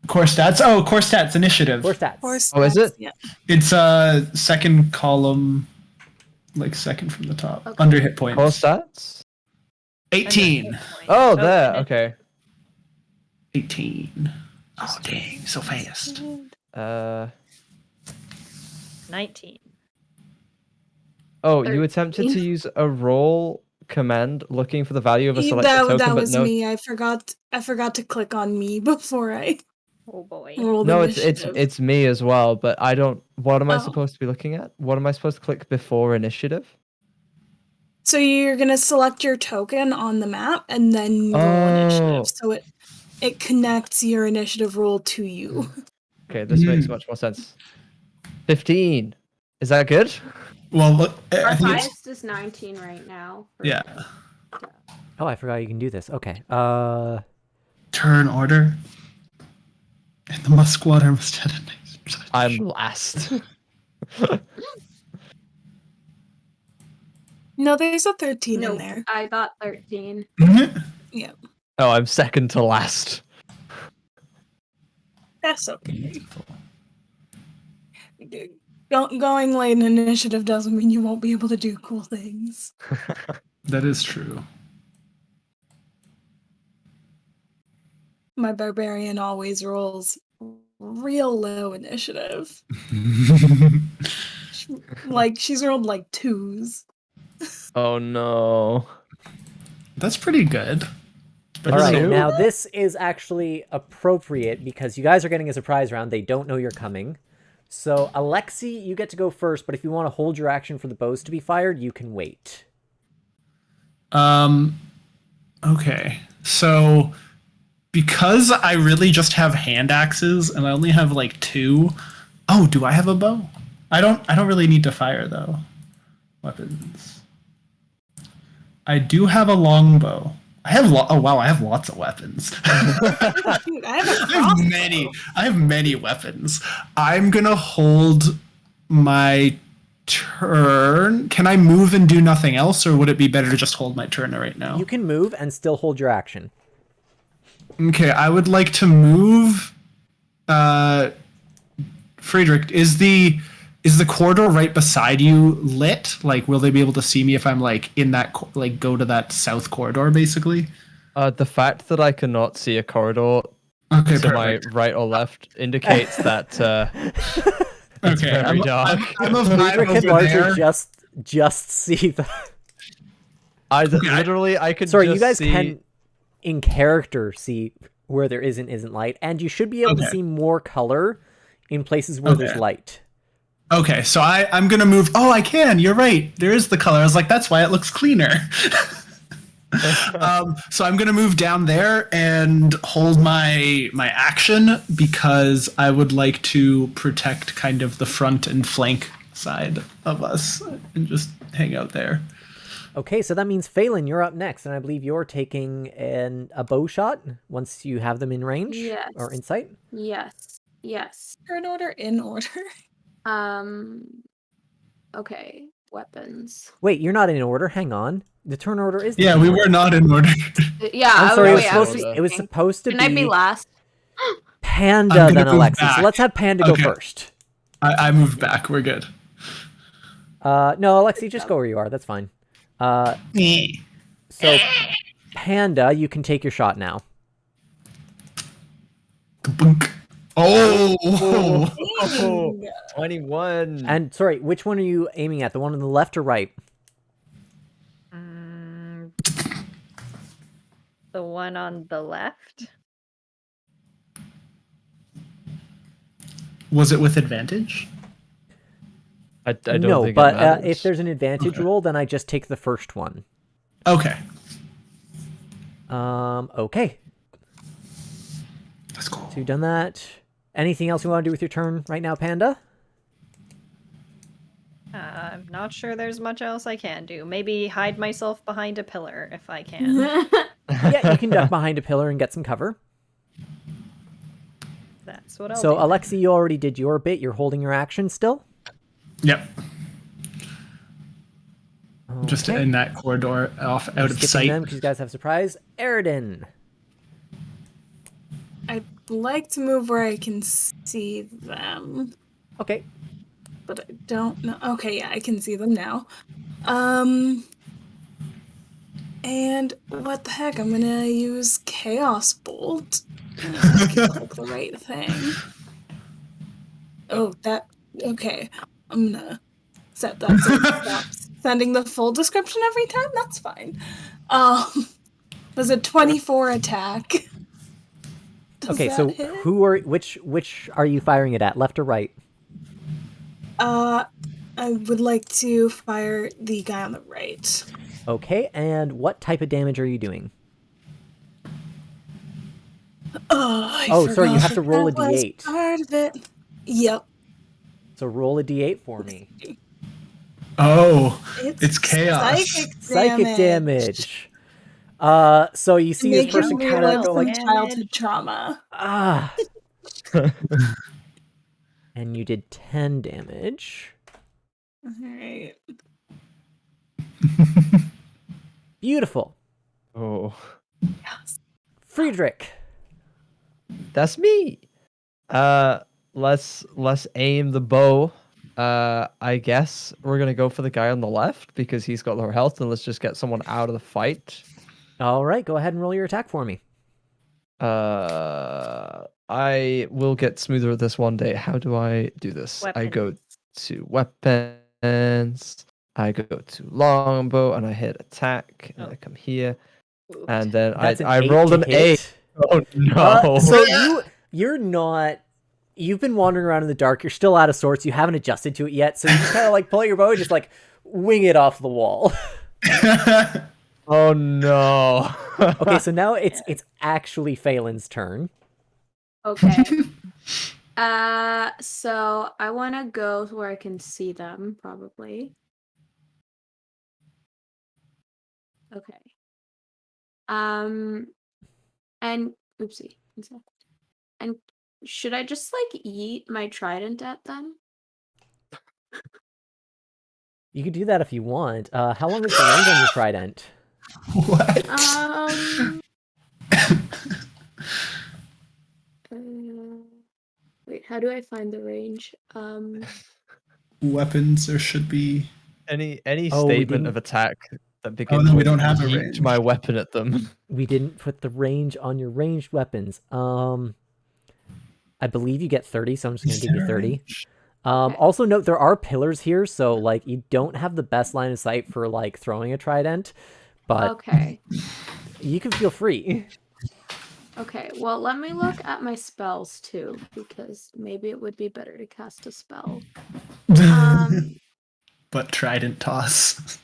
Speaker 6: Core stats? Oh, core stats initiative.
Speaker 1: Core stats.
Speaker 3: Oh, is it?
Speaker 5: Yeah.
Speaker 6: It's second column, like second from the top,
Speaker 2: Okay.
Speaker 6: under hit points.
Speaker 3: Core stats?
Speaker 6: 18.
Speaker 3: Oh, there.
Speaker 4: and
Speaker 3: Okay.
Speaker 6: 18. Oh, dang, so fast.
Speaker 4: 19.
Speaker 3: Oh, you
Speaker 2: 13.
Speaker 3: attempted to use a roll command looking for the value of a selected
Speaker 5: That,
Speaker 3: token,
Speaker 5: that
Speaker 3: but
Speaker 5: was
Speaker 3: no.
Speaker 5: me. I forgot to click on me before I
Speaker 4: Oh boy.
Speaker 5: rolled
Speaker 3: No,
Speaker 5: initiative.
Speaker 3: it's me as well, but I don't. What am I
Speaker 5: Oh.
Speaker 3: supposed to be looking at? What am I supposed to click before initiative?
Speaker 5: So you're gonna select your token on the map and then roll
Speaker 3: Oh.
Speaker 5: initiative. So it connects your initiative roll to you.
Speaker 3: Okay, this makes much more sense. 15. Is that good?
Speaker 6: Well, look, I
Speaker 2: Our
Speaker 6: think it's,
Speaker 2: highest is 19 right now. for-
Speaker 6: yeah.
Speaker 1: Oh, I forgot you can do this. Okay.
Speaker 6: Turn order. And the Muskwater must have a nice touch.
Speaker 3: I'm last.
Speaker 5: No, there's a 13
Speaker 2: No,
Speaker 5: in there.
Speaker 2: I got 13.
Speaker 5: Yeah,
Speaker 3: Oh, I'm second to last.
Speaker 5: that's okay. Going late in initiative doesn't mean you won't be able to do cool things.
Speaker 6: That is true.
Speaker 5: My barbarian always rolls real low initiative. Like she's rolled like 2s.
Speaker 3: Oh no.
Speaker 6: That's pretty good. But
Speaker 1: All right,
Speaker 3: Two?
Speaker 1: now this is actually appropriate because you guys are getting a surprise round. They don't know you're coming. So, Alexi, you get to go first, but if you want to hold your action for the bows to be fired, you can wait.
Speaker 6: Okay. So because I really just have hand axes and I only have like 2. Oh, do I have a bow? I don't really need to fire though. Weapons. I do have a longbow. I have I have lots of weapons.
Speaker 5: Dude, I have a crossbow.
Speaker 6: I have many weapons. I'm going to hold my turn. Can I move and do nothing else, or would it be better to just hold my turn right now?
Speaker 1: You can move and still hold your action.
Speaker 6: Okay, I would like to move. Friedrich, is the corridor right beside you lit? Like, will they be able to see me if I'm like in that go to that south corridor, basically?
Speaker 3: The fact that I cannot see a corridor
Speaker 6: Okay,
Speaker 3: to my
Speaker 6: perfect.
Speaker 3: right or left indicates that it's
Speaker 6: Okay,
Speaker 3: very dark.
Speaker 6: I'm of mine
Speaker 1: Friedrich can
Speaker 6: over
Speaker 1: largely
Speaker 6: there.
Speaker 1: just see the...
Speaker 3: Literally, I could
Speaker 1: Sorry,
Speaker 3: just
Speaker 1: you guys
Speaker 3: see...
Speaker 1: can, in character, see where there isn't light, and you should be able to
Speaker 6: Okay.
Speaker 1: see more color in places where there's
Speaker 6: Okay.
Speaker 1: light.
Speaker 6: Okay, so I'm gonna move. Oh, I can. You're right. There is the color. I was like, that's why it looks cleaner. So I'm gonna move down there and hold my action because I would like to protect kind of the front and flank side of us and just hang out there.
Speaker 1: Okay, so that means Phelan, you're up next, and I believe you're taking a bow shot once you have them in range
Speaker 2: Yes.
Speaker 1: or in sight.
Speaker 2: Yes.
Speaker 5: Turn order in order.
Speaker 2: Okay. Weapons.
Speaker 1: Wait, you're not in order. Hang on. The turn order is.
Speaker 6: Yeah, we were not in order.
Speaker 2: Yeah.
Speaker 1: I'm sorry.
Speaker 2: I
Speaker 1: It was supposed to
Speaker 2: Can I be last?
Speaker 1: Panda
Speaker 6: I'm gonna
Speaker 1: then
Speaker 6: move
Speaker 1: Alexi.
Speaker 6: back.
Speaker 1: So let's have Panda go
Speaker 6: Okay.
Speaker 1: first.
Speaker 6: I moved back. We're good.
Speaker 1: No, Alexi, just go where you are. That's fine. So, Panda, you can take your shot now.
Speaker 6: Kabunk. Oh.
Speaker 5: Dang.
Speaker 3: 21.
Speaker 1: And sorry, which one are you aiming at? The one on the left or right?
Speaker 4: The one on the left.
Speaker 6: Was it with advantage?
Speaker 3: I don't
Speaker 1: No,
Speaker 3: think
Speaker 1: but
Speaker 3: it matters.
Speaker 1: if there's an advantage
Speaker 6: Okay.
Speaker 1: roll, then I just take the first one.
Speaker 6: Okay.
Speaker 1: Okay.
Speaker 6: That's cool.
Speaker 1: So you've done that. Anything else you want to do with your turn right now, Panda?
Speaker 4: I'm not sure there's much else I can do. Maybe hide myself behind a pillar if I can.
Speaker 1: Yeah, you can duck behind a pillar and get some cover.
Speaker 4: That's what I'll
Speaker 1: So,
Speaker 4: do.
Speaker 1: Alexi, you already did your bit. You're holding your action still?
Speaker 6: Yep. Just
Speaker 1: Okay.
Speaker 6: in that corridor, out of
Speaker 1: Skipping
Speaker 6: sight.
Speaker 1: them because you guys have surprise. Aridin.
Speaker 5: I'd like to move where I can see them,
Speaker 1: Okay.
Speaker 5: but I don't know. Okay, yeah, I can see them now. And what the heck? I'm gonna use Chaos Bolt. I can click the right thing. Oh, that. Okay. I'm gonna set that so it stops sending the full description every time. That's fine. Was a 24 attack. Does
Speaker 1: Okay,
Speaker 5: that
Speaker 1: so
Speaker 5: hit?
Speaker 1: which are you firing it at? Left or right?
Speaker 5: I would like to fire the guy on the right.
Speaker 1: Okay, and what type of damage are you doing?
Speaker 5: I
Speaker 1: sorry, you
Speaker 5: forgot
Speaker 1: have to
Speaker 5: that
Speaker 1: roll a
Speaker 5: that was
Speaker 1: D8.
Speaker 5: Part of it. Yep.
Speaker 1: So roll a d8 for me.
Speaker 6: Oh, it's chaos.
Speaker 5: Psychic
Speaker 1: Damage. So you see this
Speaker 5: Making
Speaker 1: person
Speaker 5: me
Speaker 1: kind of
Speaker 5: relive
Speaker 1: go
Speaker 5: some
Speaker 1: like,
Speaker 5: childhood trauma.
Speaker 1: ah. And you did 10 damage.
Speaker 5: Alright.
Speaker 1: Beautiful.
Speaker 3: Oh,
Speaker 1: Friedrich.
Speaker 3: that's me. Let's aim the bow. I guess we're gonna go for the guy on the left because he's got lower health, and let's just get someone out of the fight.
Speaker 1: All right, go ahead and roll your attack for me.
Speaker 3: I will get smoother at this one day. How do I do this? I go
Speaker 4: Weapons.
Speaker 3: to weapons. I go to longbow and I hit attack and I come here. And then
Speaker 1: That's
Speaker 3: I
Speaker 1: an
Speaker 3: rolled
Speaker 1: to
Speaker 3: an
Speaker 1: hit.
Speaker 3: 8. Oh no.
Speaker 1: So you're not. You've been wandering around in the dark. You're still out of sorts. You haven't adjusted to it yet. So you just kind of like pull out your bow and just like wing it off the wall.
Speaker 3: Oh no.
Speaker 1: Okay, so now it's actually Phelan's turn.
Speaker 2: Okay. So I want to go to where I can see them, probably. Okay. And oopsie. And should I just like eat my trident at them?
Speaker 1: You could do that if you want. How long is the range on your trident?
Speaker 6: What?
Speaker 2: Wait, how do I find the range?
Speaker 6: Weapons, there should be.
Speaker 3: Any
Speaker 1: Oh, we
Speaker 3: statement
Speaker 1: didn't-
Speaker 3: of attack that begins
Speaker 6: no, we
Speaker 3: with
Speaker 6: don't have a
Speaker 3: yeet
Speaker 6: range.
Speaker 3: my weapon at them.
Speaker 1: We didn't put the range on your ranged weapons. I believe you get 30, so I'm just gonna
Speaker 6: Is
Speaker 1: give you
Speaker 6: there a
Speaker 1: 30.
Speaker 6: range?
Speaker 1: Also note there are pillars here, so like you don't have the best line of sight for like throwing a trident, but
Speaker 2: Okay.
Speaker 1: you can feel free.
Speaker 2: Okay, well, let me look at my spells too, because maybe it would be better to cast a spell.
Speaker 6: But Trident Toss.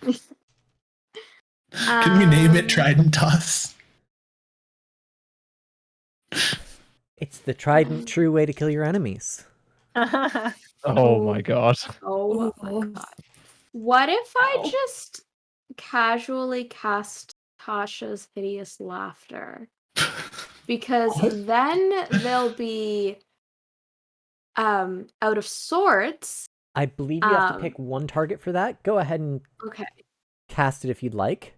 Speaker 6: Can we name it Trident Toss?
Speaker 1: It's the tried and true way to kill your enemies.
Speaker 3: Oh my god.
Speaker 2: Oh my god. What if I just casually cast Tasha's Hideous Laughter? Because then they'll be out of sorts.
Speaker 1: I believe you have to pick one target for that. Go ahead and
Speaker 2: Okay.
Speaker 1: cast it if you'd like.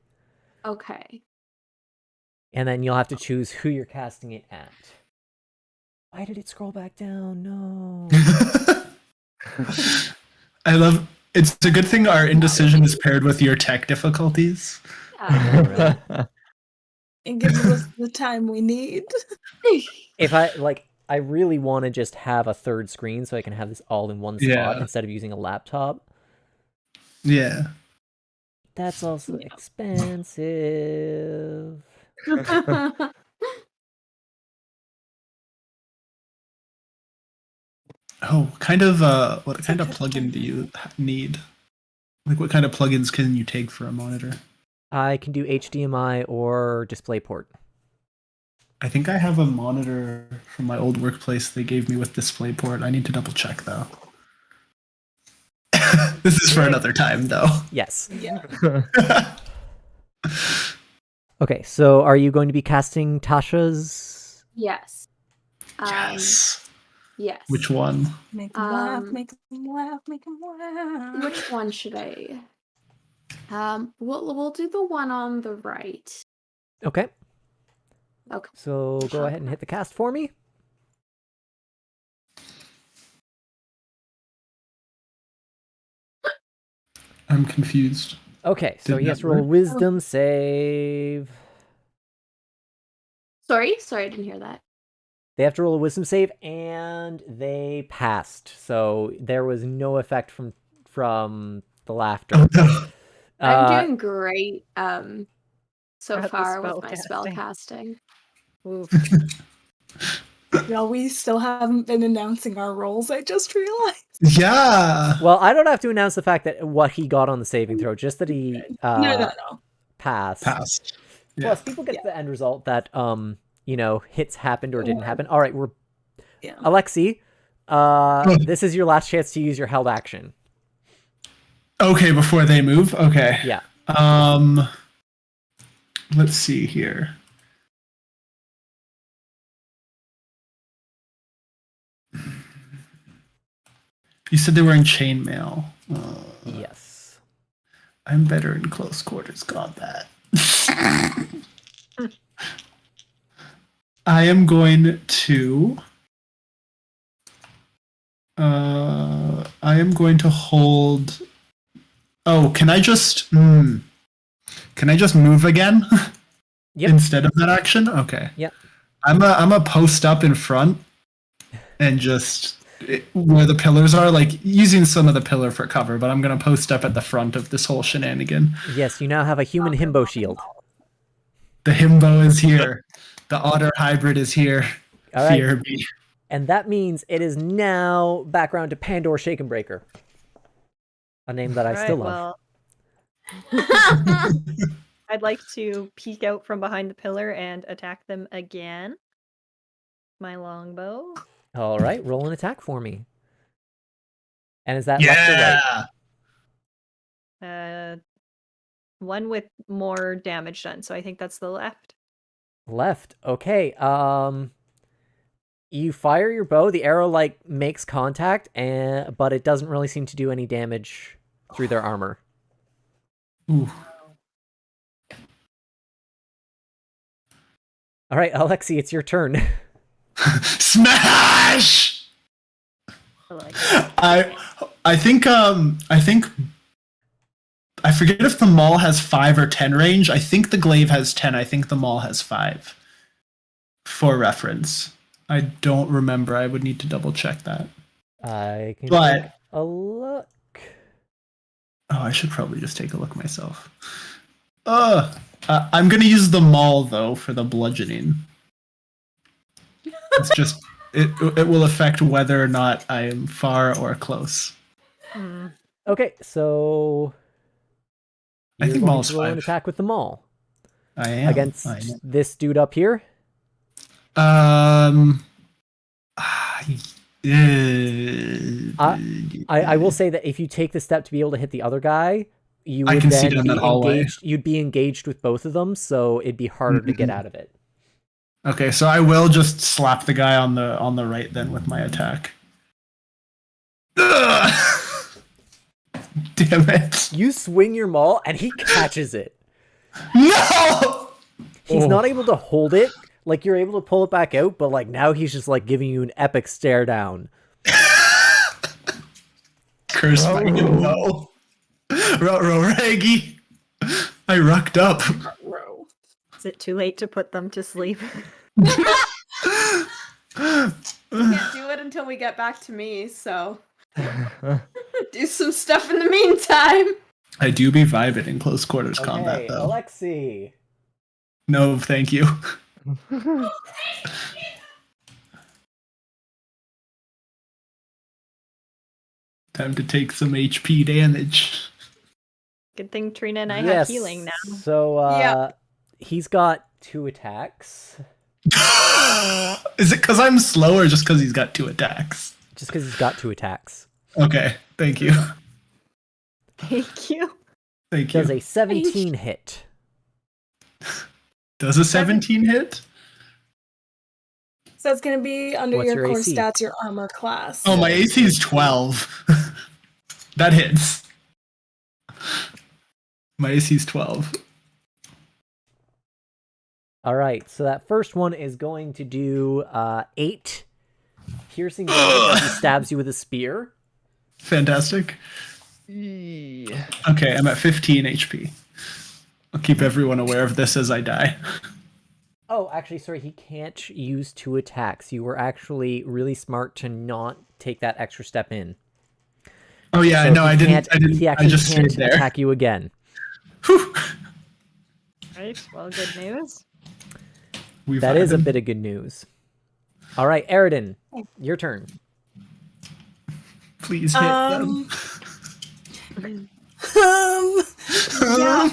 Speaker 2: Okay.
Speaker 1: And then you'll have to choose who you're casting it at. Why did it scroll back down? No.
Speaker 6: I love. It's a good thing our indecision is paired with your tech difficulties.
Speaker 5: It gives us the time we need.
Speaker 1: If I really want to just have a third screen so I can have this all in one spot instead of using a laptop.
Speaker 6: Yeah.
Speaker 1: That's also expensive.
Speaker 6: Oh, what kind of plugin do you need? Like, what kind of plugins can you take for a monitor?
Speaker 1: I can do HDMI or DisplayPort.
Speaker 6: I think I have a monitor from my old workplace they gave me with DisplayPort. I need to double check though. This is for another time though.
Speaker 1: Yes.
Speaker 5: Yeah.
Speaker 1: Okay, so are you going to be casting Tasha's?
Speaker 2: Yes.
Speaker 6: Yes.
Speaker 2: Yes.
Speaker 6: Which one?
Speaker 5: Make them laugh, make them laugh, make them laugh.
Speaker 2: Which one should I? We'll do the one on the right.
Speaker 1: Okay.
Speaker 2: Okay.
Speaker 1: So go ahead and hit the cast for me.
Speaker 6: I'm confused.
Speaker 1: Okay, so
Speaker 6: Did
Speaker 1: he
Speaker 6: that
Speaker 1: has to roll a
Speaker 6: work?
Speaker 1: wisdom save.
Speaker 2: Sorry, I didn't hear that.
Speaker 1: They have to roll a wisdom save, and they passed. So there was no effect from the laughter.
Speaker 6: Oh, no.
Speaker 2: I'm doing great so
Speaker 4: At the
Speaker 2: far with
Speaker 4: spell
Speaker 2: my
Speaker 4: casting.
Speaker 2: spell casting.
Speaker 4: Oof.
Speaker 5: No, we still haven't been announcing our roles, I just realized.
Speaker 6: Yeah.
Speaker 1: Well, I don't have to announce the fact that what he got on the saving throw, just that he
Speaker 5: No.
Speaker 1: passed.
Speaker 6: Passed. Yeah.
Speaker 1: Plus, people get the end result that hits happened or didn't happen. All right,
Speaker 5: Yeah.
Speaker 1: Alexi, this is your last chance to use your held action.
Speaker 6: Okay, before they move? Okay.
Speaker 1: Yeah.
Speaker 6: Let's see here. You said they were in chainmail.
Speaker 1: Yes.
Speaker 6: I'm better in close quarters. Got that. I am going to. I am going to hold. Oh, can I just? Can I just move again?
Speaker 1: Yep.
Speaker 6: Instead of that action? Okay.
Speaker 1: Yep.
Speaker 6: I'm a post up in front and just where the pillars are, like using some of the pillar for cover, but I'm gonna post up at the front of this whole shenanigan.
Speaker 1: Yes, you now have a human himbo shield.
Speaker 6: The himbo is here. The otter hybrid is here.
Speaker 1: All right.
Speaker 6: Fear me.
Speaker 1: And that means it is now back around to Pandora Shakenbreaker. A name that I still love.
Speaker 4: Well, I'd like to peek out from behind the pillar and attack them again. My longbow.
Speaker 1: All right, roll an attack for me. And is that left or right?
Speaker 4: One with more damage done, so I think that's the left.
Speaker 1: Left. Okay. You fire your bow, the arrow like makes contact, but it doesn't really seem to do any damage through their armor.
Speaker 6: Ooh.
Speaker 1: All right, Alexi, it's your turn.
Speaker 6: Smash!
Speaker 4: I like it.
Speaker 6: I think I forget if the maul has 5 or 10 range. I think the glaive has 10. I think the maul has 5. For reference. I don't remember. I would need to double check that.
Speaker 1: I can
Speaker 6: But
Speaker 1: take a look.
Speaker 6: oh, I should probably just take a look myself. I'm gonna use the maul though for the bludgeoning. It's just it will affect whether or not I am far or close.
Speaker 1: Okay, so
Speaker 6: I think
Speaker 1: going
Speaker 6: maul's
Speaker 1: to roll an
Speaker 6: 5.
Speaker 1: attack with the maul
Speaker 6: I am
Speaker 1: against
Speaker 6: I am.
Speaker 1: this dude up here.
Speaker 6: I
Speaker 1: I will say that if you take the step to be able to hit the other guy, you
Speaker 6: I
Speaker 1: would
Speaker 6: can see
Speaker 1: then
Speaker 6: down
Speaker 1: be
Speaker 6: that hallway.
Speaker 1: engaged. You'd be engaged with both of them, so it'd be harder to get out of it.
Speaker 6: Okay, so I will just slap the guy on the right then with my attack. Ugh! Damn it!
Speaker 1: You swing your maul, and he catches it.
Speaker 6: No!
Speaker 1: He's not able to hold it. Like, you're able to pull it back out, but like now he's just like giving you an epic stare down.
Speaker 6: Curse my no. Raggy. I rucked up.
Speaker 4: Is it too late to put them to sleep?
Speaker 2: Can't do it until we get back to me, so do some stuff in the meantime.
Speaker 6: I do be vibing in close quarters combat though.
Speaker 1: Alexi.
Speaker 6: No, thank you. Time to take some HP damage.
Speaker 4: Good thing Trina and I have healing now.
Speaker 1: So he's got 2 attacks.
Speaker 6: Is it because I'm slow or just because he's got 2 attacks?
Speaker 1: Just because he's got 2 attacks.
Speaker 6: Okay, thank you.
Speaker 4: Thank you.
Speaker 6: Thank you.
Speaker 1: Does a 17 hit.
Speaker 6: Does a 17 hit?
Speaker 5: So it's going to be under
Speaker 1: What's
Speaker 5: your
Speaker 1: your
Speaker 5: core
Speaker 1: AC?
Speaker 5: stats, your armor class.
Speaker 6: Oh, my AC is 12. That hits. My AC is 12.
Speaker 1: All right, so that first one is going to do 8 piercing damage as he stabs you with a spear.
Speaker 6: Fantastic. Okay, I'm at 15 HP. I'll keep everyone aware of this as I die.
Speaker 1: Oh, actually, sorry, he can't use 2 attacks. You were actually really smart to not take that extra step in.
Speaker 6: Oh yeah,
Speaker 1: So
Speaker 6: no, I
Speaker 1: he
Speaker 6: didn't.
Speaker 1: He
Speaker 6: I
Speaker 1: actually
Speaker 6: just
Speaker 1: can't
Speaker 6: stayed there.
Speaker 1: attack you again.
Speaker 6: Whew.
Speaker 4: Right, well, good news.
Speaker 1: That is a bit of good news. All right, Eridan, your turn.
Speaker 6: Please hit them.
Speaker 5: Yeah,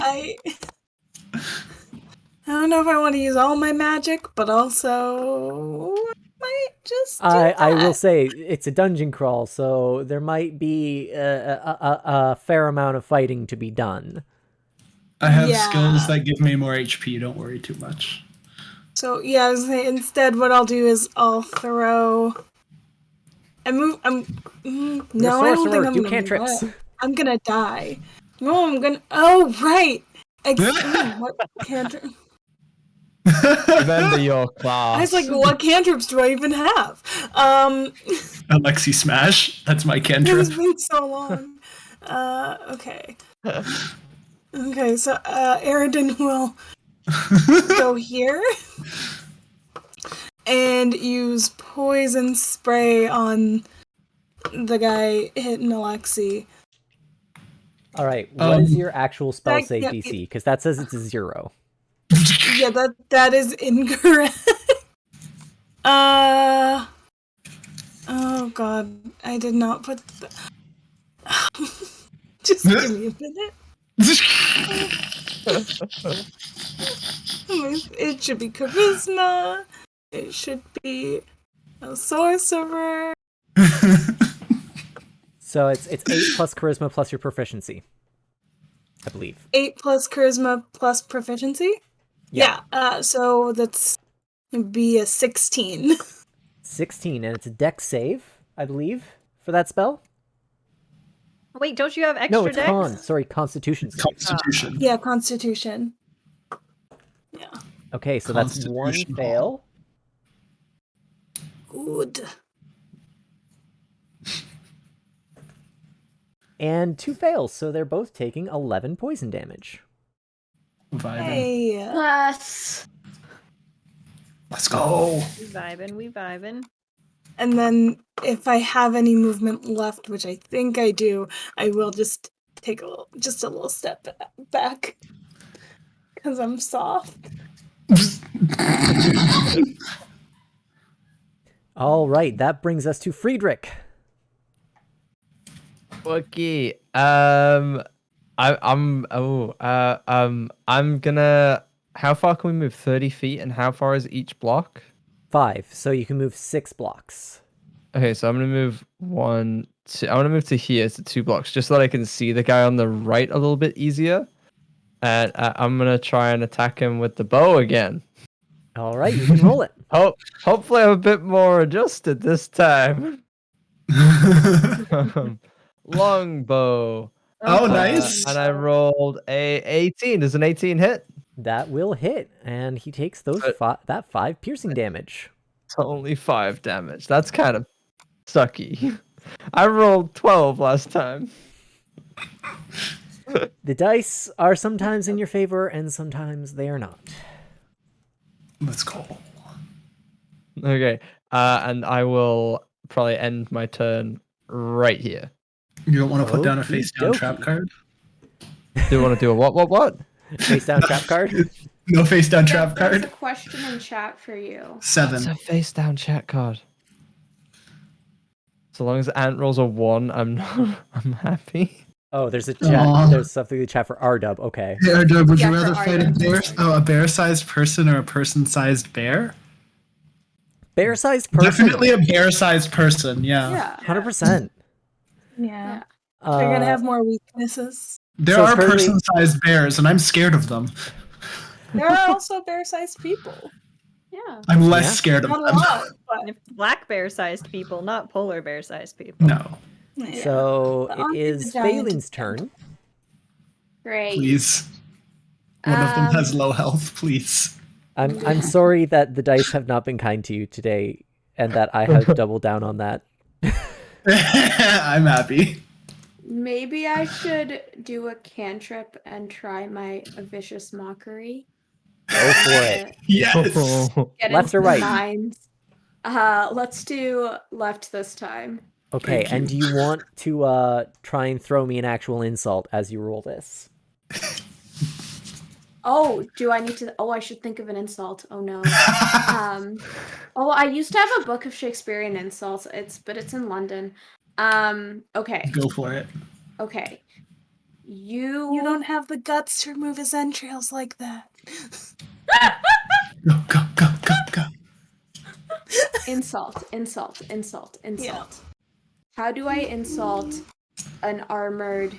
Speaker 5: I don't know if I want to use all my magic, but also I might just do
Speaker 1: I will
Speaker 5: that.
Speaker 1: say it's a dungeon crawl, so there might be a fair amount of fighting to be done.
Speaker 6: I have
Speaker 5: Yeah.
Speaker 6: skills that give me more HP. Don't worry too much.
Speaker 5: So yeah, I was saying, instead what I'll do is I'll throw. No, I don't think
Speaker 1: sorcerer,
Speaker 5: I'm
Speaker 1: do
Speaker 5: gonna
Speaker 1: cantrips.
Speaker 5: do that. I'm gonna die. No, I'm gonna. Oh right. What cantrip?
Speaker 3: Remember your class.
Speaker 5: I was like, what cantrips do I even have?
Speaker 6: Alexi Smash. That's my cantrip.
Speaker 5: It's been so long. Okay. Okay, so Eridan will go here and use poison spray on the guy hitting Alexi.
Speaker 1: All right, what is
Speaker 6: Um,
Speaker 1: your actual spell
Speaker 5: that-
Speaker 1: save
Speaker 5: yeah,
Speaker 1: DC? Because that says it's a 0.
Speaker 5: Yeah, that is incorrect. Oh god, I did not put. Just give me a minute. It should be charisma. It should be a sorcerer.
Speaker 1: So it's 8 plus charisma plus your proficiency, I believe.
Speaker 5: 8 plus charisma plus proficiency.
Speaker 1: Yeah.
Speaker 5: So that's be a 16.
Speaker 1: 16, and it's a dex save, I believe, for that spell.
Speaker 4: Wait, don't you have extra
Speaker 1: No, it's
Speaker 4: dex?
Speaker 1: Constitution save.
Speaker 6: Constitution.
Speaker 5: Yeah, Constitution. Yeah.
Speaker 1: Okay, so that's 1
Speaker 6: Constitution.
Speaker 1: fail.
Speaker 5: Good.
Speaker 1: And 2 fails, so they're both taking 11 poison damage.
Speaker 6: Vibing.
Speaker 5: Hey.
Speaker 2: Plus.
Speaker 6: Let's go.
Speaker 4: We vibing.
Speaker 5: And then if I have any movement left, which I think I do, I will just take a little step back. Because I'm soft.
Speaker 1: All right, that brings us to Friedrich.
Speaker 3: Okay. I'm gonna. How far can we move? 30 feet, and how far is each block?
Speaker 1: 5, so you can move 6 blocks.
Speaker 3: Okay, so I'm gonna move one. I want to move to here, to 2 blocks, just so that I can see the guy on the right a little bit easier. And I'm gonna try and attack him with the bow again.
Speaker 1: All right, you can roll it.
Speaker 3: Hopefully I'm a bit more adjusted this time. Longbow.
Speaker 6: Oh, nice.
Speaker 3: And I rolled a 18. Does an 18 hit?
Speaker 1: That will hit, and he takes those that 5 piercing damage.
Speaker 3: It's only 5 damage. That's kind of sucky. I rolled 12 last time.
Speaker 1: The dice are sometimes in your favor, and sometimes they are not.
Speaker 6: Let's go.
Speaker 3: Okay, and I will probably end my turn right here.
Speaker 6: You don't want to put down a
Speaker 1: Okey
Speaker 6: face down
Speaker 1: dokey.
Speaker 6: trap card?
Speaker 3: Do you want to do a what?
Speaker 1: Face down trap card.
Speaker 6: No face down trap
Speaker 2: There's a
Speaker 6: card?
Speaker 2: question in chat for you.
Speaker 6: 7.
Speaker 3: It's a face down chat card. So long as Ant rolls a 1, I'm happy.
Speaker 1: Oh, there's a chat.
Speaker 6: Aw.
Speaker 1: There's something in the chat for R-Dub. Okay.
Speaker 6: Hey, Ardub, would
Speaker 2: Yeah,
Speaker 6: you
Speaker 2: for
Speaker 6: rather fight a
Speaker 2: Ardub.
Speaker 6: bear? Oh, a bear-sized person or a person-sized bear?
Speaker 1: Bear-sized person.
Speaker 6: Definitely a bear-sized person. Yeah.
Speaker 2: Yeah.
Speaker 1: 100%.
Speaker 5: Yeah. They're gonna have more weaknesses.
Speaker 6: There
Speaker 1: So
Speaker 6: are
Speaker 1: currently-
Speaker 6: person-sized bears, and I'm scared of them.
Speaker 5: There are also bear-sized people.
Speaker 2: Yeah.
Speaker 6: I'm less
Speaker 1: Yeah.
Speaker 6: scared of
Speaker 5: Not a
Speaker 6: them.
Speaker 5: lot, but
Speaker 4: If black bear-sized people, not polar bear-sized people.
Speaker 6: No,
Speaker 5: yeah.
Speaker 1: So
Speaker 5: But
Speaker 1: it
Speaker 5: only the
Speaker 1: is
Speaker 5: giant
Speaker 1: Phelan's
Speaker 5: is
Speaker 1: turn.
Speaker 2: Great.
Speaker 6: please. One of them
Speaker 2: Um,
Speaker 6: has low health, please.
Speaker 1: I'm sorry that the dice have not been kind to you today, and that I have doubled down on that.
Speaker 6: I'm happy.
Speaker 2: Maybe I should do a cantrip and try my vicious mockery.
Speaker 1: Go for it.
Speaker 6: Yes.
Speaker 2: Get
Speaker 1: Left
Speaker 2: into
Speaker 1: or
Speaker 2: the
Speaker 1: right?
Speaker 2: minds. Let's do left this time.
Speaker 1: Okay,
Speaker 6: Thank
Speaker 1: and do
Speaker 6: you.
Speaker 1: you want to try and throw me an actual insult as you roll this?
Speaker 2: Oh, do I need to? Oh, I should think of an insult. Oh no. Oh, I used to have a book of Shakespearean insults. But it's in London. Okay.
Speaker 6: Go for it.
Speaker 2: Okay.
Speaker 5: You don't have the guts to remove his entrails like that.
Speaker 6: Go, go, go, go, go.
Speaker 2: Insult. How do I insult an armored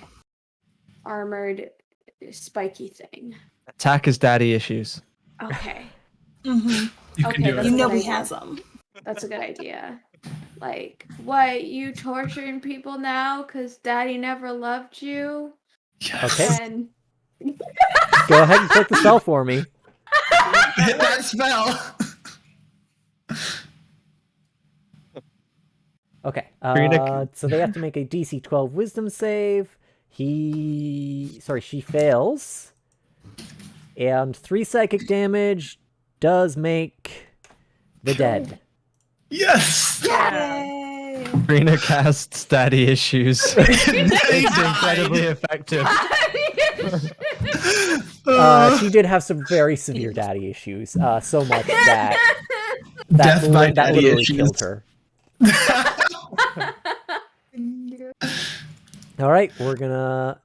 Speaker 2: spiky thing?
Speaker 3: Attack his daddy issues.
Speaker 2: Okay.
Speaker 5: Mm-hmm.
Speaker 6: You
Speaker 2: Okay,
Speaker 6: can do
Speaker 2: that's
Speaker 6: it.
Speaker 5: You know
Speaker 2: what
Speaker 5: he
Speaker 2: I
Speaker 5: has
Speaker 2: did.
Speaker 5: them.
Speaker 2: That's a good idea. Like, what, you torturing people now because daddy never loved you?
Speaker 6: Yes.
Speaker 1: Okay.
Speaker 2: And
Speaker 1: Go ahead and click the spell for me.
Speaker 6: Hit that spell.
Speaker 1: Okay.
Speaker 3: Friedrich.
Speaker 1: So they have to make a DC 12 Wisdom save. She fails. And 3 psychic damage does make the dead.
Speaker 6: Yes.
Speaker 5: Yay!
Speaker 3: Sabrina casts daddy issues. It's incredibly effective.
Speaker 1: She did have some very severe daddy issues. So much that
Speaker 6: Death by
Speaker 1: that
Speaker 6: daddy
Speaker 1: literally
Speaker 6: issues.
Speaker 1: killed her. All right, we're gonna.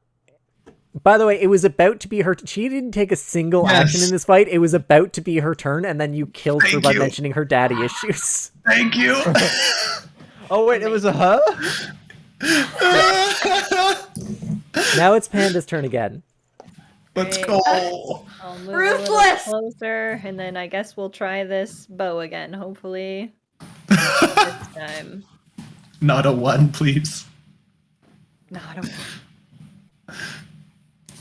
Speaker 1: By the way, it was about to be her. She didn't take a single action in this fight. It was about to be her turn, and then you killed her by mentioning her daddy issues.
Speaker 6: Thank you.
Speaker 3: Oh wait, it was a her?
Speaker 1: Now it's Panda's turn again.
Speaker 6: Let's
Speaker 4: Great.
Speaker 6: go.
Speaker 4: I'll move a little
Speaker 2: Ruthless!
Speaker 4: closer, and then I guess we'll try this bow again. Hopefully, this time.
Speaker 6: Not a 1, please.
Speaker 4: No, I don't.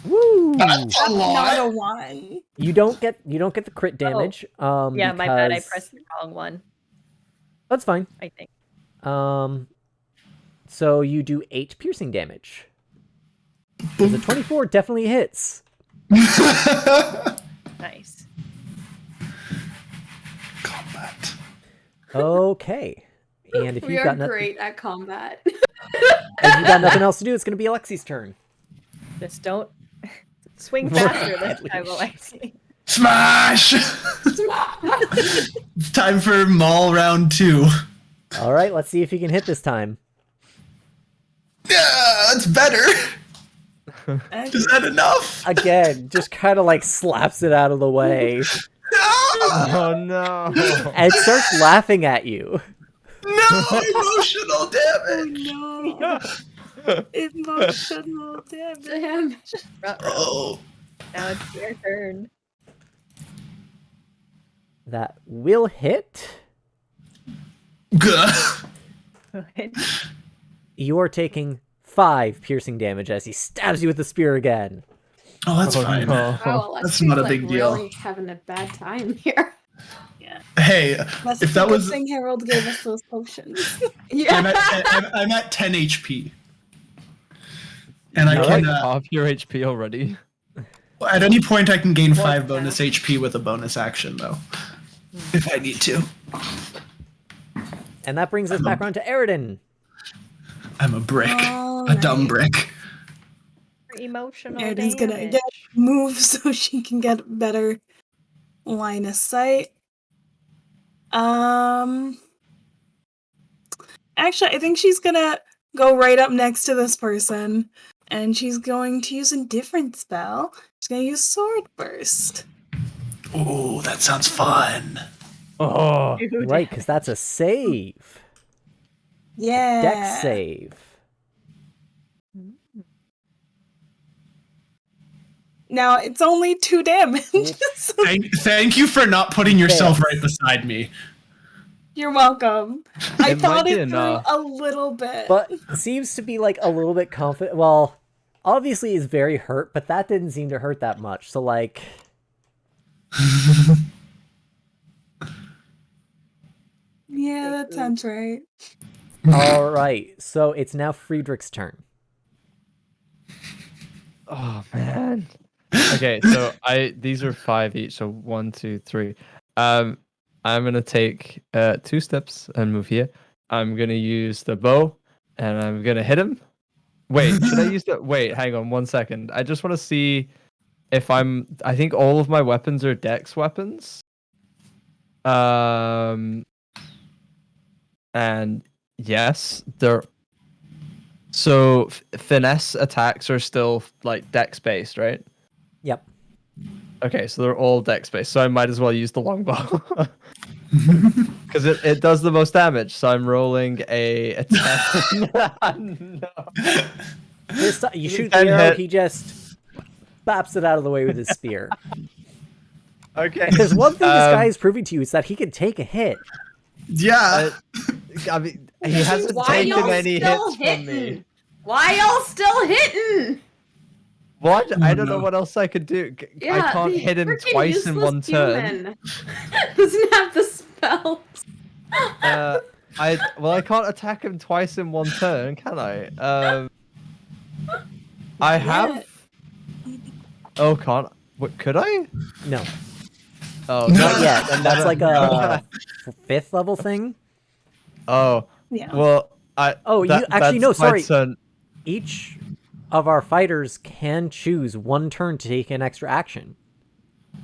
Speaker 1: Woo!
Speaker 6: That's a
Speaker 5: Not
Speaker 6: lot.
Speaker 5: a 1.
Speaker 1: You don't get the crit damage.
Speaker 4: Yeah, my bad. I
Speaker 1: because-
Speaker 4: pressed the wrong one.
Speaker 1: That's fine.
Speaker 4: I think.
Speaker 1: So you do 8 piercing damage. 'Cause a 24 definitely hits.
Speaker 4: Nice.
Speaker 6: Combat.
Speaker 1: Okay. And if
Speaker 2: We
Speaker 1: you've
Speaker 2: are
Speaker 1: got nothing,
Speaker 2: great at combat.
Speaker 1: if you've got nothing else to do, it's going to be Alexi's turn.
Speaker 4: Just don't swing faster this time, Alexi.
Speaker 6: Smash! Time for Maul round 2.
Speaker 1: All right, let's see if you can hit this time.
Speaker 6: Yeah, that's better. Is that enough?
Speaker 1: Again, just kind of like slaps it out of the way.
Speaker 6: No!
Speaker 3: Oh no.
Speaker 1: And it starts laughing at you.
Speaker 6: No emotional damage.
Speaker 5: No. Emotional damage.
Speaker 2: Damn.
Speaker 6: Oh.
Speaker 4: Now it's your turn.
Speaker 1: That will hit.
Speaker 6: Gah.
Speaker 1: You are taking 5 piercing damage as he stabs you with the spear again.
Speaker 6: Oh, that's fine.
Speaker 3: no.
Speaker 2: Wow,
Speaker 6: That's
Speaker 2: Alexi's,
Speaker 6: not a
Speaker 2: like,
Speaker 6: big deal.
Speaker 2: really having a bad time here.
Speaker 6: Hey,
Speaker 5: That's
Speaker 6: if
Speaker 5: the
Speaker 6: that
Speaker 5: good
Speaker 6: was,
Speaker 5: thing Harold gave us those potions.
Speaker 2: Yeah.
Speaker 6: I'm at 10 HP, and I
Speaker 3: You're
Speaker 6: can
Speaker 3: like half your HP already.
Speaker 6: at any point I can gain 5 bonus HP with a bonus action though, if I need to.
Speaker 1: And that brings us back around to Eridan.
Speaker 6: I'm a brick,
Speaker 5: Oh,
Speaker 6: a dumb
Speaker 5: nice.
Speaker 6: brick.
Speaker 4: Emotional
Speaker 5: Eridan's gonna
Speaker 4: damage.
Speaker 5: get move so she can get better line of sight. Actually, I think she's gonna go right up next to this person, and she's going to use a different spell. She's gonna use Sword Burst.
Speaker 6: Ooh, that sounds fun.
Speaker 3: Oh.
Speaker 4: Dude.
Speaker 1: Right, because that's a save.
Speaker 5: Yeah.
Speaker 1: Dex save.
Speaker 5: Now it's only 2 damage. So
Speaker 6: Thank you for not putting yourself right beside me.
Speaker 5: you're welcome. I
Speaker 3: It might
Speaker 5: thought
Speaker 3: be
Speaker 5: it through
Speaker 3: enough.
Speaker 5: a little bit.
Speaker 1: But seems to be like a little bit confident. Well, obviously is very hurt, but that didn't seem to hurt that much. So like,
Speaker 5: yeah, that sounds right.
Speaker 1: all right. So it's now Friedrich's turn.
Speaker 3: Oh man. Okay, so these are 5 each, so 1, 2, 3. I'm gonna take 2 steps and move here. I'm gonna use the bow, and I'm gonna hit him. Wait, should I use the? Wait, hang on 1 second. I just want to see if I think all of my weapons are dex weapons. And yes, they're. So finesse attacks are still like dex based, right?
Speaker 1: Yep.
Speaker 3: Okay, so they're all dex based. So I might as well use the longbow because it does the most damage. So I'm rolling a 10. No.
Speaker 1: This time, you shoot the
Speaker 3: 10
Speaker 1: arrow,
Speaker 3: hit.
Speaker 1: he just baps it out of the way with his spear.
Speaker 3: Okay.
Speaker 1: Because one thing this guy is proving to you is that he can take a hit.
Speaker 6: Yeah.
Speaker 3: I mean, he hasn't
Speaker 2: Why
Speaker 3: taken
Speaker 2: y'all
Speaker 3: any
Speaker 2: still
Speaker 3: hits from me.
Speaker 2: hitting? Why y'all still hitting?
Speaker 3: What? I don't
Speaker 6: no.
Speaker 3: know what else I could do.
Speaker 2: Yeah,
Speaker 3: I can't
Speaker 2: the
Speaker 3: hit him
Speaker 2: freaking
Speaker 3: twice in
Speaker 2: useless
Speaker 3: one turn.
Speaker 2: human doesn't have the spells.
Speaker 3: I can't attack him twice in one turn, can I? I have. Oh, can't. What could I?
Speaker 1: No,
Speaker 3: Oh,
Speaker 1: not yet. And that's like a 5th level thing.
Speaker 3: Oh,
Speaker 5: Yeah.
Speaker 3: well,
Speaker 1: you actually no,
Speaker 3: that's my
Speaker 1: sorry.
Speaker 3: turn.
Speaker 1: Each of our fighters can choose one turn to take an extra action.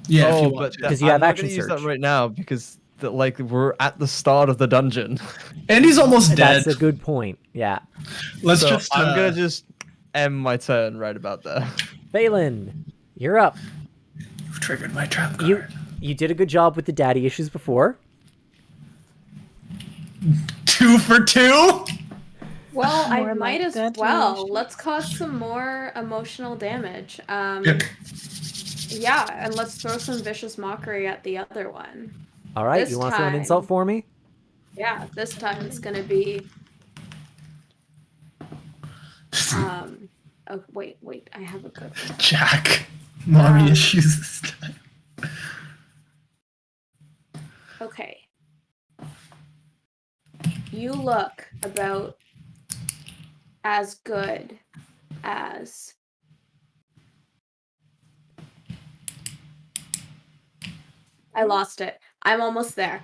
Speaker 6: Yeah, if you
Speaker 3: Oh,
Speaker 6: want
Speaker 3: but
Speaker 6: to.
Speaker 1: Because you have
Speaker 3: I'm not
Speaker 1: action
Speaker 3: gonna use that
Speaker 1: surge.
Speaker 3: right now because like we're at the start of the dungeon.
Speaker 6: Andy's almost dead.
Speaker 1: That's a good point. Yeah.
Speaker 6: Let's
Speaker 3: So
Speaker 6: just.
Speaker 3: I'm gonna just end my turn right about there.
Speaker 1: Phelan, you're up.
Speaker 6: You've triggered my trap
Speaker 1: You
Speaker 6: card.
Speaker 1: you did a good job with the daddy issues before.
Speaker 6: 2 for 2.
Speaker 2: Well, I
Speaker 5: More
Speaker 2: might
Speaker 5: like
Speaker 2: as
Speaker 5: that
Speaker 2: well.
Speaker 5: relation.
Speaker 2: Let's cause some more emotional damage.
Speaker 6: Yep.
Speaker 2: Yeah, and let's throw some vicious mockery at the other one.
Speaker 1: All right,
Speaker 2: This
Speaker 1: you want to throw an insult
Speaker 2: time-
Speaker 1: for me?
Speaker 2: Yeah, this time it's gonna be. Oh wait, I have a good one.
Speaker 6: Jack. Mommy
Speaker 2: Um,
Speaker 6: issues this time.
Speaker 2: Okay. You look about as good as I lost it. I'm almost there.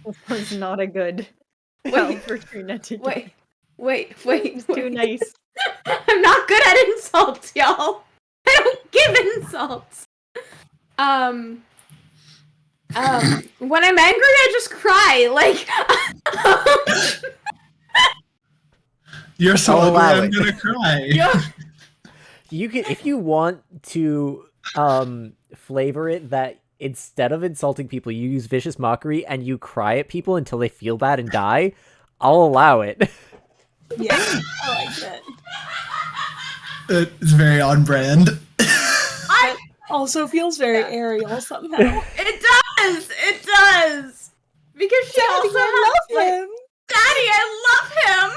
Speaker 4: This was not a good
Speaker 2: Wait.
Speaker 4: help for Trina to get.
Speaker 2: wait.
Speaker 4: It's too nice.
Speaker 2: I'm not good at insults, y'all. I don't give insults. When I'm angry, I just cry. Like,
Speaker 6: You're so
Speaker 1: I'll
Speaker 6: ugly,
Speaker 1: allow
Speaker 6: I'm
Speaker 1: it.
Speaker 6: gonna cry.
Speaker 1: You can, if you want to flavor it that instead of insulting people, you use vicious mockery and you cry at people until they feel bad and die. I'll allow it.
Speaker 5: Yeah, I like that.
Speaker 6: It's very on brand.
Speaker 5: Also feels very aerial somehow.
Speaker 2: it does. Because she
Speaker 5: Daddy,
Speaker 2: also
Speaker 5: I
Speaker 2: has,
Speaker 5: love him.
Speaker 2: Daddy, I love him.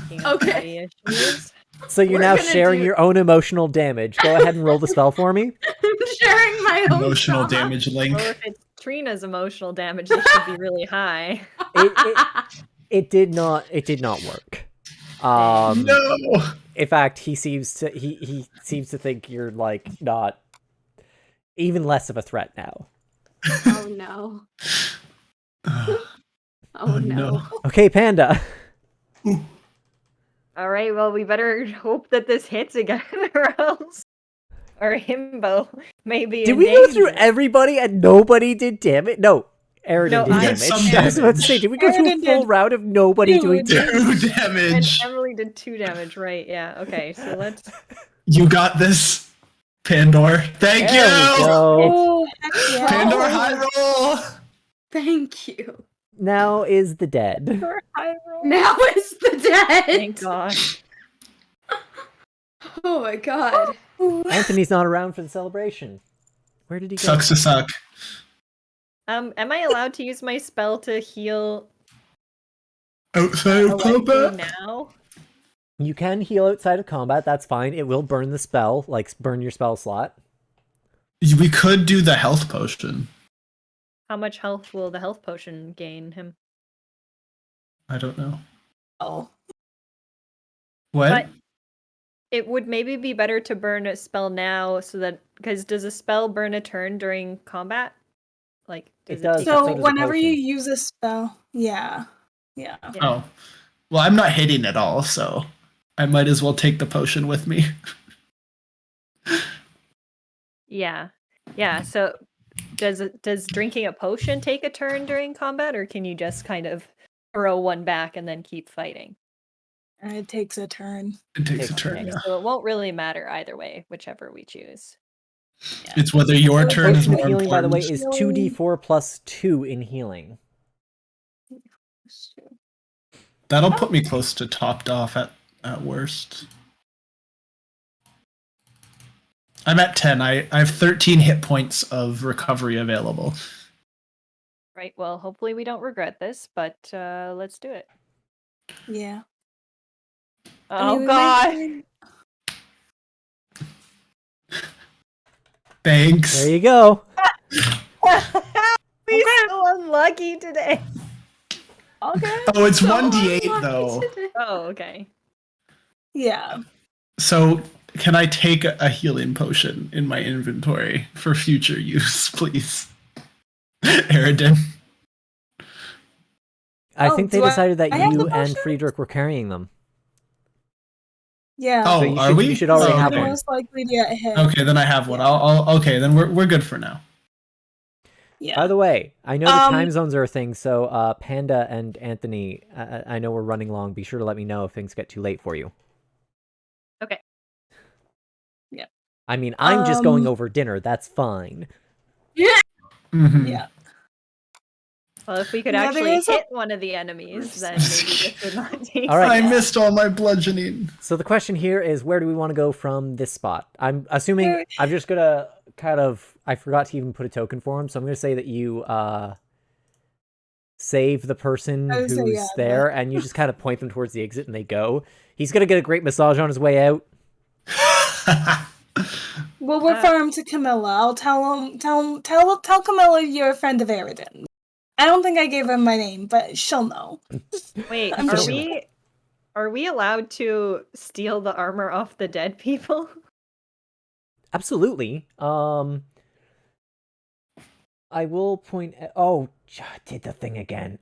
Speaker 4: Speaking of
Speaker 2: Okay.
Speaker 4: daddy issues,
Speaker 1: So you're
Speaker 2: We're
Speaker 1: now
Speaker 2: gonna
Speaker 1: sharing
Speaker 2: do-
Speaker 1: your own emotional damage. Go ahead and roll the spell for me.
Speaker 2: I'm sharing my own
Speaker 6: Emotional
Speaker 2: trauma.
Speaker 6: damage link.
Speaker 4: well, if it's Trina's emotional damage, it should be really high.
Speaker 1: It did not work.
Speaker 6: No.
Speaker 1: In fact, he seems to think you're like not even less of a threat now.
Speaker 2: Oh no. Oh no.
Speaker 1: Okay, Panda.
Speaker 4: All right, well, we better hope that this hits again, or else our himbo maybe.
Speaker 1: Did we go through everybody and nobody did damage? No, Aridin
Speaker 4: No,
Speaker 1: did
Speaker 4: I-
Speaker 1: damage.
Speaker 6: some
Speaker 1: I was about to
Speaker 6: damage.
Speaker 1: say, did we go through a
Speaker 5: Aridin
Speaker 1: full
Speaker 5: did
Speaker 1: round of nobody doing damage?
Speaker 6: 2
Speaker 4: And
Speaker 6: damage.
Speaker 4: Emily did 2 damage, right? Yeah. Okay, so let's.
Speaker 6: You got this, Pandor. Thank
Speaker 1: There we
Speaker 6: you.
Speaker 1: go.
Speaker 5: Oh, heck yeah.
Speaker 6: Pandor, high roll.
Speaker 2: Thank you.
Speaker 1: Now is the dead.
Speaker 5: For high roll.
Speaker 2: Now is the dead.
Speaker 4: Thank gosh.
Speaker 2: Oh my god.
Speaker 1: Anthony's not around for the celebration. Where did he go?
Speaker 6: Sucks to suck.
Speaker 4: Am I allowed to use my spell to heal
Speaker 6: Outside of
Speaker 4: Alexei
Speaker 6: combat.
Speaker 4: now?
Speaker 1: You can heal outside of combat. That's fine. It will burn the spell, like burn your spell slot.
Speaker 6: We could do the health potion.
Speaker 4: How much health will the health potion gain him?
Speaker 6: I don't know.
Speaker 5: Oh.
Speaker 6: What?
Speaker 4: But it would maybe be better to burn a spell now, so that because does a spell burn a turn during combat? Like
Speaker 1: It
Speaker 4: does
Speaker 1: does.
Speaker 4: take-
Speaker 1: So
Speaker 5: So
Speaker 1: does a
Speaker 5: whenever you
Speaker 1: potion.
Speaker 5: use a spell, yeah.
Speaker 4: Yeah.
Speaker 6: Oh. Well, I'm not hitting at all, so I might as well take the potion with me.
Speaker 4: Yeah. So does drinking a potion take a turn during combat, or can you just kind of throw one back and then keep fighting?
Speaker 5: It takes a turn.
Speaker 6: It takes a
Speaker 1: Takes-
Speaker 6: turn,
Speaker 4: Okay,
Speaker 6: yeah.
Speaker 4: so it won't really matter either way, whichever we choose.
Speaker 6: It's whether your turn is
Speaker 1: Potion
Speaker 6: more
Speaker 1: of healing, by the way,
Speaker 6: important.
Speaker 1: is 2d4 plus 2 in healing.
Speaker 6: That'll put me close to topped off at worst. I'm at 10. I have 13 hit points of recovery available.
Speaker 4: Right. Well, hopefully we don't regret this, but let's do it.
Speaker 5: Yeah. I
Speaker 4: Oh
Speaker 5: mean, we might
Speaker 4: god.
Speaker 5: be-
Speaker 6: Thanks.
Speaker 1: There you go.
Speaker 4: We're so unlucky today.
Speaker 5: Okay.
Speaker 6: Oh, it's
Speaker 2: So
Speaker 6: 1d8
Speaker 2: unlucky
Speaker 6: though.
Speaker 2: today.
Speaker 4: Oh, okay.
Speaker 5: Yeah.
Speaker 6: So can I take a healing potion in my inventory for future use, please? Aridin.
Speaker 1: I
Speaker 5: Oh,
Speaker 1: think they
Speaker 5: do I-
Speaker 1: decided that
Speaker 5: I have
Speaker 1: you
Speaker 5: the
Speaker 1: and
Speaker 5: potion?
Speaker 1: Friedrich were carrying them.
Speaker 5: Yeah.
Speaker 6: Oh,
Speaker 1: So you
Speaker 6: are
Speaker 1: should-
Speaker 6: we?
Speaker 1: you should already
Speaker 6: Oh,
Speaker 1: have
Speaker 5: They're
Speaker 1: one.
Speaker 5: most likely to get hit.
Speaker 6: Okay, then I have one.
Speaker 5: Yeah.
Speaker 6: I'll okay, then we're good for now.
Speaker 5: Yeah.
Speaker 1: By the way, I know the
Speaker 5: Um,
Speaker 1: time zones are a thing, so Panda and Anthony, I know we're running long. Be sure to let me know if things get too late for you.
Speaker 4: Okay.
Speaker 5: Yeah.
Speaker 1: I mean, I'm just going
Speaker 5: Um,
Speaker 1: over dinner. That's fine.
Speaker 6: Mhm.
Speaker 5: Yeah.
Speaker 4: Well, if we could
Speaker 5: Yeah, there
Speaker 4: actually
Speaker 5: is a-
Speaker 4: hit one of the enemies, then maybe this would not take.
Speaker 1: All right.
Speaker 6: I missed all my bludgeoning.
Speaker 1: So the question here is, where do we want to go from this spot? I'm assuming
Speaker 5: Where-
Speaker 1: I'm just gonna kind of. I forgot to even put a token for him, so I'm gonna say that you save the person
Speaker 5: I would
Speaker 1: who's
Speaker 5: say, yeah,
Speaker 1: there, and you just kind of point them towards the exit, and they go. He's gonna get a great massage on his way out.
Speaker 5: We'll refer him to Camilla. I'll tell Camilla you're a friend of Aridin. I don't think I gave her my name, but she'll know.
Speaker 4: Wait,
Speaker 5: I'm
Speaker 4: are
Speaker 5: sure.
Speaker 4: we allowed to steal the armor off the dead people?
Speaker 1: Absolutely. I will point. Oh, did the thing again.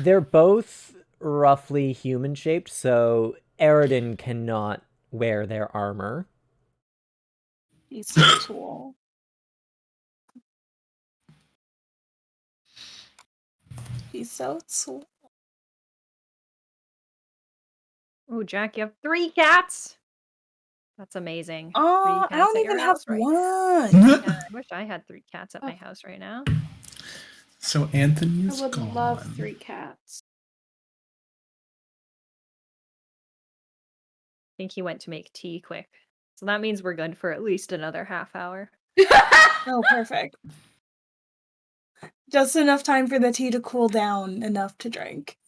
Speaker 1: They're both roughly human shaped, so Aridin cannot wear their armor.
Speaker 5: He's so cool. He's so cool.
Speaker 4: Oh, Jack, you have 3 cats. That's amazing.
Speaker 5: Oh,
Speaker 4: 3
Speaker 5: I don't
Speaker 4: cats at
Speaker 5: even
Speaker 4: your
Speaker 5: have
Speaker 4: house, right?
Speaker 5: one.
Speaker 4: Yeah, I wish I had 3 cats at my house right now.
Speaker 6: So
Speaker 2: I
Speaker 6: Anthony's
Speaker 2: would
Speaker 6: gone.
Speaker 2: love 3 cats.
Speaker 4: I think he went to make tea quick. So that means we're good for at least another half hour.
Speaker 5: Oh, perfect. Just enough time for the tea to cool down enough to drink.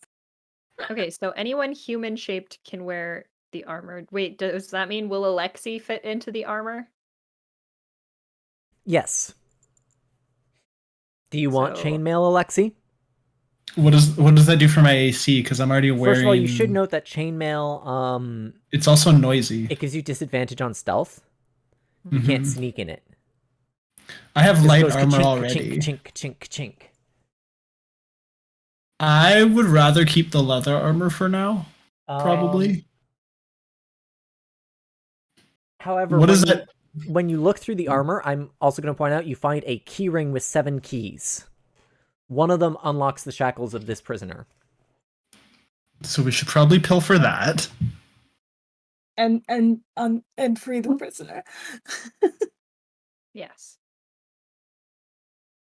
Speaker 4: Okay, so anyone human shaped can wear the armor. Wait, does that mean will Alexi fit into the armor?
Speaker 1: Yes. Do you want
Speaker 4: So-
Speaker 1: chainmail, Alexi?
Speaker 6: What does that do for my AC? Because I'm already wearing.
Speaker 1: First of all, you should note that chainmail,
Speaker 6: It's also noisy.
Speaker 1: it gives you disadvantage on stealth. You
Speaker 6: Mhm.
Speaker 1: can't sneak in it.
Speaker 6: I have
Speaker 1: Just
Speaker 6: light
Speaker 1: goes
Speaker 6: armor
Speaker 1: ka-chink,
Speaker 6: already.
Speaker 1: ka-chink, ka-chink, ka-chink.
Speaker 6: I would rather keep the leather armor for now. Probably.
Speaker 1: However,
Speaker 6: What
Speaker 1: when
Speaker 6: is
Speaker 1: you,
Speaker 6: that?
Speaker 1: when you look through the armor, I'm also going to point out you find a key ring with 7 keys. One of them unlocks the shackles of this prisoner.
Speaker 6: So we should probably pilfer that.
Speaker 5: And free the prisoner.
Speaker 4: Yes.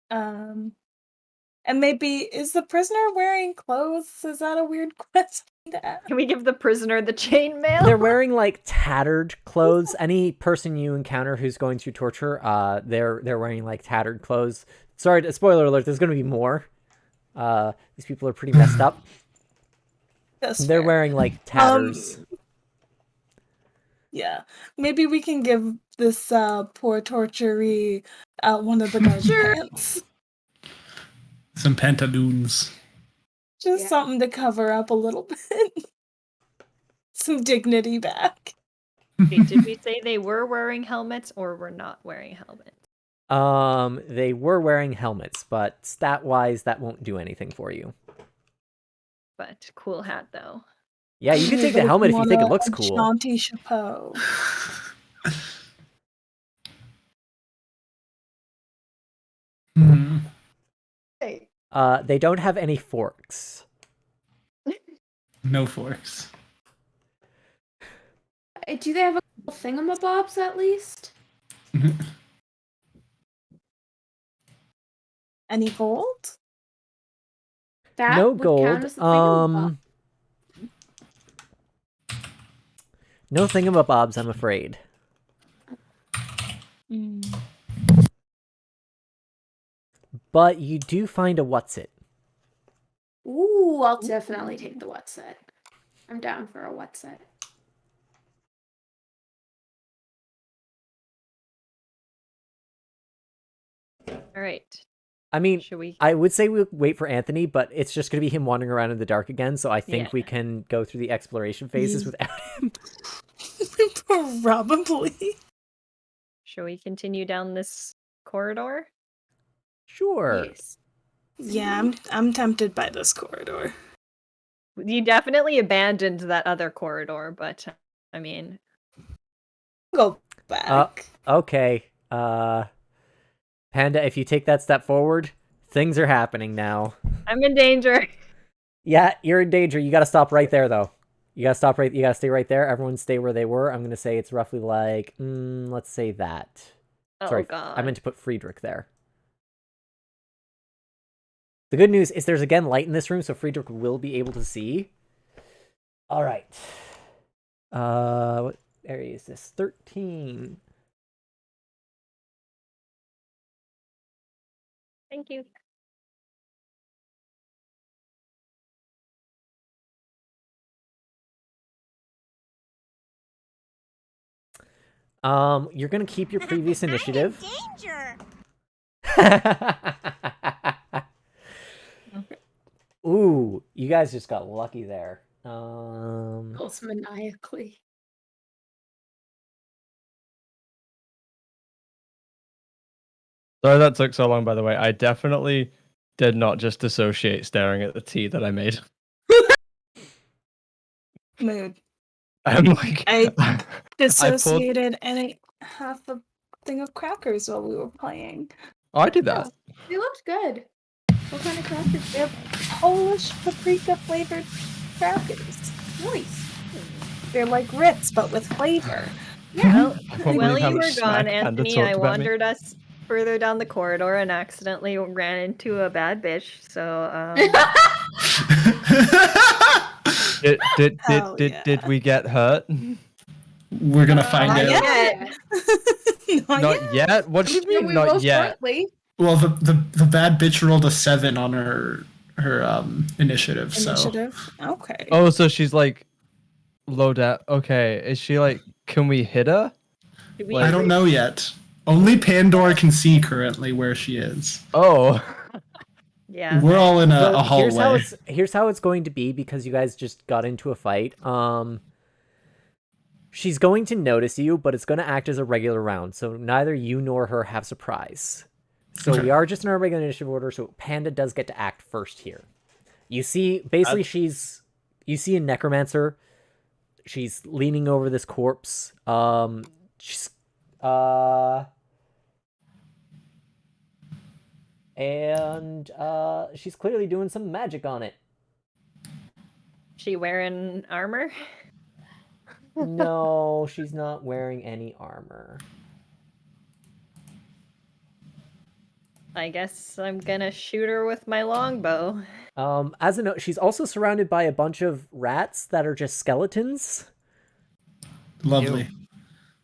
Speaker 5: And maybe, is the prisoner wearing clothes? Is that a weird question to ask?
Speaker 4: Can we give the prisoner the chainmail?
Speaker 1: They're wearing like tattered clothes. Any person you encounter who's going through torture, they're wearing like tattered clothes. Sorry, spoiler alert. There's going to be more. These people are pretty messed up.
Speaker 5: That's
Speaker 1: They're
Speaker 5: fair.
Speaker 1: wearing like tatters.
Speaker 5: Yeah. Maybe we can give this poor torturee one of the guard pants.
Speaker 6: Some pantaloons.
Speaker 5: Just
Speaker 2: Yeah.
Speaker 5: something to cover up a little bit. Some dignity back.
Speaker 4: Wait, did we say they were wearing helmets or were not wearing helmets?
Speaker 1: They were wearing helmets, but stat-wise, that won't do anything for you.
Speaker 4: But cool hat though.
Speaker 1: Yeah, you can take the helmet if you think it looks cool.
Speaker 5: Jaunty chapeau.
Speaker 6: Hmm.
Speaker 1: They don't have any forks.
Speaker 6: No forks.
Speaker 2: Do they have a couple thingamabobs at least?
Speaker 5: Any gold?
Speaker 2: That
Speaker 1: No
Speaker 2: would
Speaker 1: gold.
Speaker 2: count as the thingamabob.
Speaker 1: No thingamabobs, I'm afraid. But you do find a what's-it.
Speaker 2: Ooh, I'll definitely take the what's it. I'm down for a what's it.
Speaker 4: All right.
Speaker 1: I mean,
Speaker 4: Should we?
Speaker 1: I would say we wait for Anthony, but it's just going to be him wandering around in the dark again, so I think we can go through the exploration phases without him.
Speaker 5: Probably.
Speaker 4: Shall we continue down this corridor?
Speaker 1: Sure.
Speaker 2: Yes.
Speaker 5: Yeah, I'm tempted by this corridor.
Speaker 4: You definitely abandoned that other corridor, but I mean,
Speaker 5: Go back.
Speaker 1: Okay. Panda, if you take that step forward, things are happening now.
Speaker 4: I'm in danger.
Speaker 1: Yeah, you're in danger. You gotta stop right there, though. You gotta stop right. You gotta stay right there. Everyone stay where they were. I'm gonna say it's roughly like, let's say that.
Speaker 4: Oh
Speaker 1: Sorry,
Speaker 4: god.
Speaker 1: I meant to put Friedrich there. The good news is there's again light in this room, so Friedrich will be able to see. All right. What area is this? 13.
Speaker 4: Thank you.
Speaker 1: You're gonna keep your previous initiative.
Speaker 7: Danger.
Speaker 1: Ooh, you guys just got lucky there.
Speaker 2: Pulse maniacally.
Speaker 3: Sorry that took so long, by the way. I definitely did not just dissociate staring at the tea that I made.
Speaker 5: Mood.
Speaker 3: I'm like,
Speaker 5: I dissociated and ate half a thing of crackers while we were playing.
Speaker 3: Oh, I did that.
Speaker 2: They looked good. What kind of crackers?
Speaker 5: They're Polish paprika flavored crackers.
Speaker 2: Nice.
Speaker 5: They're like Ritz, but with flavor.
Speaker 4: Well,
Speaker 3: I can't
Speaker 4: while
Speaker 3: believe how
Speaker 4: you were
Speaker 3: much smack
Speaker 4: gone,
Speaker 3: Panda
Speaker 4: Anthony,
Speaker 3: talked
Speaker 4: I
Speaker 3: about me.
Speaker 4: wandered us further down the corridor and accidentally ran into a bad bitch. So,
Speaker 5: Hell yeah.
Speaker 3: Did we get hurt?
Speaker 6: We're gonna find
Speaker 5: Not
Speaker 6: out.
Speaker 5: yet.
Speaker 3: Not yet? What do you
Speaker 2: Yeah,
Speaker 3: mean
Speaker 2: we
Speaker 3: not
Speaker 2: will
Speaker 3: yet?
Speaker 2: shortly.
Speaker 6: Well, the bad bitch rolled a 7 on her initiative. So
Speaker 5: Initiative. Okay.
Speaker 3: Oh, so she's like low down. Okay, is she like? Can we hit her?
Speaker 4: did we
Speaker 6: I don't know yet. Only Pandora can see currently where she is.
Speaker 3: Oh,
Speaker 4: Yeah.
Speaker 6: We're all in a
Speaker 1: So
Speaker 6: hallway.
Speaker 1: here's how it's going to be because you guys just got into a fight. She's going to notice you, but it's going to act as a regular round. So neither you nor her have surprise. So
Speaker 6: Okay.
Speaker 1: we are just in our regular initiative order. So Panda does get to act first here. You see, basically, you see a necromancer. She's leaning over this corpse. She's she's clearly doing some magic on it.
Speaker 4: She wearing armor?
Speaker 1: No, she's not wearing any armor.
Speaker 4: I guess I'm gonna shoot her with my longbow.
Speaker 1: As a note, she's also surrounded by a bunch of rats that are just skeletons.
Speaker 6: Lovely.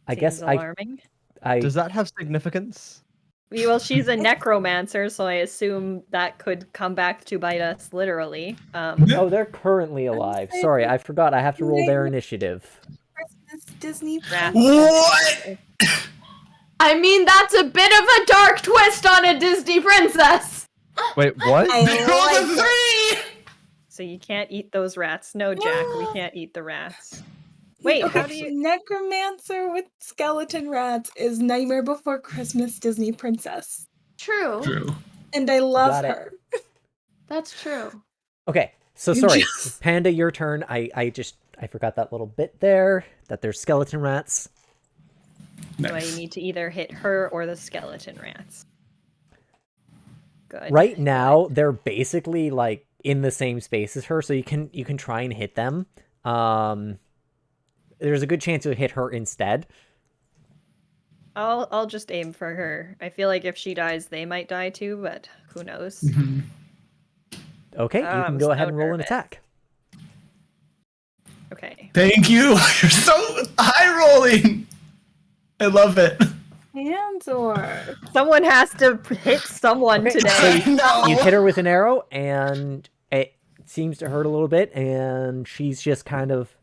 Speaker 1: I guess
Speaker 4: Seems alarming.
Speaker 1: I
Speaker 3: does that have significance?
Speaker 4: Well, she's a necromancer, so I assume that could come back to bite us literally.
Speaker 1: oh, they're currently alive. Sorry, I forgot. I have to roll their initiative.
Speaker 5: Christmas Disney.
Speaker 4: Rats.
Speaker 6: What?
Speaker 2: I mean, that's a bit of a dark twist on a Disney princess.
Speaker 3: Wait, what?
Speaker 5: I
Speaker 6: They rolled a
Speaker 5: like
Speaker 6: 3.
Speaker 4: So you can't eat those rats. No, Jack, we can't eat the rats. Wait, how do you...
Speaker 5: Necromancer with skeleton rats is Nightmare Before Christmas Disney princess.
Speaker 2: True.
Speaker 6: True.
Speaker 5: And I love
Speaker 1: Got it.
Speaker 5: her.
Speaker 2: That's true.
Speaker 1: Okay, so sorry, Panda, your turn. I forgot that little bit there. That there's skeleton rats.
Speaker 4: So I
Speaker 6: Nice.
Speaker 4: need to either hit her or the skeleton rats. Good.
Speaker 1: Right now, they're basically like in the same space as her, so you can try and hit them. There's a good chance you'll hit her instead.
Speaker 4: I'll just aim for her. I feel like if she dies, they might die too, but who knows?
Speaker 6: Mhm.
Speaker 1: Okay, you can
Speaker 4: I'm
Speaker 1: go ahead
Speaker 4: so
Speaker 1: and roll an
Speaker 4: nervous.
Speaker 1: attack.
Speaker 4: Okay.
Speaker 6: Thank you. You're so high rolling. I love it.
Speaker 5: Andor.
Speaker 4: Someone has to hit someone
Speaker 1: Okay,
Speaker 4: today.
Speaker 1: so
Speaker 6: No.
Speaker 1: you hit her with an arrow, and it seems to hurt a little bit, and she's just kind of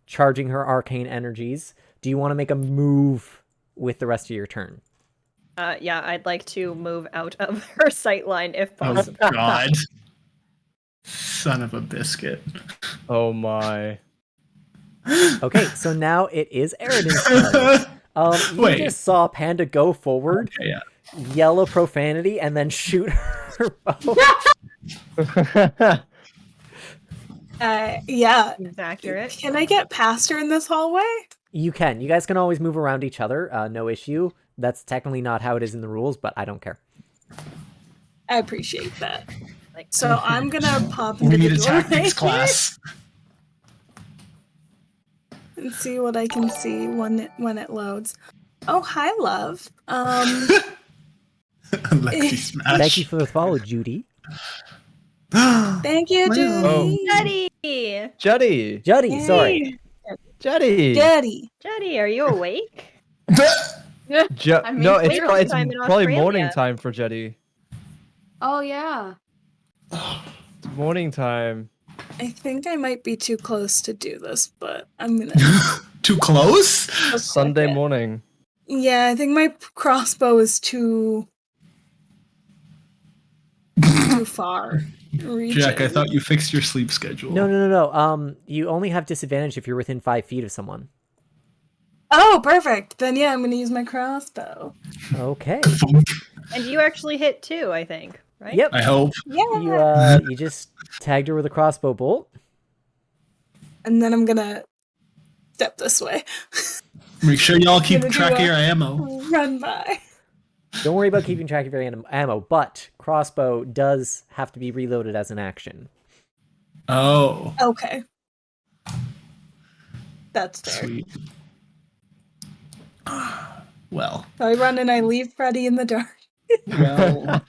Speaker 1: charging her arcane energies. Do you want to make a move with the rest of your turn?
Speaker 4: Yeah, I'd like to move out of her sight line if
Speaker 6: Oh
Speaker 4: possible.
Speaker 6: God. Son of a biscuit.
Speaker 3: Oh my.
Speaker 1: Okay, so now it is Eridan's turn. You
Speaker 6: Wait.
Speaker 1: just saw Panda go forward.
Speaker 6: Okay, yeah.
Speaker 1: yell a profanity and then shoot her bow.
Speaker 5: Yeah.
Speaker 4: Seems accurate.
Speaker 5: Can I get past her in this hallway?
Speaker 1: You can. You guys can always move around each other. No issue. That's technically not how it is in the rules, but I don't care.
Speaker 5: I appreciate that.
Speaker 4: Like,
Speaker 5: So I'm gonna pop
Speaker 6: We
Speaker 5: into
Speaker 6: need
Speaker 5: the
Speaker 6: a tactics
Speaker 5: doorway
Speaker 6: class.
Speaker 5: and see what I can see when it loads. Oh, hi, love.
Speaker 6: Lexi smash.
Speaker 1: Thank you for the follow, Judy.
Speaker 5: Thank you,
Speaker 6: Wow.
Speaker 5: Judy.
Speaker 4: Juddy!
Speaker 3: Juddy!
Speaker 1: Juddy,
Speaker 5: Yay.
Speaker 1: sorry.
Speaker 3: Juddy!
Speaker 5: Judy.
Speaker 4: Juddy, are you awake?
Speaker 2: I mean,
Speaker 3: No, it's,
Speaker 2: clearly.
Speaker 3: it's
Speaker 4: Time in
Speaker 3: probably morning
Speaker 4: Australia.
Speaker 3: time for Juddy.
Speaker 2: Oh yeah.
Speaker 3: It's morning time.
Speaker 5: I think I might be too close to do this, but I'm gonna.
Speaker 6: Too close?
Speaker 3: Sunday
Speaker 5: Okay.
Speaker 3: morning.
Speaker 5: Yeah, I think my crossbow is too far.
Speaker 6: Jack, I thought you fixed your sleep schedule.
Speaker 1: No. You only have disadvantage if you're within 5 feet of someone.
Speaker 5: Oh, perfect. Then yeah, I'm gonna use my crossbow.
Speaker 1: Okay.
Speaker 4: And you actually hit 2, I think, right?
Speaker 1: Yep.
Speaker 6: I hope.
Speaker 5: Yeah.
Speaker 1: You just tagged her with a crossbow bolt.
Speaker 5: And then I'm gonna step this way.
Speaker 6: Make sure y'all keep
Speaker 5: Gonna do
Speaker 6: track of
Speaker 5: a-
Speaker 6: your ammo.
Speaker 5: Run by.
Speaker 1: Don't worry about keeping track of your ammo, but crossbow does have to be reloaded as an action.
Speaker 6: Oh,
Speaker 5: Okay. That's fair.
Speaker 6: sweet. Well,
Speaker 5: So I run and I leave Freddy in the dark.
Speaker 6: well,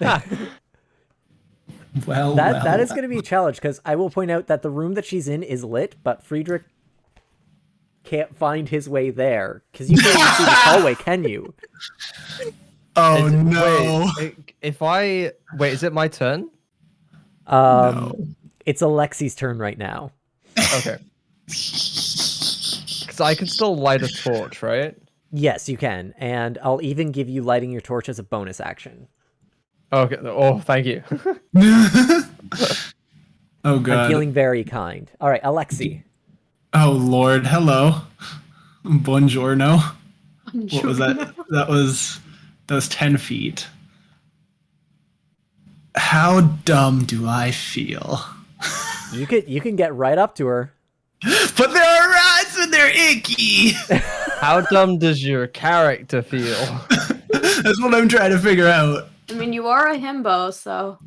Speaker 6: well.
Speaker 1: That is going to be a challenge, because I will point out that the room that she's in is lit, but Friedrich can't find his way there, because you can't even see the hallway, can you?
Speaker 6: Oh
Speaker 3: Is it-
Speaker 6: no.
Speaker 3: Wait, is it my turn?
Speaker 1: It's Alexi's turn right now.
Speaker 3: Okay. Because I can still light a torch, right?
Speaker 1: Yes, you can, and I'll even give you lighting your torch as a bonus action.
Speaker 3: Okay. Oh, thank you.
Speaker 6: Oh god.
Speaker 1: I'm feeling very kind. All right, Alexi.
Speaker 6: Oh lord. Hello. Buongiorno. What was that? That was 10 feet. How dumb do I feel?
Speaker 1: You can get right up to her.
Speaker 6: But there are rats and they're icky.
Speaker 3: How dumb does your character feel?
Speaker 6: That's what I'm trying to figure out.
Speaker 2: I mean, you are a himbo, so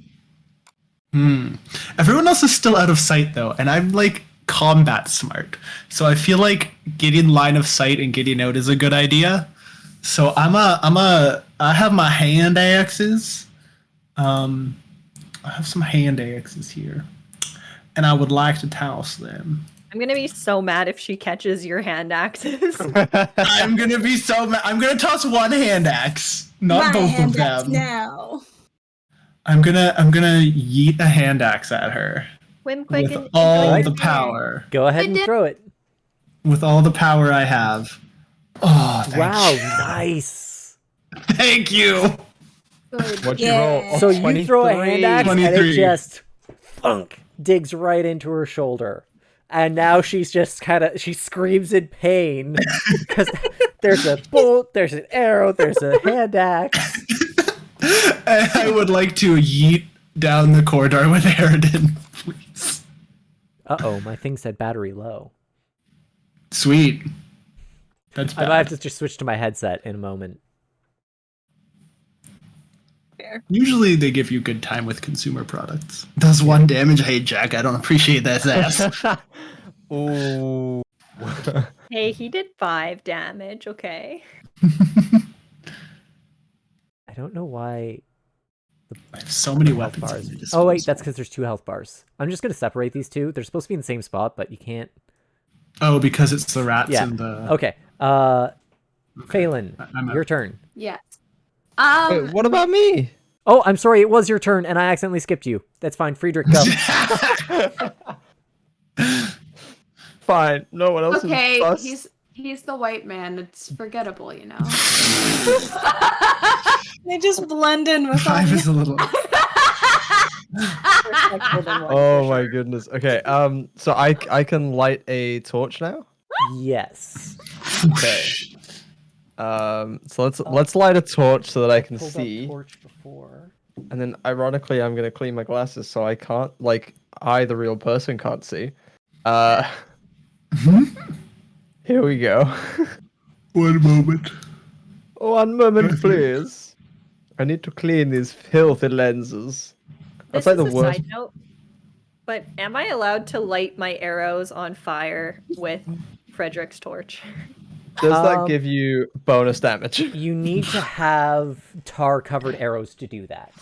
Speaker 6: Everyone else is still out of sight though, and I'm like combat smart. So I feel like getting line of sight and getting out is a good idea. So I have my hand axes. I have some hand axes here. And I would like to toss them.
Speaker 4: I'm gonna be so mad if she catches your hand axes.
Speaker 6: I'm gonna be so mad. I'm gonna toss one hand axe, not
Speaker 5: My
Speaker 6: both of
Speaker 5: hand axe
Speaker 6: them.
Speaker 5: now.
Speaker 6: I'm gonna yeet a hand axe at her
Speaker 4: Swim quick
Speaker 6: with
Speaker 4: and
Speaker 6: all
Speaker 4: enjoy
Speaker 6: the
Speaker 4: your
Speaker 6: power.
Speaker 1: Go ahead and
Speaker 2: did-
Speaker 1: throw it.
Speaker 6: With all the power I have. Oh, thank
Speaker 1: Wow,
Speaker 6: you.
Speaker 1: nice.
Speaker 6: Thank you.
Speaker 2: good.
Speaker 3: What'd you
Speaker 5: Yeah.
Speaker 3: roll?
Speaker 1: So you throw a hand axe and it
Speaker 6: 23.
Speaker 1: just thunk, digs right into her shoulder. And now she's just she screams in pain because there's a bolt, there's an arrow, there's a hand axe.
Speaker 6: I would like to yeet down the corridor with Aridin, please.
Speaker 1: Uh-oh, my thing said battery low.
Speaker 6: Sweet. That's
Speaker 1: I
Speaker 6: bad.
Speaker 1: might have to just switch to my headset in a moment.
Speaker 5: Fair.
Speaker 6: Usually they give you good time with consumer products. Does 1 damage? Hey, Jack, I don't appreciate that ass.
Speaker 3: Ooh.
Speaker 4: Hey, he did 5 damage, okay.
Speaker 1: I don't know why
Speaker 6: I have so many
Speaker 1: health
Speaker 6: weapons.
Speaker 1: bars.
Speaker 6: at my
Speaker 1: Oh wait,
Speaker 6: disposal.
Speaker 1: that's because there's 2 health bars. I'm just gonna separate these two. They're supposed to be in the same spot, but you can't.
Speaker 6: Oh, because it's the rats
Speaker 1: Yeah.
Speaker 6: and the...
Speaker 1: Okay. Phelan,
Speaker 6: I'm out.
Speaker 1: your turn.
Speaker 2: Yes.
Speaker 3: Wait, what about me?
Speaker 1: Oh, I'm sorry, it was your turn, and I accidentally skipped you. That's fine, Friedrich, go.
Speaker 3: Fine. No one else
Speaker 2: Okay,
Speaker 3: is sus.
Speaker 2: he's the white man. It's forgettable, you know.
Speaker 5: They just blend in with all
Speaker 6: 5 is
Speaker 5: the...
Speaker 6: a little...
Speaker 3: Oh my goodness. Okay. So I can light a torch now.
Speaker 1: Yes.
Speaker 3: Okay. So let's light a torch so that I can
Speaker 1: Pulled
Speaker 3: see.
Speaker 1: up torch before.
Speaker 3: And then, ironically, I'm gonna clean my glasses so I can't, like, the real person, can't see. Here we go.
Speaker 6: One moment.
Speaker 3: One moment, please. I need to clean these filthy lenses. That's
Speaker 4: This
Speaker 3: like
Speaker 4: is
Speaker 3: the
Speaker 4: a
Speaker 3: worst.
Speaker 4: side note, but am I allowed to light my arrows on fire with Frederick's torch?
Speaker 3: Does that give you bonus damage?
Speaker 1: You need to have tar-covered arrows to do that.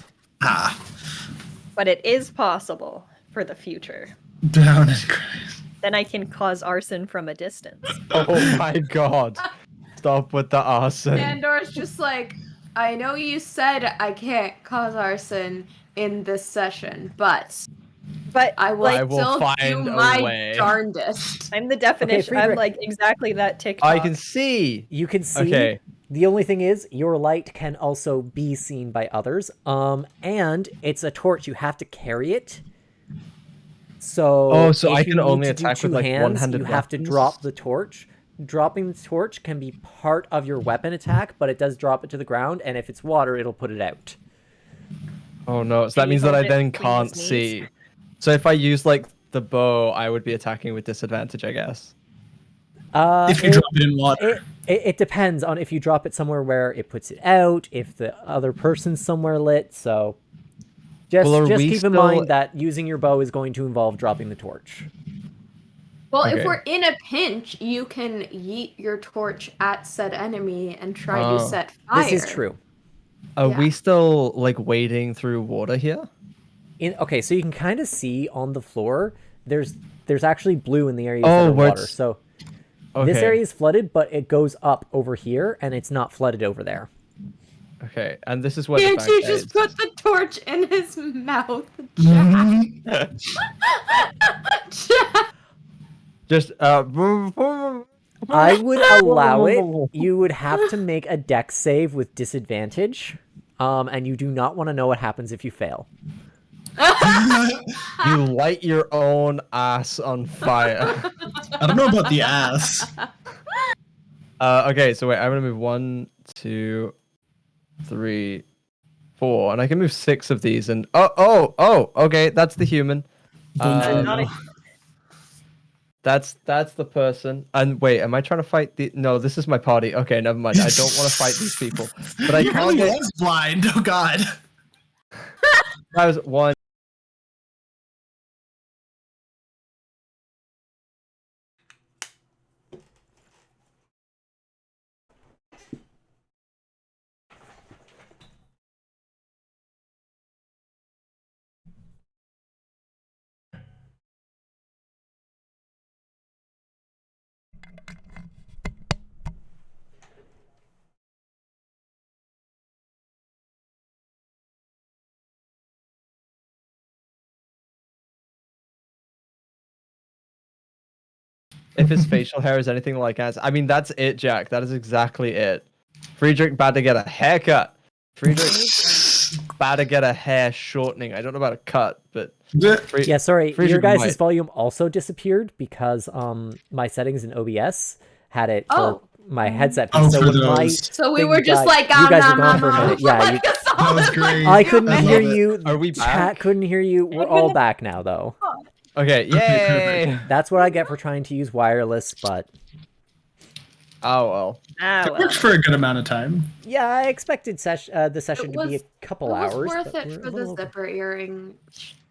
Speaker 6: Ah,
Speaker 4: But it is possible for the future.
Speaker 6: down in Christ.
Speaker 4: Then I can cause arson from a distance.
Speaker 3: Oh my god. Stop with the arson.
Speaker 2: Andor's just like, I know you said I can't cause arson in this session, but I will
Speaker 3: I will
Speaker 2: still
Speaker 3: find
Speaker 2: do
Speaker 3: a
Speaker 2: my
Speaker 3: way.
Speaker 2: darndest.
Speaker 4: I'm the definition. I'm
Speaker 1: Friedrich.
Speaker 4: like exactly that TikTok.
Speaker 3: I can see.
Speaker 1: You can see.
Speaker 3: Okay.
Speaker 1: The only thing is, your light can also be seen by others. And it's a torch. You have to carry it. So,
Speaker 3: so
Speaker 1: if
Speaker 3: I
Speaker 1: you
Speaker 3: can
Speaker 1: need
Speaker 3: only
Speaker 1: to do
Speaker 3: attack with,
Speaker 1: two
Speaker 3: like,
Speaker 1: hands,
Speaker 3: one-handed
Speaker 1: you have to
Speaker 3: weapons?
Speaker 1: drop the torch. Dropping the torch can be part of your weapon attack, but it does drop it to the ground, and if it's water, it'll put it out.
Speaker 3: Oh no, so that
Speaker 4: And you
Speaker 3: means that
Speaker 4: hold
Speaker 3: I
Speaker 4: it
Speaker 3: then
Speaker 4: between his
Speaker 3: can't
Speaker 4: knees?
Speaker 3: see. So if I use, like, the bow, I would be attacking with disadvantage, I guess.
Speaker 6: If you drop it in water.
Speaker 1: It depends on if you drop it somewhere where it puts it out, if the other person's somewhere lit, so... Just
Speaker 3: Well, are
Speaker 1: keep
Speaker 3: we
Speaker 1: in
Speaker 3: still-
Speaker 1: mind that using your bow is going to involve dropping the torch.
Speaker 2: Well,
Speaker 3: Okay.
Speaker 2: if we're in a pinch, you can yeet your torch at said enemy and try to
Speaker 3: Oh.
Speaker 2: set fire.
Speaker 1: This is true.
Speaker 3: Are
Speaker 2: Yeah.
Speaker 3: we still, like, wading through water here?
Speaker 1: Okay, so you can kind of see on the floor, there's actually blue in the areas
Speaker 3: Oh,
Speaker 1: that are
Speaker 3: where
Speaker 1: water.
Speaker 3: it's-
Speaker 1: So
Speaker 3: Okay.
Speaker 1: this area is flooded, but it goes up over here, and it's not flooded over there.
Speaker 3: Okay, and this is where
Speaker 2: Can't
Speaker 3: the
Speaker 2: you
Speaker 3: fact
Speaker 2: just
Speaker 3: is-
Speaker 2: put the torch in his mouth, Jack? Jack?
Speaker 3: Just,
Speaker 1: I would allow it. You would have to make a dex save with disadvantage, and you do not want to know what happens if you fail.
Speaker 3: You light your own ass on fire.
Speaker 6: I don't know about the ass.
Speaker 3: Okay, so wait, I'm gonna move 1, 2, 3, 4, and I can move 6 of these. And okay, that's the human.
Speaker 4: Not a-
Speaker 3: That's the person. And wait, am I trying to fight the? No, this is my party. Okay, never mind. I don't want to fight these people, but I
Speaker 6: He
Speaker 3: can't
Speaker 6: really
Speaker 3: get.
Speaker 6: was blind. Oh god.
Speaker 3: That was 1. If his facial hair is anything like as, I mean, that's it, Jack. That is exactly it. Friedrich about to get a haircut. Friedrich about to get a hair shortening. I don't know about a cut, but
Speaker 1: Yeah, sorry.
Speaker 3: Friedrich
Speaker 1: Your guys'
Speaker 3: might.
Speaker 1: volume also disappeared because my settings in OBS had it for
Speaker 2: Oh.
Speaker 1: my headset
Speaker 6: Oh,
Speaker 1: piece. So
Speaker 6: for
Speaker 1: when my
Speaker 6: those.
Speaker 2: So we
Speaker 1: thing
Speaker 2: were just
Speaker 1: died,
Speaker 2: like,
Speaker 1: you guys
Speaker 2: nom,
Speaker 1: were gone
Speaker 2: nom,
Speaker 1: for a
Speaker 2: nom,
Speaker 1: minute. Yeah,
Speaker 2: like
Speaker 1: you,
Speaker 2: a solid,
Speaker 6: was great.
Speaker 1: I couldn't
Speaker 6: I
Speaker 1: hear
Speaker 6: love it.
Speaker 1: you.
Speaker 3: Are we
Speaker 1: Chat
Speaker 3: back?
Speaker 1: couldn't hear you. We're all back now, though.
Speaker 3: Okay, yay!
Speaker 1: That's what I get for trying to use wireless, but
Speaker 3: Oh well.
Speaker 4: Ah,
Speaker 6: It
Speaker 4: well.
Speaker 6: worked for a good amount of time.
Speaker 1: yeah, I expected the session to be a couple
Speaker 2: It was
Speaker 1: hours.
Speaker 2: worth
Speaker 1: but
Speaker 2: it
Speaker 1: we're
Speaker 2: for
Speaker 1: a
Speaker 2: the
Speaker 1: little over.
Speaker 2: zipper earring,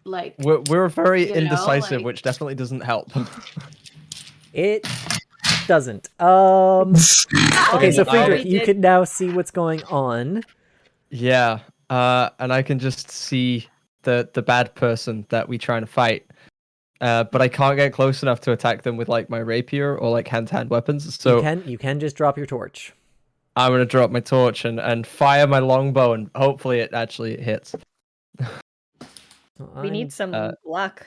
Speaker 2: like.
Speaker 3: We're very
Speaker 2: You know,
Speaker 3: indecisive,
Speaker 2: like-
Speaker 3: which definitely doesn't help.
Speaker 1: It doesn't. Okay, so
Speaker 3: All we
Speaker 1: Friedrich, you
Speaker 4: did-
Speaker 1: can now see what's going on.
Speaker 3: Yeah, and I can just see the bad person that we trying to fight. But I can't get close enough to attack them with like my rapier or like hand-to-hand weapons. So
Speaker 1: You can just drop your torch.
Speaker 3: I'm gonna drop my torch and fire my longbow, and hopefully it actually hits.
Speaker 4: We need some luck.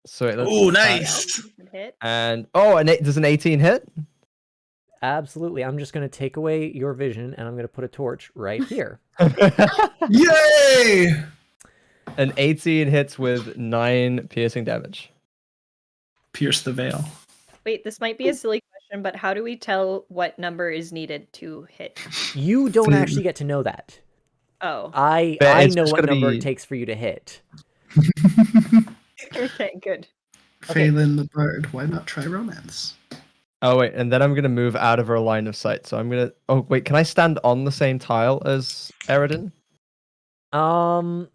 Speaker 3: So it
Speaker 6: Oh, nice.
Speaker 4: Hit.
Speaker 3: And does an 18 hit?
Speaker 1: Absolutely. I'm just going to take away your vision and I'm going to put a torch right here.
Speaker 6: Yay!
Speaker 3: An 18 hits with 9 piercing damage.
Speaker 6: Pierce the veil.
Speaker 4: Wait, this might be a silly question, question, but how do we tell what number is needed to hit?
Speaker 1: You don't actually get to know that.
Speaker 4: Oh,
Speaker 1: I
Speaker 3: it's
Speaker 1: know
Speaker 3: just
Speaker 1: what
Speaker 3: gonna
Speaker 1: number
Speaker 3: be-
Speaker 1: it takes for you to hit.
Speaker 4: okay, good.
Speaker 1: Okay.
Speaker 6: Phelan the Bard, why not try romance?
Speaker 3: Oh wait, and then I'm gonna move out of her line of sight. So I'm gonna. Oh wait, can I stand on the same tile as Eridan?
Speaker 1: I'll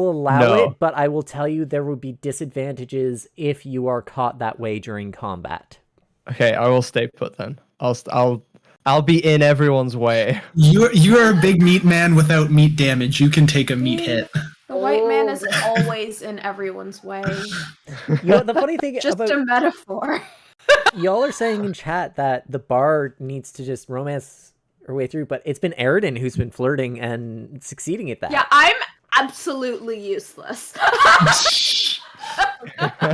Speaker 1: allow
Speaker 3: No.
Speaker 1: it, but I will tell you there will be disadvantages if you are caught that way during combat.
Speaker 3: Okay, I will stay put then. I'll be in everyone's way.
Speaker 6: You're a big meat man without meat damage. You can take a meat hit.
Speaker 2: The white man
Speaker 4: Oh,
Speaker 2: is always in everyone's way.
Speaker 1: You know, the funny thing
Speaker 2: Just
Speaker 1: about
Speaker 2: a metaphor.
Speaker 1: y'all are saying in chat that the bard needs to just romance her way through, but it's been Eridan who's been flirting and succeeding at that.
Speaker 2: Yeah, I'm absolutely useless.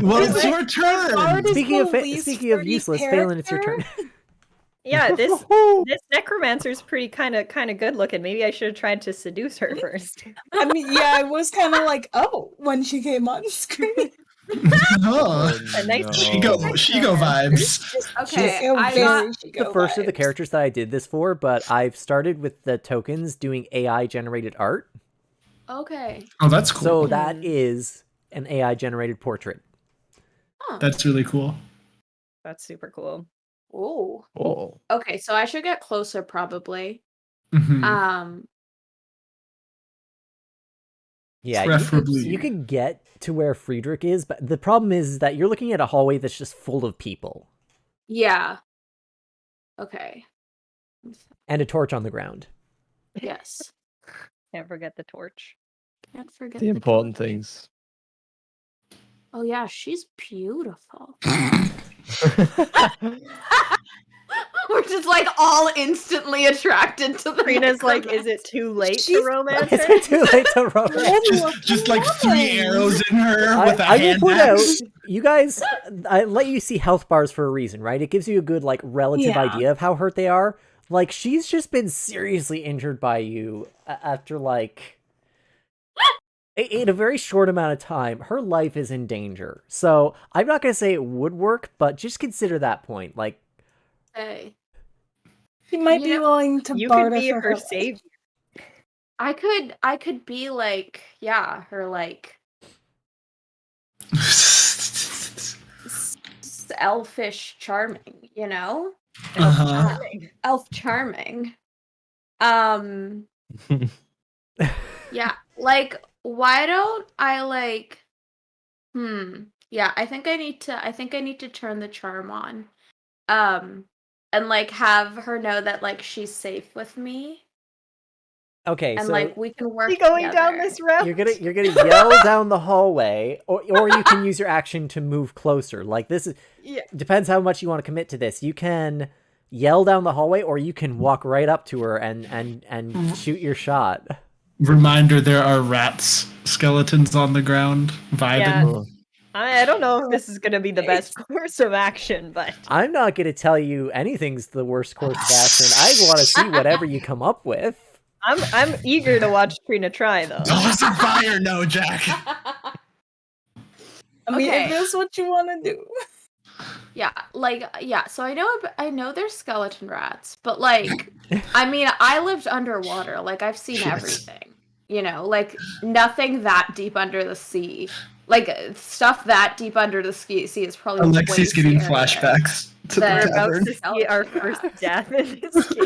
Speaker 6: Well, it's your turn.
Speaker 5: Bard is
Speaker 1: Speaking
Speaker 5: the
Speaker 1: of
Speaker 5: least
Speaker 1: speaking of
Speaker 5: flirty
Speaker 1: useless, Phelan, it's your
Speaker 5: character.
Speaker 1: turn.
Speaker 4: Yeah, this necromancer's pretty kind of good looking. Maybe I should have tried to seduce her first.
Speaker 5: I mean, yeah, I was kind of like, oh, when she came on screen.
Speaker 6: Oh,
Speaker 4: A nice
Speaker 6: Shigo vibes.
Speaker 2: Okay,
Speaker 5: She's
Speaker 2: I
Speaker 5: very
Speaker 2: got
Speaker 1: The first of the
Speaker 5: vibes.
Speaker 1: characters that I did this for, but I've started with the tokens doing AI generated art.
Speaker 2: okay.
Speaker 6: Oh, that's cool.
Speaker 1: So that is an AI generated portrait.
Speaker 2: Huh.
Speaker 6: That's really cool.
Speaker 4: That's super cool.
Speaker 2: Ooh.
Speaker 3: Oh.
Speaker 2: Okay, so I should get closer probably.
Speaker 6: Mhm.
Speaker 1: Yeah,
Speaker 6: Preferably.
Speaker 1: you could get to where Friedrich is, but the problem is that you're looking at a hallway that's just full of people
Speaker 2: Yeah. Okay.
Speaker 1: and a torch on the ground.
Speaker 2: Yes.
Speaker 4: Can't forget the torch.
Speaker 2: Can't forget
Speaker 3: The important
Speaker 2: torch.
Speaker 3: things.
Speaker 2: Oh yeah, she's beautiful. We're just like all instantly attracted to the
Speaker 4: Trina's like,
Speaker 2: necromancer.
Speaker 4: is it too late to
Speaker 5: She's-
Speaker 4: romance
Speaker 1: Is
Speaker 4: her?
Speaker 1: it too late to romance?
Speaker 6: Just like 3 arrows in her with a
Speaker 1: I will
Speaker 6: hand
Speaker 1: point out,
Speaker 6: axe.
Speaker 1: you guys, I let you see health bars for a reason, right? It gives you a good, like, relative
Speaker 5: Yeah.
Speaker 1: idea of how hurt they are. Like, she's just been seriously injured by you after, like, in a very short amount of time. Her life is in danger. So, I'm not going to say it would work, but just consider that point. Like,
Speaker 2: Hey,
Speaker 5: She might
Speaker 2: You
Speaker 5: be
Speaker 2: know,
Speaker 5: willing to
Speaker 4: You could
Speaker 5: barter
Speaker 4: be
Speaker 5: for
Speaker 4: her
Speaker 5: her
Speaker 4: savior.
Speaker 2: I could be like, yeah, her like elfish charming, you know?
Speaker 6: Uh-huh.
Speaker 2: Elf charming. Yeah, like why don't I like yeah, I think I need to turn the charm on. And like have her know that like she's safe with me
Speaker 1: okay,
Speaker 2: and
Speaker 1: so
Speaker 2: like we can work
Speaker 4: Are you going down
Speaker 2: together.
Speaker 4: this route?
Speaker 1: you're gonna yell down the hallway, or you can use your action to move closer. Like, this is
Speaker 4: Yeah.
Speaker 1: depends how much you want to commit to this. You can yell down the hallway, or you can walk right up to her and shoot your shot.
Speaker 6: Reminder, there are skeletons on the ground, vibing.
Speaker 4: Yeah. I don't know if this is gonna be the best course of action, but
Speaker 1: I'm not gonna tell you anything's the worst course of action. I want to see whatever you come up with.
Speaker 4: I'm eager to watch Trina try though.
Speaker 6: Toss a fire, no, Jack.
Speaker 5: I mean,
Speaker 2: Okay.
Speaker 5: if this is what you want to do.
Speaker 2: Yeah, like yeah, so I know there's skeleton rats, but like I mean, I lived underwater. Like I've seen
Speaker 6: Shit.
Speaker 2: everything. You know, like nothing that deep under the sea. Like stuff that deep under the sea is probably
Speaker 6: Alexi's
Speaker 2: way
Speaker 6: getting
Speaker 2: scarier.
Speaker 6: flashbacks to
Speaker 2: We're
Speaker 6: the
Speaker 4: We're about
Speaker 6: tavern.
Speaker 4: to see our first death in this game.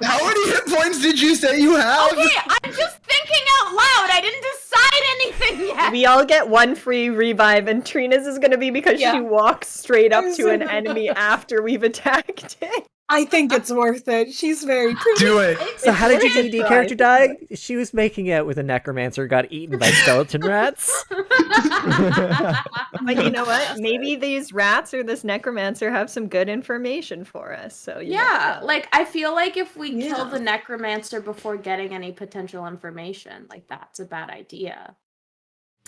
Speaker 6: How many hit points did you say you have?
Speaker 2: Okay, I'm just thinking out loud. I didn't decide anything yet.
Speaker 4: We all get one free revive, and Trina's is gonna be because
Speaker 5: Yeah.
Speaker 4: she walks straight up to an enemy after we've attacked it.
Speaker 5: I think it's worth it. She's very pretty.
Speaker 6: Do it.
Speaker 1: So how did your
Speaker 4: worth a
Speaker 1: D&D
Speaker 4: try.
Speaker 1: character die? She was making out with a necromancer, got eaten by skeleton rats.
Speaker 4: But you know what? Maybe these rats or this necromancer have some good information for us. So you never
Speaker 2: Yeah,
Speaker 4: know.
Speaker 2: like I feel like if we
Speaker 5: Yeah.
Speaker 2: kill the necromancer before getting any potential information, like that's a bad idea.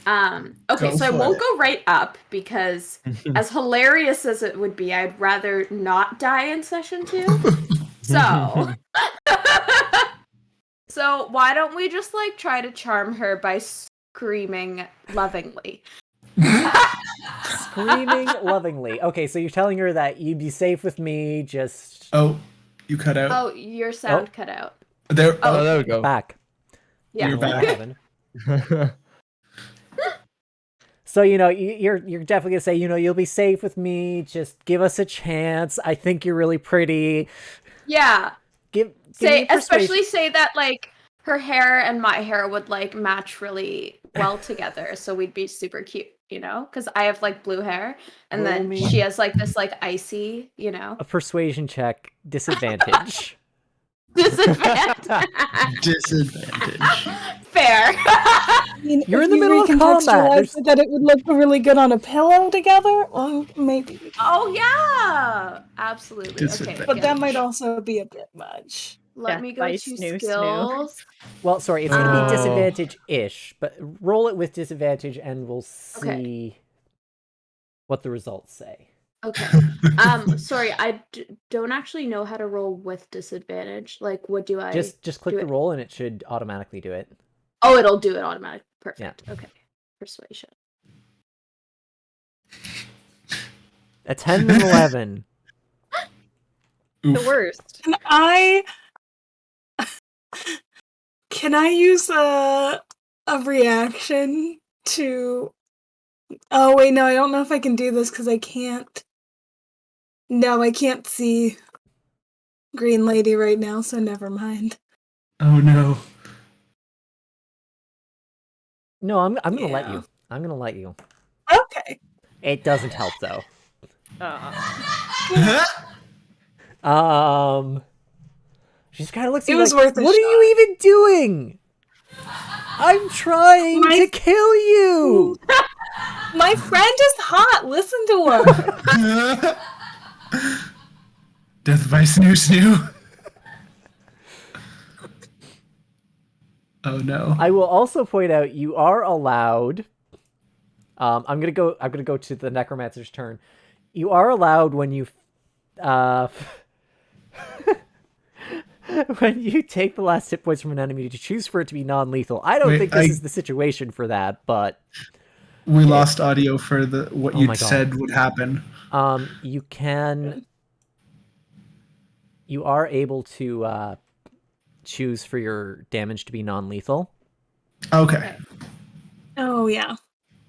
Speaker 2: Okay,
Speaker 6: Go
Speaker 2: so I
Speaker 6: for
Speaker 2: won't
Speaker 6: it.
Speaker 2: go right up because as hilarious as it would be, I'd rather not die in session 2. So So why don't we just like try to charm her by screaming lovingly?
Speaker 1: Screaming lovingly. Okay, so you're telling her that you'd be safe with me, just...
Speaker 6: Oh, you cut out.
Speaker 2: Oh, your sound cut out.
Speaker 6: There.
Speaker 3: Oh, there we go.
Speaker 1: back.
Speaker 2: Yeah.
Speaker 6: You're back.
Speaker 1: So, you're definitely gonna say, you'll be safe with me, just give us a chance. I think you're really pretty.
Speaker 2: Yeah.
Speaker 1: Give
Speaker 2: Say,
Speaker 1: me persuasion.
Speaker 2: especially say that, like, her hair and my hair would, like, match really well together, so we'd be super cute, because I have, like, blue hair, and
Speaker 1: Roll
Speaker 2: then
Speaker 1: me
Speaker 2: she has, like, this, like, icy,
Speaker 1: a persuasion check, disadvantage.
Speaker 2: disadvantage.
Speaker 6: Disadvantage.
Speaker 2: Fair.
Speaker 5: I mean,
Speaker 1: You're
Speaker 5: if
Speaker 1: in the
Speaker 5: you
Speaker 1: middle of combat.
Speaker 5: recontextualize it that it would look really good on a pillow together, well, maybe.
Speaker 2: Oh, yeah. Absolutely. Okay.
Speaker 6: Disadvantage.
Speaker 5: But that might also be a bit much.
Speaker 2: Let
Speaker 4: Death
Speaker 2: me go
Speaker 4: by
Speaker 2: to
Speaker 4: snoo snoo.
Speaker 2: skills.
Speaker 1: Well, sorry, it's gonna be
Speaker 3: Oh.
Speaker 1: disadvantage-ish, but roll it with disadvantage and we'll see
Speaker 2: Okay.
Speaker 1: what the results say.
Speaker 2: Okay. Sorry, I don't actually know how to roll with disadvantage. Like, what do I...
Speaker 1: Just click
Speaker 2: do
Speaker 1: the
Speaker 2: it?
Speaker 1: roll and it should automatically do it.
Speaker 2: Oh, it'll do it automatically. Perfect. Okay. Persuasion.
Speaker 1: A 10 and 11.
Speaker 4: The worst.
Speaker 5: Can I use a reaction to... Oh, wait, no, I don't know if I can do this because I can't... No, I can't see Green Lady right now, so never mind.
Speaker 6: Oh no.
Speaker 1: No, I'm gonna let
Speaker 5: Yeah.
Speaker 1: you. I'm gonna let you.
Speaker 5: Okay.
Speaker 1: It doesn't help though. She just kind of looks at
Speaker 5: It
Speaker 1: you
Speaker 5: was
Speaker 1: like,
Speaker 5: worth a
Speaker 1: what are you
Speaker 5: shot."
Speaker 1: even doing? I'm trying to kill you.
Speaker 5: My friend is hot. Listen to her.
Speaker 6: Death by snoo snoo. Oh no.
Speaker 1: I will also point out you are allowed. I'm gonna go to the necromancer's turn. You are allowed when you, when you take the last hit points from an enemy to choose for it to be non-lethal. I don't
Speaker 6: Wait,
Speaker 1: think this is the situation for that, but
Speaker 6: We lost audio for what
Speaker 1: Oh
Speaker 6: you
Speaker 1: my God.
Speaker 6: said would happen.
Speaker 1: you are able to choose for your damage to be non-lethal.
Speaker 6: Okay.
Speaker 5: Oh, yeah.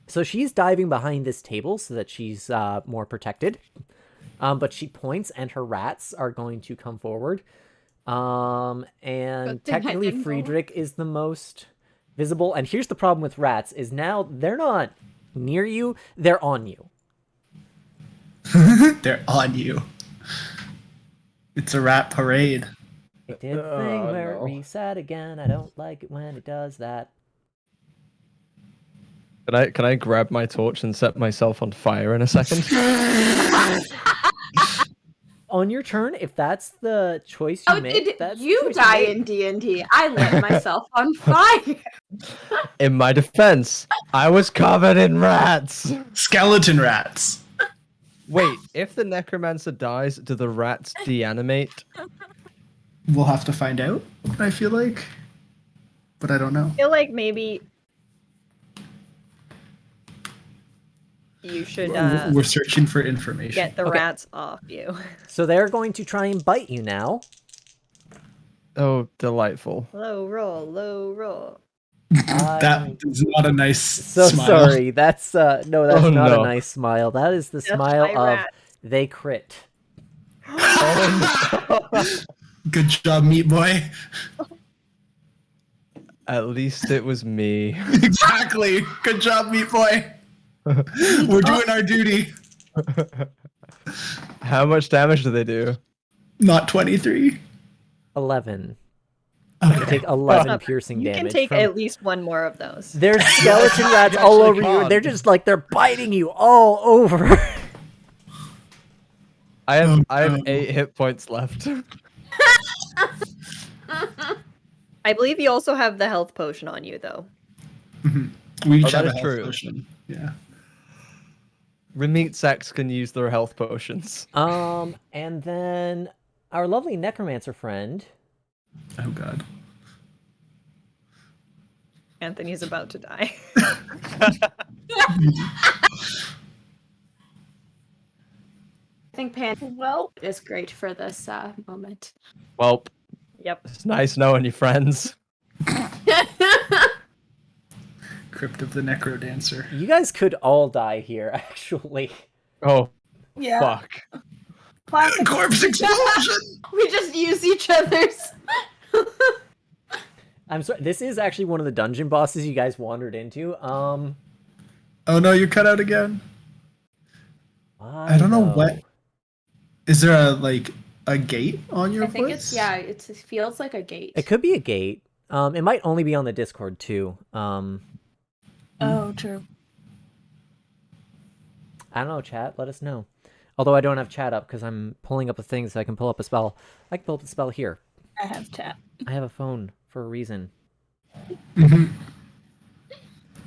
Speaker 1: So she's diving behind this table so that she's more protected. But she points and her rats are going to come forward. And
Speaker 2: Good thing I
Speaker 1: technically
Speaker 2: didn't go.
Speaker 1: Friedrich is the most visible. And here's the problem with rats is now they're not near you, they're on you.
Speaker 6: They're on you. It's a rat parade.
Speaker 1: It did the thing
Speaker 3: Oh,
Speaker 1: where
Speaker 3: no.
Speaker 1: it reset again. I don't like it when it does that.
Speaker 3: Can I grab my torch and set myself on fire in a second?
Speaker 1: On your turn, if that's the choice you
Speaker 2: Oh,
Speaker 1: make,
Speaker 2: did
Speaker 1: that's the
Speaker 2: you
Speaker 1: choice
Speaker 2: die
Speaker 1: make.
Speaker 2: in D&D? I lit myself on fire.
Speaker 3: In my defense, I was covered in rats.
Speaker 6: Skeleton rats.
Speaker 3: Wait, if the necromancer dies, do the rats deanimate?
Speaker 6: We'll have to find out, I feel like. But I don't know.
Speaker 4: I feel like maybe you should
Speaker 6: We're searching for information.
Speaker 4: get the
Speaker 1: Okay.
Speaker 4: rats off you.
Speaker 1: So they're going to try and bite you now.
Speaker 3: Oh, delightful.
Speaker 4: Low roll, low roll.
Speaker 6: That is not a nice
Speaker 1: So
Speaker 6: smile.
Speaker 1: sorry. That's no, that's
Speaker 3: Oh,
Speaker 1: not
Speaker 3: no.
Speaker 1: a nice smile. That is the
Speaker 4: Just
Speaker 1: smile
Speaker 4: my
Speaker 1: of
Speaker 4: rat.
Speaker 1: they crit.
Speaker 3: Oh, no.
Speaker 6: Good job, meat boy.
Speaker 3: At least it was me.
Speaker 6: Exactly. Good job, meat boy. We're doing our duty.
Speaker 3: How much damage do they do?
Speaker 6: Not 23.
Speaker 1: 11. You
Speaker 6: Okay.
Speaker 1: take 11
Speaker 4: Not-
Speaker 1: piercing
Speaker 4: You
Speaker 1: damage.
Speaker 4: can take
Speaker 1: from...
Speaker 4: at least one more of those.
Speaker 1: There's skeleton rats
Speaker 3: You
Speaker 1: all
Speaker 3: actually
Speaker 1: over you, and
Speaker 3: can't.
Speaker 1: they're just like they're biting you all over.
Speaker 3: I have
Speaker 6: Oh,
Speaker 3: 8 hit points left.
Speaker 4: I believe you also have the health potion on you, though.
Speaker 6: We each
Speaker 3: Oh, that
Speaker 6: have a
Speaker 3: is
Speaker 6: health
Speaker 3: true.
Speaker 6: potion. Yeah.
Speaker 3: Remeat sex can use their health potions.
Speaker 1: And then our lovely necromancer friend.
Speaker 6: Oh god.
Speaker 4: Anthony's about to die.
Speaker 2: think Pan
Speaker 5: Well,
Speaker 2: is great for this moment.
Speaker 3: Well,
Speaker 4: Yep.
Speaker 3: it's nice knowing your friends.
Speaker 6: Crypt of the Necrodancer.
Speaker 1: You guys could all die here, actually.
Speaker 3: Oh,
Speaker 5: yeah.
Speaker 3: fuck.
Speaker 5: Classic.
Speaker 6: Corpse explosion!
Speaker 2: We just use each other's.
Speaker 1: I'm sorry. This is actually one of the dungeon bosses you guys wandered into.
Speaker 6: Oh no, you're cut out again. I don't know what. Is there a gate on your
Speaker 2: I think
Speaker 6: place?
Speaker 2: it feels like a gate.
Speaker 1: It could be a gate. It might only be on the Discord too.
Speaker 5: Oh, true.
Speaker 1: I don't know, chat. Let us know. Although I don't have chat up because I'm pulling up a thing so I can pull up a spell. I can pull up a spell here.
Speaker 5: I have chat.
Speaker 1: I have a phone for a reason.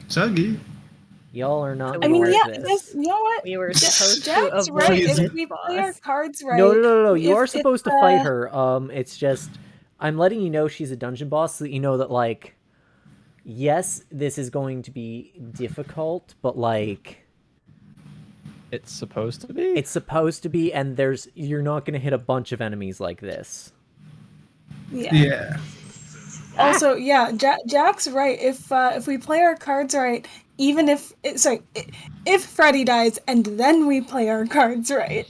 Speaker 6: Suggy.
Speaker 1: Y'all are not
Speaker 5: I
Speaker 1: gonna
Speaker 5: mean,
Speaker 1: like
Speaker 5: yeah,
Speaker 1: this.
Speaker 5: you know what?
Speaker 4: We were supposed to
Speaker 5: Jack's
Speaker 4: avoid
Speaker 5: right.
Speaker 4: this
Speaker 5: If we play our
Speaker 4: boss.
Speaker 5: cards right.
Speaker 1: No. You are
Speaker 5: if
Speaker 1: supposed to fight her. It's just I'm letting you know she's a dungeon boss so that you know that like yes, this is going to be difficult, but like
Speaker 3: It's supposed to be?
Speaker 1: it's supposed to be, and you're not gonna hit a bunch of enemies like this.
Speaker 5: Yeah. Also, yeah, Jack's right. If we play our cards right, even if Freddy dies and then we play our cards right,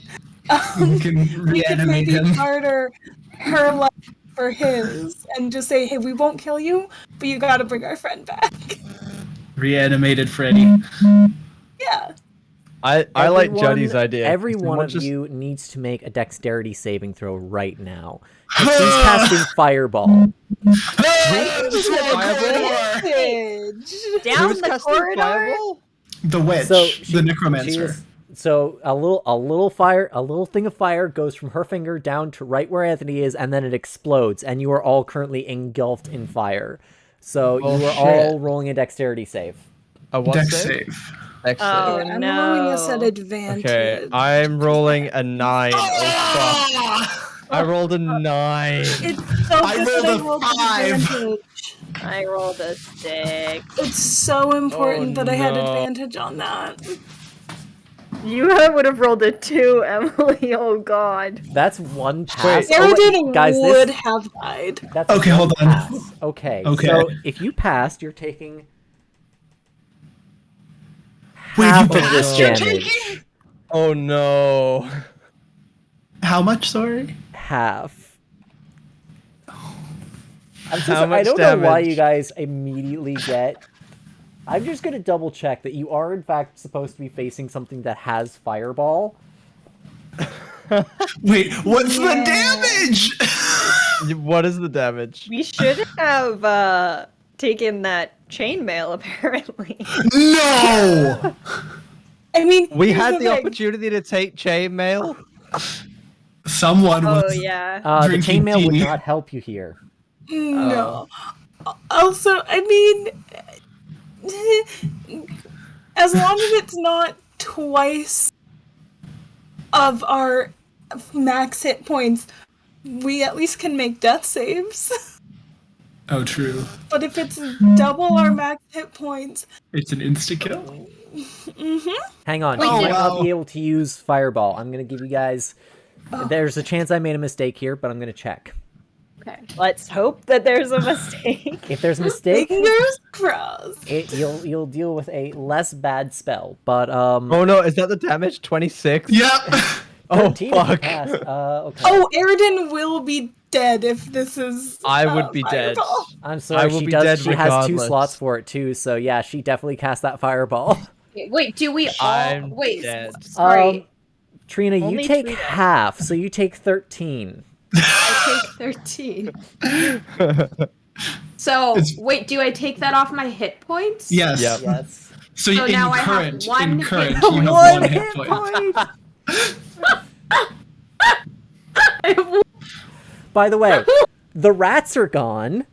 Speaker 6: We can
Speaker 5: we could
Speaker 6: reanimate
Speaker 5: maybe
Speaker 6: him.
Speaker 5: barter her life for his and just say, hey, we won't kill you, but you gotta bring our friend back.
Speaker 6: Reanimated Freddy.
Speaker 5: Yeah.
Speaker 3: I like Juddy's idea.
Speaker 1: Every
Speaker 3: Someone
Speaker 1: one of
Speaker 3: just-
Speaker 1: you needs to make a dexterity saving throw right now. 'Cause she's casting Fireball.
Speaker 5: Message.
Speaker 4: Down
Speaker 3: Who's
Speaker 4: the
Speaker 3: casting
Speaker 4: corridor.
Speaker 3: Fireball?
Speaker 6: The witch.
Speaker 1: So
Speaker 6: the necromancer.
Speaker 1: So a little thing of fire goes from her finger down to right where Anthony is, and then it explodes, and you are all currently engulfed in fire. So
Speaker 3: Oh,
Speaker 1: you are
Speaker 3: shit.
Speaker 1: all rolling a dexterity save.
Speaker 3: A what
Speaker 6: Dex
Speaker 3: save?
Speaker 6: save.
Speaker 3: Dex
Speaker 4: Oh,
Speaker 3: save.
Speaker 5: I'm rolling this at
Speaker 4: no.
Speaker 5: advantage.
Speaker 3: Okay, I'm rolling a 9. Oh, fuck. I rolled a 9.
Speaker 5: It's so
Speaker 6: I
Speaker 5: good that
Speaker 6: rolled a
Speaker 5: I
Speaker 6: 5.
Speaker 5: advantage.
Speaker 4: I rolled a 6.
Speaker 5: It's so important that I had
Speaker 3: no.
Speaker 5: advantage on that.
Speaker 4: You would have rolled a 2, Emily. Oh god.
Speaker 1: That's one pass.
Speaker 3: Wait.
Speaker 5: Aerodin
Speaker 1: guys,
Speaker 5: would
Speaker 1: this
Speaker 5: have died.
Speaker 1: that's
Speaker 6: Okay,
Speaker 1: one
Speaker 6: hold on.
Speaker 1: pass. Okay.
Speaker 6: Okay.
Speaker 1: So if you passed, you're taking
Speaker 6: Wait,
Speaker 1: half
Speaker 6: you
Speaker 1: of this
Speaker 6: passed, you're
Speaker 1: damage.
Speaker 3: Oh no.
Speaker 6: How much, sorry?
Speaker 1: Half. I'm so
Speaker 3: How
Speaker 1: sorry, I
Speaker 3: much
Speaker 1: don't know why
Speaker 3: damage?
Speaker 1: you guys immediately get. I'm just gonna double check that you are in fact supposed to be facing something that has Fireball.
Speaker 6: Wait, what's
Speaker 5: Yeah.
Speaker 6: the damage?
Speaker 3: What is the damage?
Speaker 4: We should have taken that chainmail, apparently.
Speaker 6: No!
Speaker 5: I mean,
Speaker 3: We
Speaker 5: here's
Speaker 3: had the
Speaker 5: thing.
Speaker 3: opportunity to take chainmail.
Speaker 6: Someone
Speaker 4: Oh
Speaker 6: was.
Speaker 4: yeah.
Speaker 1: The
Speaker 6: Drinking
Speaker 1: chainmail would
Speaker 6: tea.
Speaker 1: not help you here.
Speaker 5: No. Also, I mean, as long as it's not twice of our max hit points, we at least can make death saves.
Speaker 6: Oh, true.
Speaker 5: But if it's double our max hit points,
Speaker 6: It's an insta kill.
Speaker 1: Hang on,
Speaker 2: Wait,
Speaker 1: you
Speaker 2: did-
Speaker 1: might not
Speaker 6: wow.
Speaker 1: be able to use Fireball. I'm gonna give you guys. There's a chance I made a mistake here, but I'm gonna check.
Speaker 2: Okay.
Speaker 4: Let's hope that there's a mistake.
Speaker 1: If there's a mistake,
Speaker 5: fingers crossed.
Speaker 1: you'll deal with a less bad spell. But
Speaker 3: Oh no, is that the damage? 26?
Speaker 6: Yep.
Speaker 3: Oh
Speaker 1: 13 if you
Speaker 3: fuck.
Speaker 1: pass. Okay.
Speaker 5: Oh, Aerodin will be dead if this is.
Speaker 3: I would be dead.
Speaker 5: Fireball.
Speaker 1: I'm
Speaker 3: I
Speaker 1: sorry,
Speaker 3: will
Speaker 1: she
Speaker 3: be
Speaker 1: does.
Speaker 3: dead
Speaker 1: She has 2
Speaker 3: regardless.
Speaker 1: slots for it too. So yeah, she definitely cast that Fireball.
Speaker 2: Wait, do we all
Speaker 3: I'm
Speaker 2: wait?
Speaker 3: dead.
Speaker 2: Sorry,
Speaker 1: Trina, you
Speaker 4: Only
Speaker 1: take
Speaker 4: Trina.
Speaker 1: half, so you take 13.
Speaker 2: I take 13. So wait, do I take that off my hit points?
Speaker 6: Yes.
Speaker 3: Yep.
Speaker 1: Yes.
Speaker 6: So,
Speaker 2: So
Speaker 6: in
Speaker 2: now I have
Speaker 6: current,
Speaker 2: one
Speaker 6: in
Speaker 2: hit
Speaker 6: current,
Speaker 2: point.
Speaker 6: you have
Speaker 1: One
Speaker 6: one
Speaker 1: hit
Speaker 6: hit point.
Speaker 1: point.
Speaker 2: I have one-
Speaker 1: By the way, the rats are gone.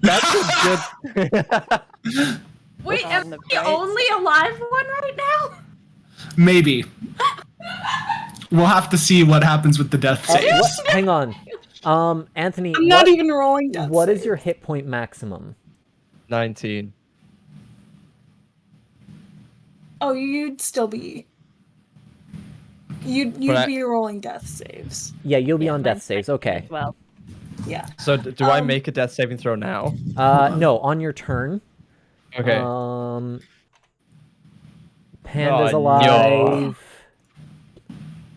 Speaker 3: That's a good.
Speaker 2: Wait,
Speaker 4: on
Speaker 2: am
Speaker 4: the
Speaker 2: I the
Speaker 4: bright
Speaker 2: only alive one right now?
Speaker 6: Maybe. We'll have to see what happens with the death saves.
Speaker 1: Hang on. Anthony,
Speaker 5: I'm not even rolling death
Speaker 1: what is
Speaker 5: saves.
Speaker 1: your hit point maximum?
Speaker 3: 19.
Speaker 5: Oh, you'd still be. You'd be rolling death saves.
Speaker 1: Yeah, you'll be on death
Speaker 4: mine's
Speaker 1: saves.
Speaker 4: technically
Speaker 1: Okay.
Speaker 4: as well.
Speaker 5: Yeah.
Speaker 3: So do I make a death saving throw now?
Speaker 1: No, on your turn.
Speaker 3: Okay.
Speaker 1: Panda's
Speaker 3: Oh,
Speaker 1: alive.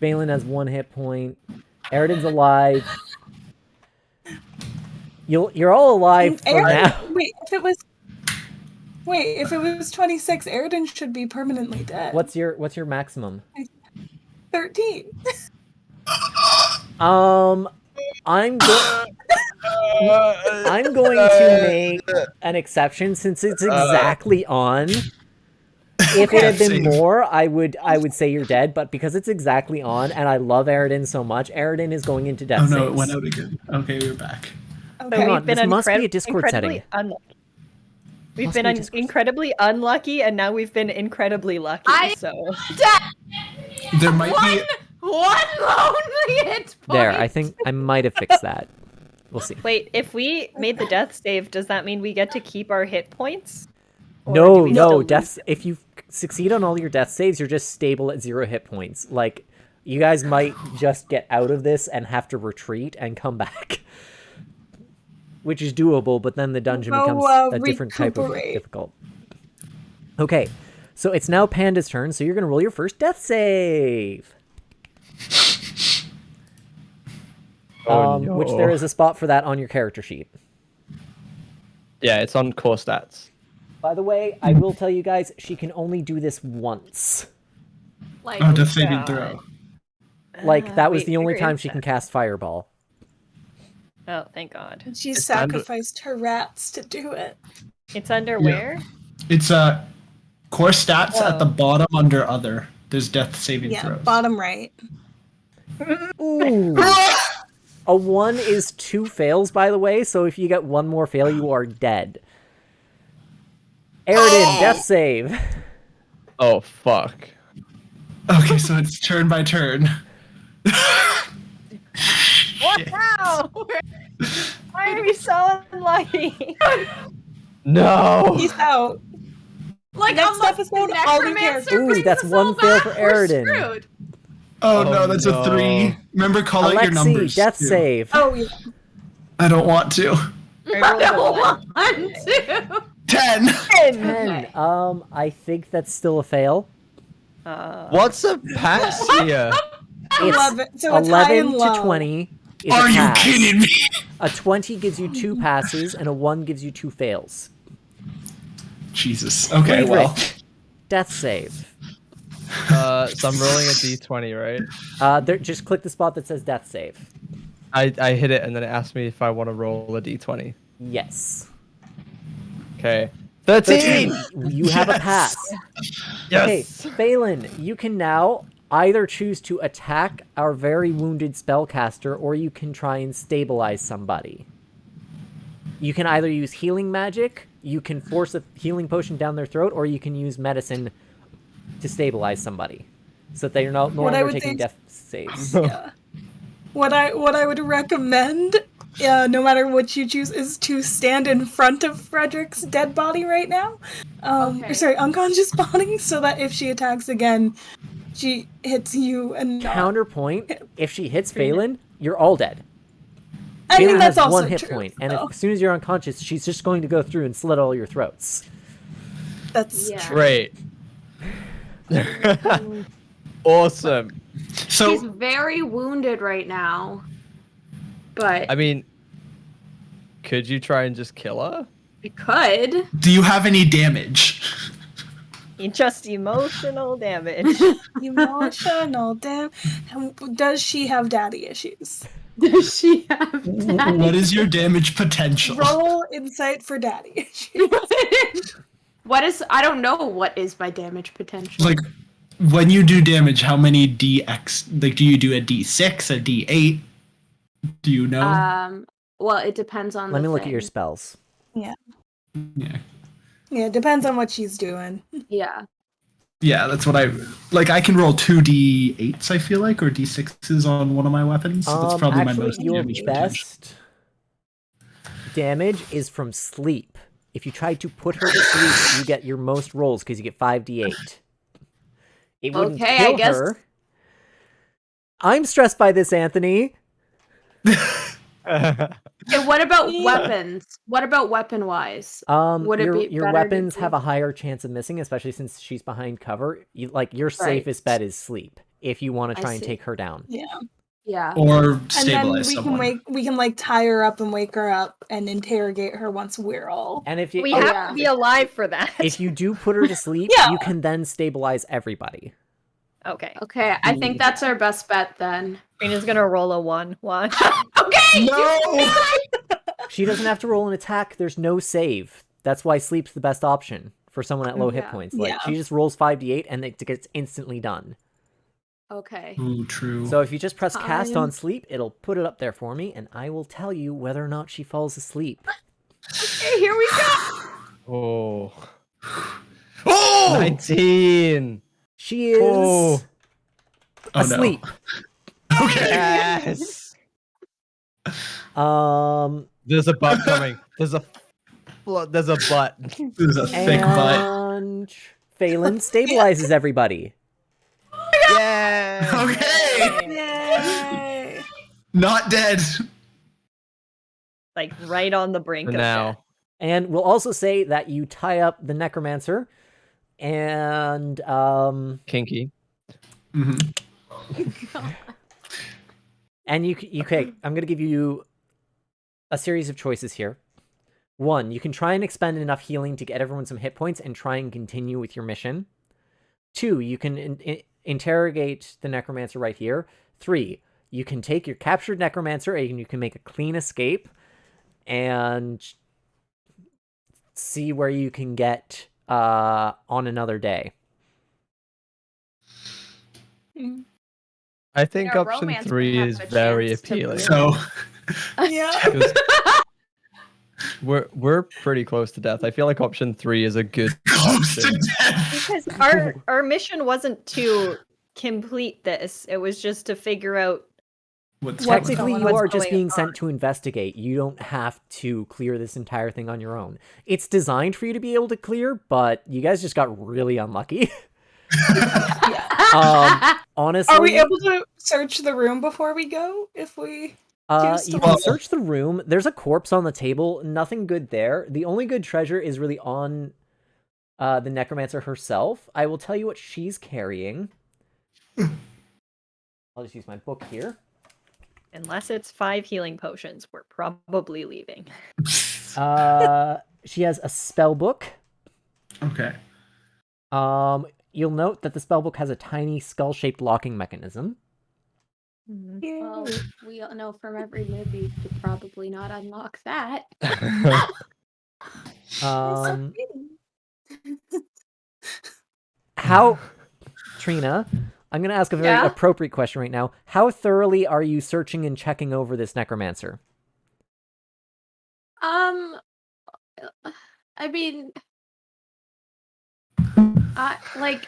Speaker 1: Balin has 1 hit point. Eridan's alive. You're all alive for now.
Speaker 5: Wait, if it was 26, Eridan should be permanently dead.
Speaker 1: What's your maximum?
Speaker 5: 13.
Speaker 1: I'm going to make an exception since it's exactly on. If it had been more, I would say you're dead, but because it's exactly on, and I love Eridan so much, Eridan is going into death
Speaker 6: Oh no,
Speaker 1: saves.
Speaker 6: it went out again. Okay, we're back.
Speaker 5: Okay.
Speaker 1: Hang on, this must be a Discord setting.
Speaker 4: We've been incredibly unlucky, and now we've been incredibly lucky.
Speaker 6: There might be
Speaker 2: one lonely hit point.
Speaker 1: There, I think I might have fixed that. We'll see.
Speaker 4: Wait, if we made the death save, does that mean we get to keep our hit points? Or do we still
Speaker 1: No,
Speaker 4: lose
Speaker 1: deaths.
Speaker 4: it?
Speaker 1: If you succeed on all your death saves, you're just stable at 0 hit points. Like, you guys might just get out of this and have to retreat and come back. Which is doable, but then the dungeon becomes a different type of difficult. Okay, so it's now Panda's turn, so you're going to roll your first death save. Which there is a spot for that on your character sheet.
Speaker 3: Yeah, it's on core stats.
Speaker 1: By the way, I will tell you guys, she can only do this once.
Speaker 2: Like,
Speaker 6: death saving throw.
Speaker 1: Like, that was
Speaker 4: Wait,
Speaker 1: the only
Speaker 4: where
Speaker 1: time
Speaker 4: is
Speaker 1: she can
Speaker 4: that?
Speaker 1: cast Fireball.
Speaker 4: Oh, thank God.
Speaker 5: She sacrificed her rats to do it.
Speaker 4: It's under where?
Speaker 6: It's core stats at the bottom under other. There's death saving
Speaker 5: Yeah,
Speaker 6: throws.
Speaker 5: bottom right.
Speaker 1: Ooh. A 1 is 2 fails, by the way, so if you get 1 more fail, you are dead. Eridan, death save.
Speaker 3: Oh, fuck.
Speaker 6: Okay, so it's turn by turn.
Speaker 4: Wow! Why are we so unlucky?
Speaker 3: No!
Speaker 5: Peace out.
Speaker 2: like
Speaker 5: Next
Speaker 2: unless
Speaker 5: episode,
Speaker 2: the
Speaker 5: all new
Speaker 2: necromancer
Speaker 5: characters.
Speaker 1: Ooh,
Speaker 2: brings
Speaker 1: that's
Speaker 2: us
Speaker 1: 1
Speaker 2: all
Speaker 1: fail
Speaker 2: back,
Speaker 1: for
Speaker 2: we're
Speaker 1: Eridan.
Speaker 2: screwed.
Speaker 6: Oh,
Speaker 3: Oh,
Speaker 6: no, that's
Speaker 3: no.
Speaker 6: a 3. Remember, call out your
Speaker 1: Alexi,
Speaker 6: numbers.
Speaker 1: death
Speaker 6: too.
Speaker 1: save.
Speaker 5: Oh, yeah.
Speaker 6: I don't want to.
Speaker 2: I don't want to.
Speaker 6: 10.
Speaker 1: 10. I think that's still a fail.
Speaker 3: What's a pass here?
Speaker 1: It's
Speaker 5: 11. So it's high
Speaker 1: 11
Speaker 5: and
Speaker 1: to
Speaker 5: low.
Speaker 1: 20 is
Speaker 6: Are
Speaker 1: a
Speaker 6: you
Speaker 1: pass.
Speaker 6: kidding me?
Speaker 1: A 20 gives you 2 passes, and a 1 gives you 2 fails.
Speaker 6: Jesus. Okay, well.
Speaker 1: Death save.
Speaker 3: So I'm rolling a d20, right?
Speaker 1: There, just click the spot that says death save.
Speaker 3: I hit it, and then it asked me if I want to roll a d20.
Speaker 1: Yes.
Speaker 3: Okay. 13!
Speaker 1: You have a pass. Okay,
Speaker 3: Yes!
Speaker 1: Balin, you can now either choose to attack our very wounded spellcaster, or you can try and stabilize somebody. You can either use healing magic, you can force a healing potion down their throat, or you can use medicine to stabilize somebody, so that they are no longer taking death saves.
Speaker 5: Yeah. What I would recommend, no matter what you choose, is to stand in front of Frederick's dead body right now.
Speaker 2: Okay.
Speaker 5: Or sorry, unconscious body, so that if she attacks again, she hits you and not...
Speaker 1: Counterpoint, if she hits Phelan, you're all dead.
Speaker 5: I mean,
Speaker 1: Phelan
Speaker 5: that's
Speaker 1: has
Speaker 5: also
Speaker 1: 1 hit
Speaker 5: true,
Speaker 1: point, and
Speaker 5: though.
Speaker 1: as soon as you're unconscious, she's just going to go through and slit all your throats.
Speaker 5: That's
Speaker 2: Yeah.
Speaker 5: true.
Speaker 3: Great. Awesome.
Speaker 2: She's
Speaker 6: So,
Speaker 2: very wounded right now. But
Speaker 3: I mean, could you try and just kill her?
Speaker 2: we could.
Speaker 6: do you have any damage?
Speaker 4: Just emotional damage.
Speaker 5: Emotional, damn. Does she have daddy issues?
Speaker 2: Does she have
Speaker 6: What is your damage potential?
Speaker 5: Roll insight for daddy issues.
Speaker 2: What is... I don't know what is my damage potential.
Speaker 6: Like, when you do damage, how many DX? Like, do you do a D6, a D8? Do you know?
Speaker 2: Well, it depends on
Speaker 1: Let
Speaker 2: the
Speaker 1: me look at your
Speaker 2: thing.
Speaker 1: spells.
Speaker 6: Yeah.
Speaker 5: Yeah, it depends on what she's doing.
Speaker 2: Yeah.
Speaker 6: Yeah, that's what I like. I can roll 2 D8s, I feel like, or D6s on one of my weapons. So that's probably my
Speaker 1: Actually,
Speaker 6: most
Speaker 1: your
Speaker 6: damage potential.
Speaker 1: best damage is from sleep. If you try to put her to sleep, you get your most rolls because you get 5d8. It wouldn't
Speaker 2: Okay,
Speaker 1: kill
Speaker 2: I guess-
Speaker 1: her. I'm stressed by this, Anthony.
Speaker 2: Okay, what about weapons? What about weapon-wise? Would it be
Speaker 1: Your
Speaker 2: better
Speaker 1: weapons
Speaker 2: to
Speaker 1: have a higher chance of missing, especially since she's behind cover. Your safest bet is sleep if you want to
Speaker 2: I
Speaker 1: try and
Speaker 2: see.
Speaker 1: take her down.
Speaker 5: Yeah.
Speaker 2: Yeah.
Speaker 6: Or
Speaker 5: And then
Speaker 6: stabilize
Speaker 5: we
Speaker 6: someone.
Speaker 5: can like tie her up and wake her up and interrogate her once we're all.
Speaker 1: And if you
Speaker 4: We
Speaker 2: Oh,
Speaker 4: have
Speaker 2: yeah.
Speaker 4: to be alive for that.
Speaker 1: if you do put her to sleep,
Speaker 5: Yeah.
Speaker 1: you can then stabilize everybody.
Speaker 4: Okay.
Speaker 2: Okay, I think that's our best bet then.
Speaker 4: Trina's gonna roll a 1. Watch.
Speaker 2: Okay!
Speaker 6: No!
Speaker 1: She doesn't have to roll an attack. There's no save. That's why sleep's the best option for someone at low hit
Speaker 2: Yeah.
Speaker 1: points. Like
Speaker 5: Yeah.
Speaker 1: she just rolls 5d8 and it gets instantly done.
Speaker 2: Okay.
Speaker 6: Ooh, true.
Speaker 1: So if you just press cast
Speaker 2: Time.
Speaker 1: on sleep, it'll put it up there for me, and I will tell you whether or not she falls asleep.
Speaker 2: Okay, here we go!
Speaker 3: Oh. 19.
Speaker 1: She is
Speaker 3: Oh.
Speaker 6: Oh, no.
Speaker 1: asleep.
Speaker 6: Okay.
Speaker 3: Yes. There's a butt coming. There's a butt.
Speaker 6: This is a thick butt.
Speaker 1: And Phelan stabilizes everybody.
Speaker 3: Yeah.
Speaker 6: Okay.
Speaker 5: Yay!
Speaker 6: Not dead.
Speaker 4: Like right on the brink
Speaker 3: For
Speaker 4: of
Speaker 3: now.
Speaker 1: And we'll also say that you tie up the necromancer, and
Speaker 3: Kinky.
Speaker 6: Mm-hmm.
Speaker 1: and you okay. I'm gonna give you a series of choices here. One, you can try and expend enough healing to get everyone some hit points and try and continue with your mission. Two, you can interrogate the necromancer right here. Three, you can take your captured necromancer and you can make a clean escape and see where you can get on another day.
Speaker 3: I think
Speaker 2: Our
Speaker 3: option
Speaker 2: romance
Speaker 3: 3
Speaker 2: might have
Speaker 3: is
Speaker 2: a
Speaker 3: very
Speaker 2: chance to
Speaker 3: appealing.
Speaker 6: So,
Speaker 5: Yeah.
Speaker 3: 'Cause we're pretty close to death. I feel like option 3 is a good
Speaker 6: close to
Speaker 3: option.
Speaker 6: death.
Speaker 4: Because our mission wasn't to complete this. It was just to figure out
Speaker 6: What's
Speaker 1: Technically, you
Speaker 4: What's
Speaker 1: are just
Speaker 4: going
Speaker 1: being
Speaker 4: on?
Speaker 1: sent to investigate. You don't have to clear this entire thing on your own. It's designed for you to be able to clear, but you guys just got really unlucky. Honestly,
Speaker 5: Are we able to search the room before we go? If we
Speaker 1: you can search the room. There's a corpse on the table. Nothing good there. The only good treasure is really on the necromancer herself. I will tell you what she's carrying. I'll just use my book here.
Speaker 4: unless it's 5 healing potions, we're probably leaving.
Speaker 1: She has a spell book.
Speaker 6: Okay.
Speaker 1: You'll note that the spellbook has a tiny skull-shaped locking mechanism.
Speaker 2: Well, we all know from every movie to probably not unlock that.
Speaker 1: How, Trina, I'm going to ask a very appropriate question right now. How thoroughly are you searching and checking over this necromancer?
Speaker 2: I mean, like,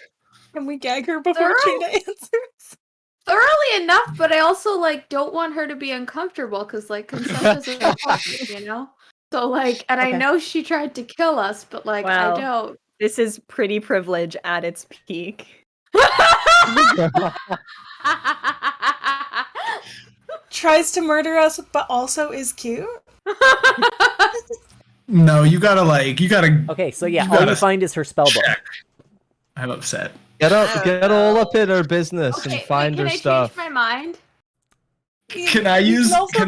Speaker 5: can we gag her before Trina answers?
Speaker 2: Thoroughly enough, but I also like don't want her to be uncomfortable because like consent is important, you know. So like, and I know she tried to kill us, but like I don't.
Speaker 4: This is pretty privilege at its peak.
Speaker 5: Tries to murder us, but also is cute.
Speaker 6: No, you gotta.
Speaker 1: Okay, so yeah, all you find is her spellbook.
Speaker 6: I'm upset.
Speaker 3: Get all up in her business and find her stuff.
Speaker 2: Can I change my mind?
Speaker 6: Can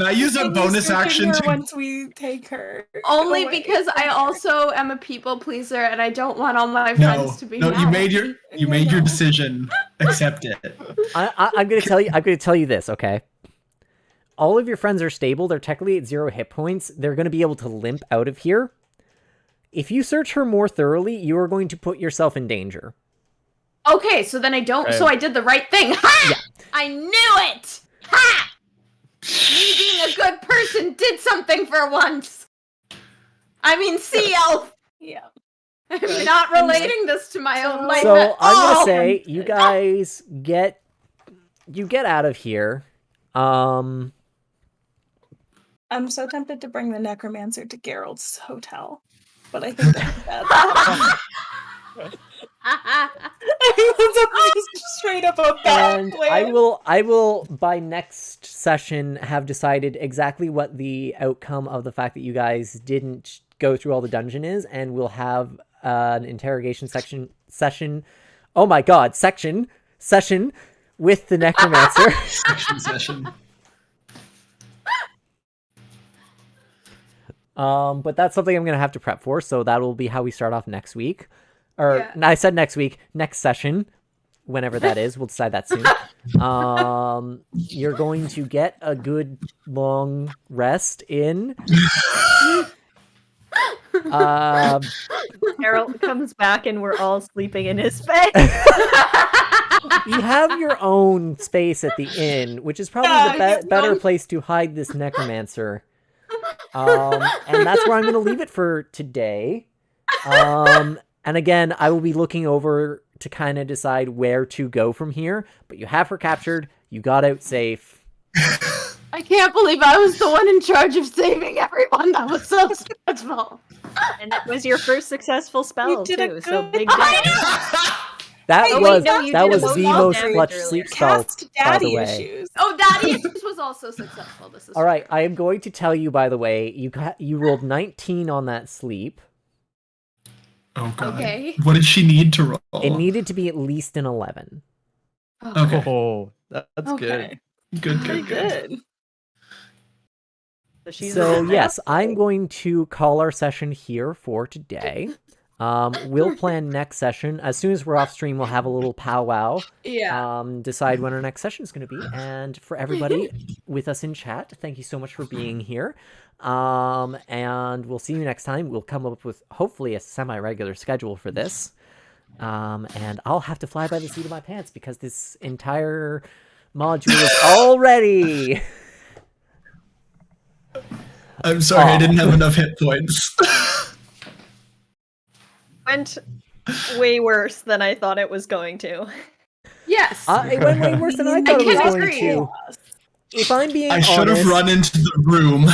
Speaker 6: I use a bonus action to
Speaker 5: once we take her?
Speaker 2: Only
Speaker 5: away.
Speaker 2: because I also am a people pleaser and I don't want all my friends to be mad.
Speaker 6: you made your decision. Accept it.
Speaker 1: I'm gonna tell you this, okay? All of your friends are stable. They're technically at 0 hit points. They're gonna be able to limp out of here. If you search her more thoroughly, you are going to put yourself in danger.
Speaker 2: Okay, so then I don't. So I did the right thing. Ha! Yeah. I knew it. Ha! Me being a good person did something for once. I mean, sea elf.
Speaker 5: Yeah.
Speaker 2: I'm not relating this to my own life.
Speaker 1: So I'm gonna say you guys get out of here.
Speaker 5: I'm so tempted to bring the necromancer to Geralt's hotel, but I think that's bad. Just straight up a bad
Speaker 1: And
Speaker 5: plan.
Speaker 1: I will by next session have decided exactly what the outcome of the fact that you guys didn't go through all the dungeon is, and we'll have an interrogation session. Oh my god, session with the necromancer.
Speaker 6: Session.
Speaker 1: But that's something I'm gonna have to prep for, so that will be how we start off next week. Or I said next week, next session, whenever that is. We'll decide that soon. You're going to get a good long rest in.
Speaker 4: Harold comes back and we're all sleeping in his bed.
Speaker 1: You have your own space at the inn, which is probably the better place to hide this necromancer. And that's where I'm going to leave it for today. And again, I will be looking over to kind of decide where to go from here. But you have her captured. You got out safe.
Speaker 2: I can't believe I was the one in charge of saving everyone. That was so stressful.
Speaker 4: And it was your first successful spell,
Speaker 5: did a
Speaker 4: too. So
Speaker 5: good
Speaker 4: big
Speaker 5: job.
Speaker 1: That
Speaker 4: Oh,
Speaker 1: was
Speaker 4: wait, no, you
Speaker 1: that
Speaker 4: did
Speaker 1: was
Speaker 4: a
Speaker 1: the
Speaker 4: most
Speaker 1: most
Speaker 4: damage
Speaker 1: clutch
Speaker 4: earlier.
Speaker 1: sleep spell,
Speaker 5: Cast
Speaker 1: by the
Speaker 5: daddy
Speaker 1: way.
Speaker 5: issues.
Speaker 2: Oh, Daddy Issues was also successful. This is
Speaker 1: All right, I am going to tell you, by the way, you rolled 19 on that sleep.
Speaker 6: Oh god.
Speaker 2: Okay.
Speaker 6: What did she need to roll?
Speaker 1: It needed to be at least an 11.
Speaker 6: Okay.
Speaker 3: Oh, that's
Speaker 5: Okay.
Speaker 3: good.
Speaker 6: Good.
Speaker 4: So she's
Speaker 1: So
Speaker 4: in
Speaker 1: yes,
Speaker 4: there.
Speaker 1: I'm going to call our session here for today. We'll plan next session. As soon as we're off stream, we'll have a little powwow.
Speaker 2: Yeah.
Speaker 1: Decide when our next session is going to be. And for everybody with us in chat, thank you so much for being here. And we'll see you next time. We'll come up with hopefully a semi-regular schedule for this. And I'll have to fly by the seat of my pants because this entire module is already...
Speaker 6: I'm sorry, I didn't have enough hit points.
Speaker 4: Went way worse than I thought it was going to.
Speaker 2: Yes.
Speaker 1: It went way worse than I thought it was
Speaker 2: can't
Speaker 1: going
Speaker 2: agree.
Speaker 1: to. If I'm being
Speaker 6: I
Speaker 1: honest,
Speaker 6: should have run into the room.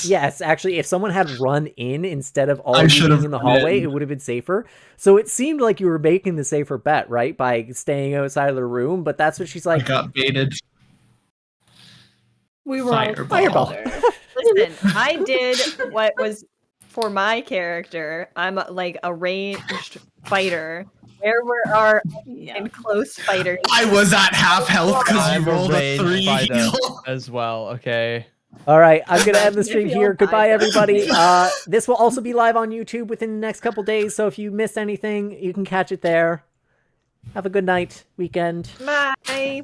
Speaker 1: yes, actually, if someone had run in instead of all
Speaker 6: I
Speaker 1: you
Speaker 6: should
Speaker 1: being
Speaker 6: have
Speaker 1: in the
Speaker 6: run
Speaker 1: hallway,
Speaker 6: in.
Speaker 1: it would have been safer. So it seemed like you were making the safer bet, right, by staying outside of the room. But that's what she's
Speaker 6: I
Speaker 1: like.
Speaker 6: got baited.
Speaker 5: We were
Speaker 6: Fireball.
Speaker 4: Listen, I did what was for my character. I'm like a ranged fighter. Where were our in close fighters?
Speaker 6: I was at half health because you
Speaker 3: I'm a
Speaker 6: rolled a
Speaker 3: ranged
Speaker 6: 3.
Speaker 3: fighter as well. Okay.
Speaker 1: All right, I'm gonna end the stream
Speaker 4: Maybe I'll
Speaker 1: here. Goodbye,
Speaker 4: die.
Speaker 1: everybody. This will also be live on YouTube within the next couple days. So if you missed anything, you can catch it there. Have a good night, weekend.
Speaker 4: Bye.